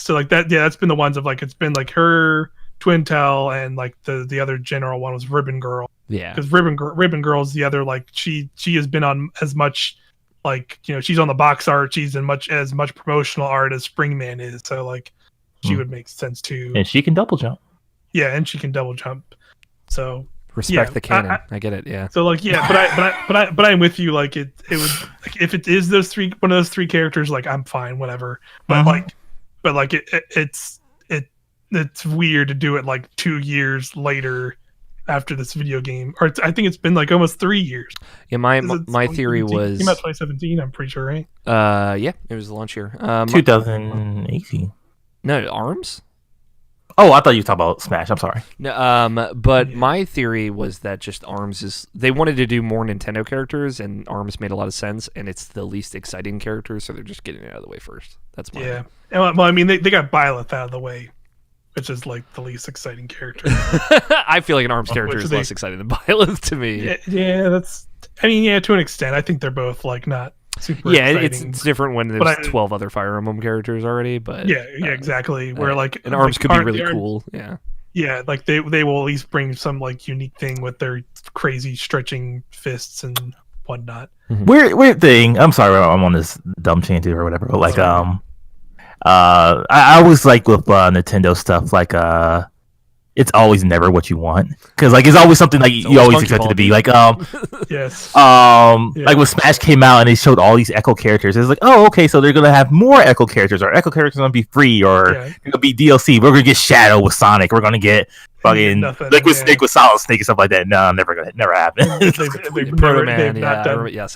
So like that, yeah, that's been the ones of like it's been like her, Twintel, and like the other general one was Ribbon Girl. Yeah, because Ribbon Girl is the other, like she has been on as much, like, you know, she's on the box art, she's in as much promotional art as Springman is, so like she would make sense too. And she can double jump. Yeah, and she can double jump. So respect the canon. I get it. Yeah. So like but I'm with you. Like it would, like if it is one of those three characters, like I'm fine, whatever. But it's weird to do it like 2 years later after this video game, or I think it's been like almost 3 years. Yeah, my theory was came out 2017. I'm pretty sure, right? Yeah, it was the launch year. 2018. No, ARMS. Oh, I thought you were talking about Smash. I'm sorry. No, but my theory was that just ARMS they wanted to do more Nintendo characters, and ARMS made a lot of sense, and it's the least exciting character, so they're just getting it out of the way first. That's my yeah. Well, I mean, they got Byleth out of the way, which is like the least exciting character. I feel like an ARMS character is less exciting than Byleth to me. Yeah, to an extent. I think they're both like not super exciting. It's different when there's 12 other Fire Emblem characters already, but yeah, exactly. Where like an ARMS could be really cool. Yeah, like they will at least bring some like unique thing with their crazy stretching fists and whatnot. Weird thing. I'm sorry, I'm on this dumb tangent or whatever. But like I always like with Nintendo stuff, like it's always never what you want, because like it's always something like you always expect it to be. Like yes. Like when Smash came out and they showed all these Echo characters, it's like, oh, okay, so they're gonna have more Echo characters, or Echo characters are gonna be free, or gonna be DLC. We're gonna get Shadow with Sonic. We're gonna get fucking Liquid Snake with Solid Snake and stuff like that. No, never happen. Yes,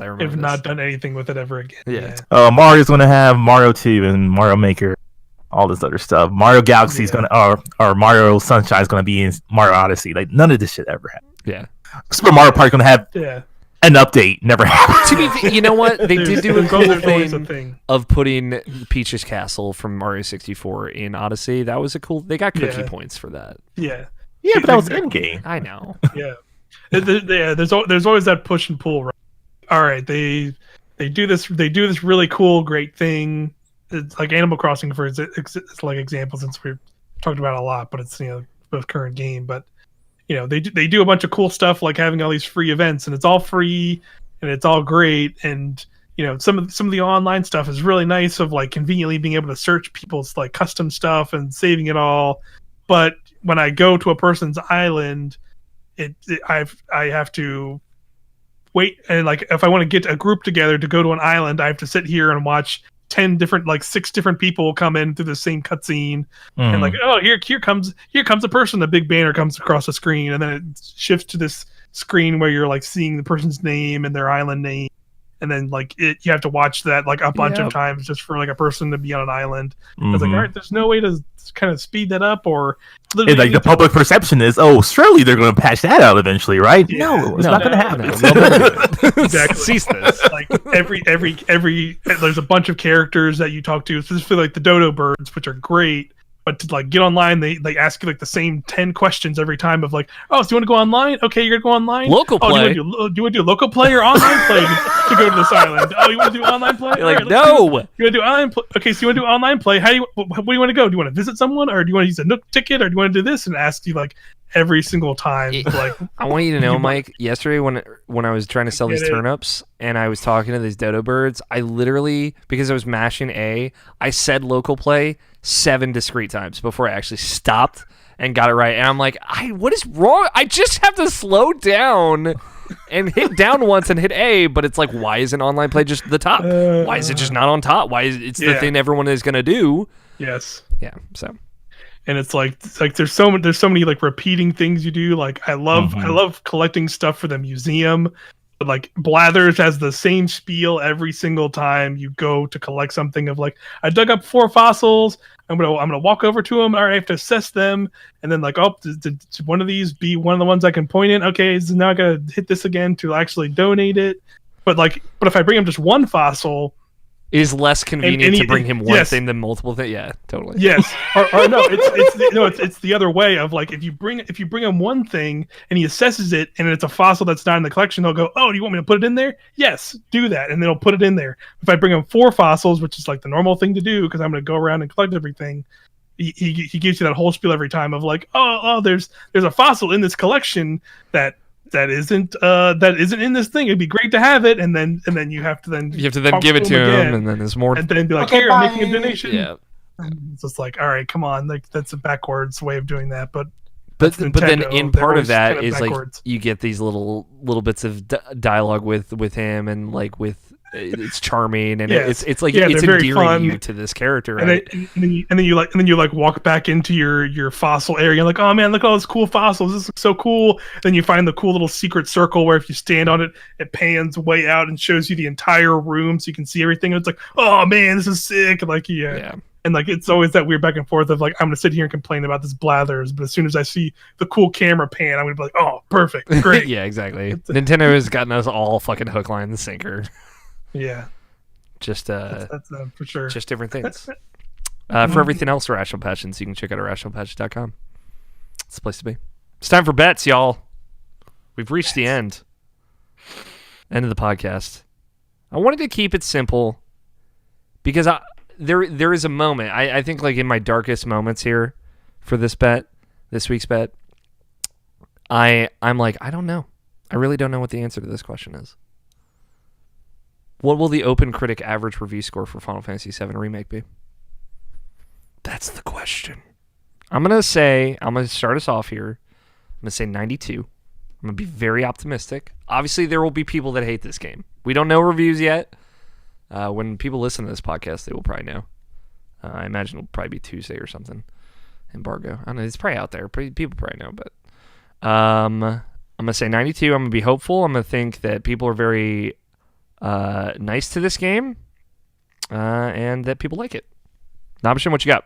I remember. They've not done anything with it ever again. Yeah. Mario's gonna have Mario 2 and Mario Maker. All this other stuff. Mario Galaxy is gonna, or Mario Sunshine is gonna be in Mario Odyssey. Like none of this shit ever happened. Yeah. Super Mario Party gonna have an update. Never happened. You know what? They did do a cool thing of putting Peach's Castle from Mario 64 in Odyssey. That was a cool. They got cookie points for that. Yeah. Yeah, but that was in game. I know. Yeah. There's always that push and pull. Right? All right, they do this really cool, great thing. It's like Animal Crossing for it's like example, since we've talked about it a lot, but it's, you know, both current game. But you know, they do a bunch of cool stuff, like having all these free events, and it's all free and it's all great. And you know, some of the online stuff is really nice, of like conveniently being able to search people's like custom stuff and saving it all. But when I go to a person's island, I have to wait, and like if I want to get a group together to go to an island, I have to sit here and watch 6 different people come in through the same cutscene, and like, oh, here comes a person. A big banner comes across the screen, and then it shifts to this screen where you're like seeing the person's name and their island name, and then like you have to watch that like a bunch of times just for like a person to be on an island. I was like, all right, there's no way to kind of speed that up, or and like the public perception is, oh, surely they're going to patch that out eventually, right? No, it's not going to happen. Exactly. Cease this. Like every there's a bunch of characters that you talk to, specifically like the dodo birds, which are great. But to like get online, they ask you like the same 10 questions every time of like, oh, so you want to go online? Okay, you're gonna go online. Local play. Do you want to do local play or online play to go to this island? Oh, you want to do online play? You're like, no. You want to do online play? Okay, so you want to do online play? Where do you want to go? Do you want to visit someone, or do you want to use a Nook ticket, or do you want to do this? And ask you like every single time. Like, I want you to know, Mike, yesterday when I was trying to sell these turnips and I was talking to these dodo birds, I literally, because I was mashing A, I said local play 7 discrete times before I actually stopped and got it right. And I'm like, what is wrong? I just have to slow down and hit down once and hit A, but it's like, why isn't online play just the top? Why is it just not on top? Why is it's the thing everyone is going to do? Yes. Yeah, so. and it's like there's so many like repeating things you do. Like I love collecting stuff for the museum. But like Blathers has the same spiel every single time you go to collect something of like, I dug up 4 fossils. I'm gonna walk over to them. All right, I have to assess them, and then like, oh, did one of these be one of the ones I can point in? Okay, so now I gotta hit this again to actually donate it. But if I bring him just one fossil, it is less convenient to bring him one thing than multiple things. Yeah, totally. Yes, or no, it's the other way of like if you bring him one thing and he assesses it and it's a fossil that's not in the collection, he'll go, oh, do you want me to put it in there? Yes, do that, and then he'll put it in there. If I bring him 4 fossils, which is like the normal thing to do because I'm going to go around and collect everything, he gives you that whole spiel every time of like, oh, there's a fossil in this collection that isn't in this thing. It'd be great to have it, and then you have to give it to him, and then there's more, and then be like, here, I'm making a donation. Yeah, it's just like, all right, come on, like that's a backwards way of doing that, but then in part of that is backwards. Like you get these little bits of dialogue with him, and like it's charming, and it's like it's endearing you to this character, right? And then you walk back into your fossil area, and like, oh man, look at all those cool fossils, this looks so cool. Then you find the cool little secret circle where if you stand on it, it pans way out and shows you the entire room, so you can see everything. And it's like, oh man, this is sick. Like yeah. And like it's always that weird back and forth of like, I'm gonna sit here and complain about this Blathers, but as soon as I see the cool camera pan, I'm gonna be like, oh, perfect, great. Yeah, exactly. Nintendo has gotten us all fucking hook, line, and sinker. Yeah, just that's for sure. Just different things. For everything else, Irrational Passions, you can check out irrationalpassions.com. It's the place to be. It's time for bets, y'all. We've reached the end of the podcast. I wanted to keep it simple because there is a moment. I think like in my darkest moments here for this week's bet, I'm like, I don't know. I really don't know what the answer to this question is. What will the Open Critic average review score for Final Fantasy VII Remake be? That's the question. I'm going to start us off here. I'm going to say 92. I'm going to be very optimistic. Obviously, there will be people that hate this game. We don't know reviews yet. When people listen to this podcast, they will probably know. I imagine it'll probably be Tuesday or something. Embargo. I don't know. It's probably out there. People probably know. But I'm going to say 92. I'm going to be hopeful. I'm going to think that people are very nice to this game, and that people like it. Nabishin, what you got?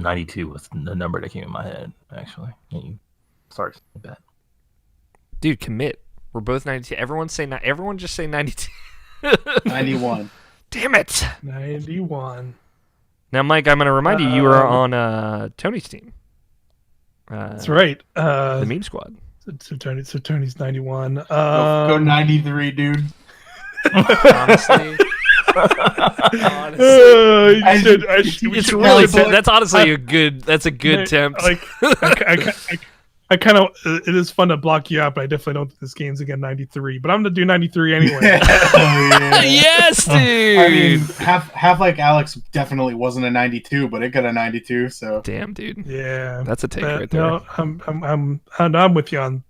92 was the number that came in my head, actually. Sorry to that. Dude, commit. We're both 92. Everyone just say 92. 91. Damn it. 91. Now, Mike, I'm going to remind you were on Tony's team. That's right. The Meme Squad. So Tony's 91. Go 93, dude. Honestly. That's honestly a good attempt. Like I kind of, it is fun to block you out, but I definitely don't think this game's again 93. But I'm gonna do 93 anyway. Yes, dude. I mean, half like Alex definitely wasn't a 92, but it got a 92. So damn, dude. Yeah, that's a take right there. No, I'm with you on.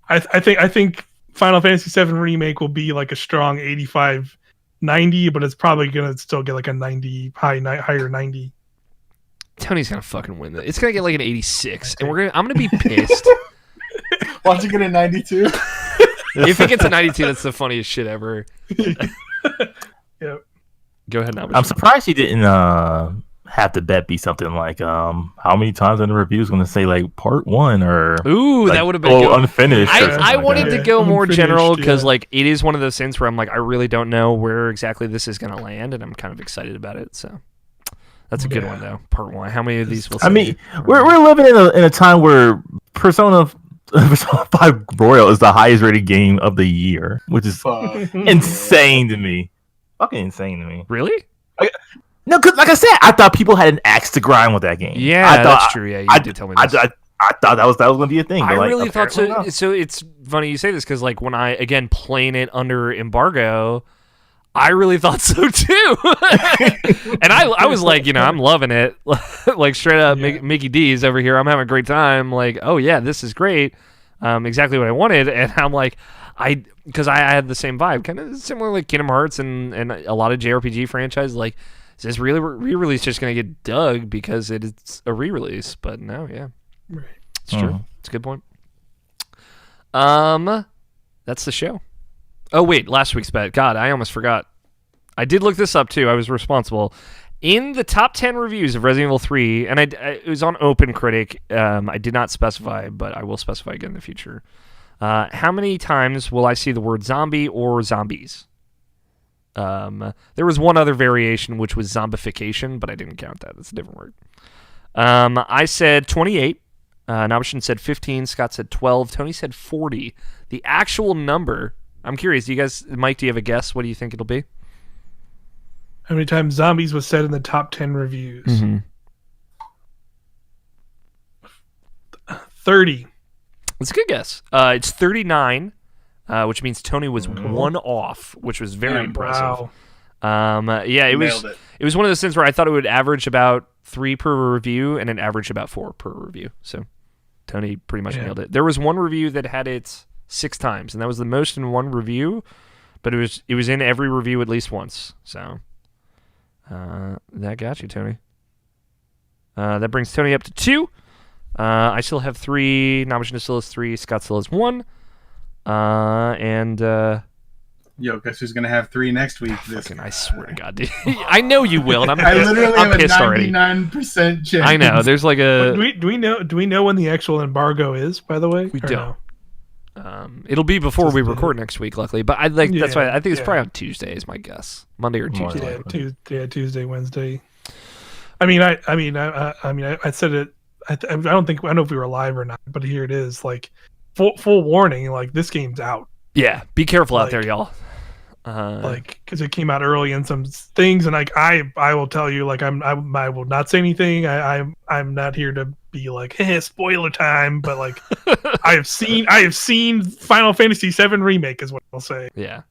I think Final Fantasy VII Remake will be like a strong 85, 90, but it's probably gonna still get like a 90, higher 90. Tony's gonna fucking win that. It's gonna get like an 86, and I'm gonna be pissed. Watch it get a 92. If it gets a 92, that's the funniest shit ever. Yep. Go ahead now. I'm surprised he didn't have the bet be something like how many times in the review is going to say like part 1 or like, that would have been unfinished. I wanted to go more general because like it is one of those things where I'm like I really don't know where exactly this is going to land, and I'm kind of excited about it. So that's a good one though. Part 1. How many of these will say? I mean, we're living in a time where Persona 5 Royal is the highest rated game of the year, which is insane to me. Fucking insane to me. Really? No, because like I said, I thought people had an axe to grind with that game. Yeah, that's true. Yeah, you did tell me this. I thought that was going to be a thing. I really thought so. Not. So it's funny you say this because like when I again playing it under embargo, I really thought so too. And I was like, I'm loving it. Like straight up, Mickey D's over here. I'm having a great time. Like, oh yeah, this is great. Exactly what I wanted. And I'm like, because I had the same vibe, kind of similar like Kingdom Hearts and a lot of JRPG franchises. Like, Is this re-release just going to get dug because it's a re-release? But no, yeah. Right. It's true. It's a good point. That's the show. Oh, wait, last week's bet. God, I almost forgot. I did look this up, too. I was responsible. In the top 10 reviews of Resident Evil 3, and it was on OpenCritic, I did not specify, but I will specify again in the future. How many times will I see the word zombie or zombies? There was one other variation, which was zombification, but I didn't count that. It's a different word. I said 28. Nabishin said 15. Scott said 12. Tony said 40. The actual number, I'm curious. Do you guys, Mike, do you have a guess? What do you think it'll be? How many times zombies was said in the top 10 reviews? 30. That's a good guess. It's 39, which means Tony was one off, which was very impressive. Wow. Yeah, it was one of those things where I thought it would average about 3 per review, and it averaged about 4 per review. So Tony pretty much nailed it. There was one review that had it 6 times, and that was the most in one review, but it was in every review at least once. So that got you, Tony. That brings Tony up to 2. I still have 3. Nabishin still has 3. Scott still has 1. Yo, guess who's gonna have 3 next week? I swear to God, dude. I know you will, and I literally I'm have a pissed already. 99% chance. I know. There's like a. Do we know when the actual embargo is? By the way, we don't. No? It'll be before we record next week, luckily. But that's why I think it's probably on Tuesday, is my guess. Monday or Tuesday. Tuesday, Wednesday. I said it. I don't know if we were live or not, but here it is. Like full warning. Like this game's out. Yeah, be careful out there, y'all. Because it came out early in some things, and I will tell you, like I will not say anything. I'm not here to be like, hey, spoiler time, but like I have seen Final Fantasy VII Remake is what I'll say. Yeah.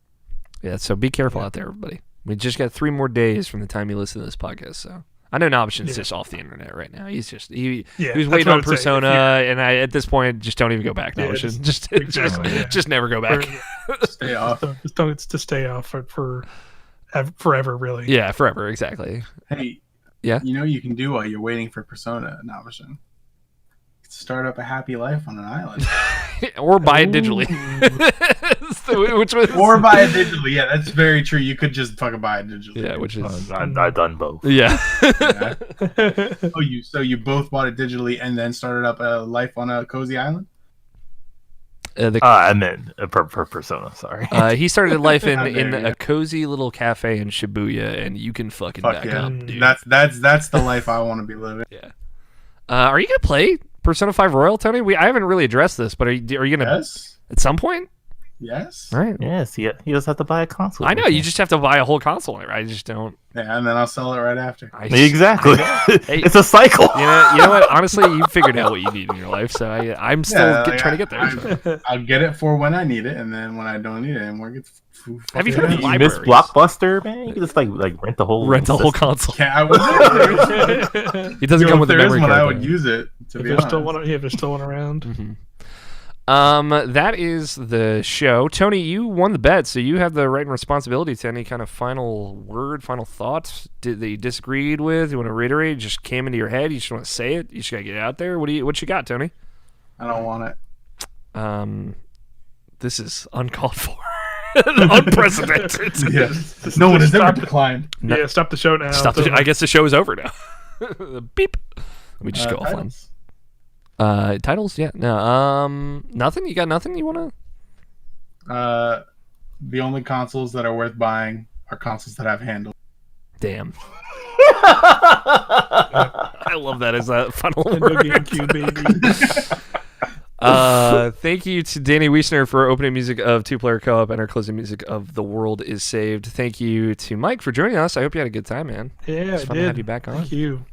So be careful out there, everybody. We just got 3 more days from the time you listen to this podcast, so. I know Nabishin's just off the internet right now. He's just he was waiting on Persona, and I at this point just don't even go back. Nabishin, just never go back. Stay off. To stay off for forever, really. Yeah, forever, exactly. Hey, yeah. You know what you can do while you're waiting for Persona, Nabishin? Start up a happy life on an island, or buy it digitally. Which was or buy it digitally. Yeah, that's very true. You could just fucking buy it digitally. Yeah, which is I've done both. Yeah. So you both bought it digitally and then started up a life on a cozy island? I meant for Persona. Sorry. He started life in a cozy little cafe in Shibuya, and you can fucking back up, dude. That's the life I want to be living. Yeah. Are you gonna play Persona 5 Royal, Tony? I haven't really addressed this, but are you gonna? Yes. At some point? Yes. All right. Yes. He does have to buy a console. I know. You just have to buy a whole console. I just don't. Yeah, and then I'll sell it right after. Exactly. Hey, it's a cycle. You know what? Honestly, you figured out what you need in your life, so I'm still trying to get there. I'll get it for when I need it, and then when I don't need it anymore, have you heard of you miss Blockbuster, man? You can just like rent the whole console. Yeah, It doesn't come with a memory card. I would use it. If there's still one around. Mm-hmm. That is the show. Tony, you won the bet, so you have the right and responsibility to any kind of final word, final thoughts that you disagreed with. You want to reiterate? It just came into your head. You just want to say it. You just gotta get it out there. What you got, Tony? I don't want it. This is uncalled for. Unprecedented. Yes. No one has ever declined. Yeah, stop the show now. I guess the show is over now. Beep. Let me just go offline. Titles? Yeah. No. Nothing? You got nothing you want to? The only consoles that are worth buying are consoles that have handles. Damn. I love that as a final word. GameCube, baby. Thank you to Danny Wiesner for opening music of Two Player Co-op and our closing music of The World Is Saved. Thank you to Mike for joining us. I hope you had a good time, man. Yeah, it's fun to have you back on. Thank you.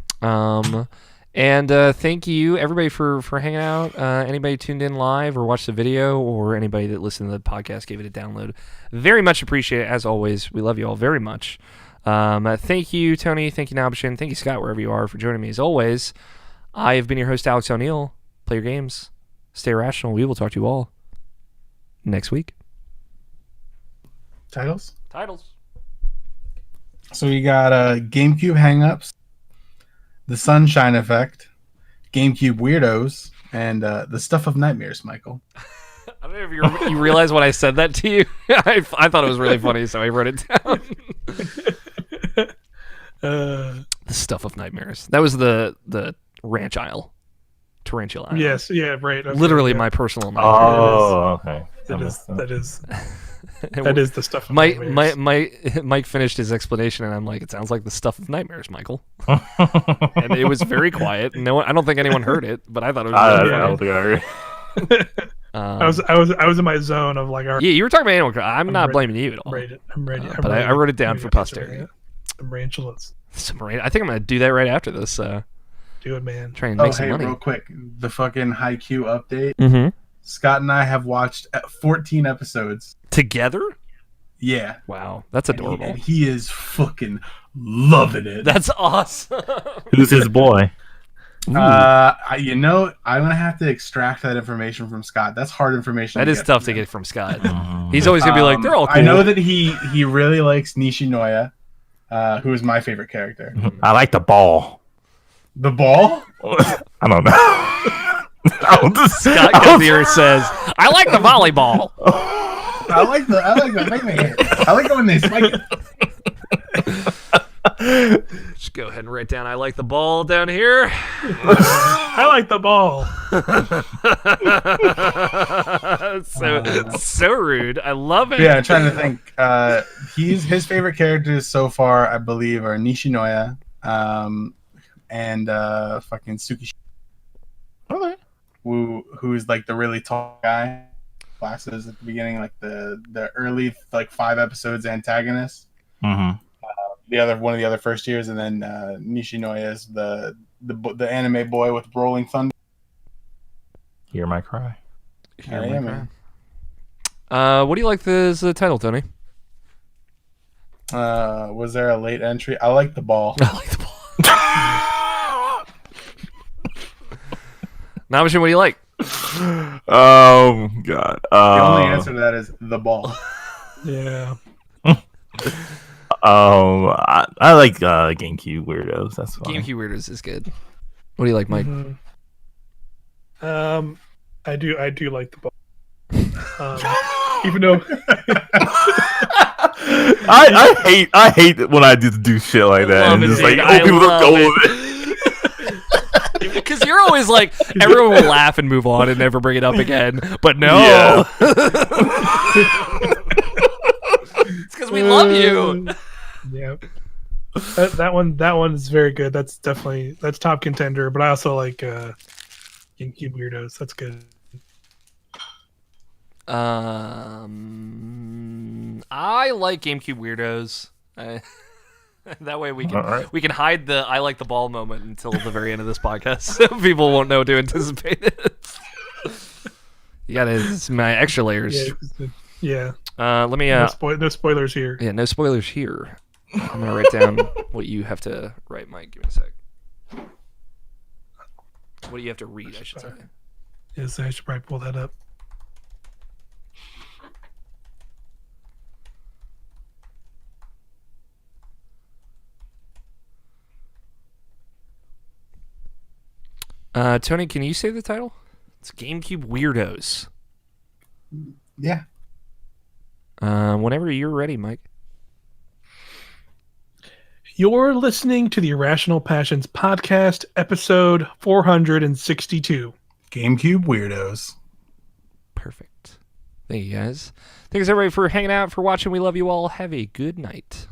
And thank you, everybody, for hanging out. Anybody tuned in live or watched the video, or anybody that listened to the podcast, gave it a download. Very much appreciate it, as always. We love you all very much. Thank you, Tony. Thank you, Nabishin. Thank you, Scott, wherever you are, for joining me, as always. I have been your host, Alex O'Neill. Play your games. Stay rational. We will talk to you all next week. Titles? So we got GameCube hangups, the Sunshine Effect, GameCube weirdos, and the stuff of nightmares. Michael. I don't know if you realize when I said that to you. I thought it was really funny, so I wrote it down. The stuff of nightmares. That was the ranch aisle. Tarantula Island. Yes, yeah, right. Okay, literally my personal nightmare. Oh, okay. That is the stuff of nightmares. Mike finished his explanation, and I'm like, it sounds like the stuff of nightmares, Michael. And it was very quiet. I don't think anyone heard it, but I thought it was really funny. I don't think I heard it. I was in my zone of like. Yeah, you were talking about Animal Crossing. I'm not blaming you at all. I'm ready. But I wrote it down for posterity. Some tarantulas. I think I'm gonna do that right after this. Do it, man. Try and make some money. Real quick, the fucking Haikyuu update. Mm-hmm. Scott and I have watched 14 episodes together. Yeah. Wow, that's adorable. And he is fucking loving it. That's awesome. Who's his boy? I'm gonna have to extract that information from Scott. That's hard information. That is tough to get from Scott. He's always gonna be like, they're all cool. I know that he really likes Nishinoya, who is my favorite character. I like the ball. The ball? I don't know. Scott Gazier says, I like the volleyball. I like the maybe. I like it when they spike it. Just go ahead and write down I like the ball down here. I like the ball. so rude. I love it. Yeah, I'm trying to think. His favorite characters so far, I believe, are Nishinoya, and fucking Tsukishi. Okay. Who's like the really tall guy, glasses at the beginning, like the early like 5 episodes antagonist. Mm-hmm. One of the other first years, and then Nishinoya is the anime boy with rolling thunder. Hear my cry. Man. What do you like the title, Tony? Was there a late entry? I like the ball. I like the ball. Namajan, what do you like? Oh God. The only answer to that is the ball. Yeah. I like GameCube weirdos. That's fine. GameCube weirdos is good. What do you like, Mike? Mm-hmm. I do like the ball. Even though I hate when I just do shit like that and just like people don't go with it. Because you're always like, everyone will laugh and move on and never bring it up again. But no. Yeah. It's because we love you. Yeah. That one is very good. That's top contender. But I also like GameCube weirdos. That's good. I like GameCube weirdos. That way we can hide the I like the ball moment until the very end of this podcast, so people won't know to anticipate it. You gotta, it's my extra layers. Yeah. Let me. No spoilers here. Yeah, no spoilers here. I'm gonna write down what you have to write, Mike. Give me a sec. What do you have to read? I should say. Yes, I should probably pull that up. Tony, can you say the title? It's GameCube Weirdos. Yeah. Whenever you're ready, Mike. You're listening to the Irrational Passions podcast, episode 462. GameCube Weirdos. Perfect. Thank you, guys. Thanks, everybody, for hanging out, for watching. We love you all. Have a good night.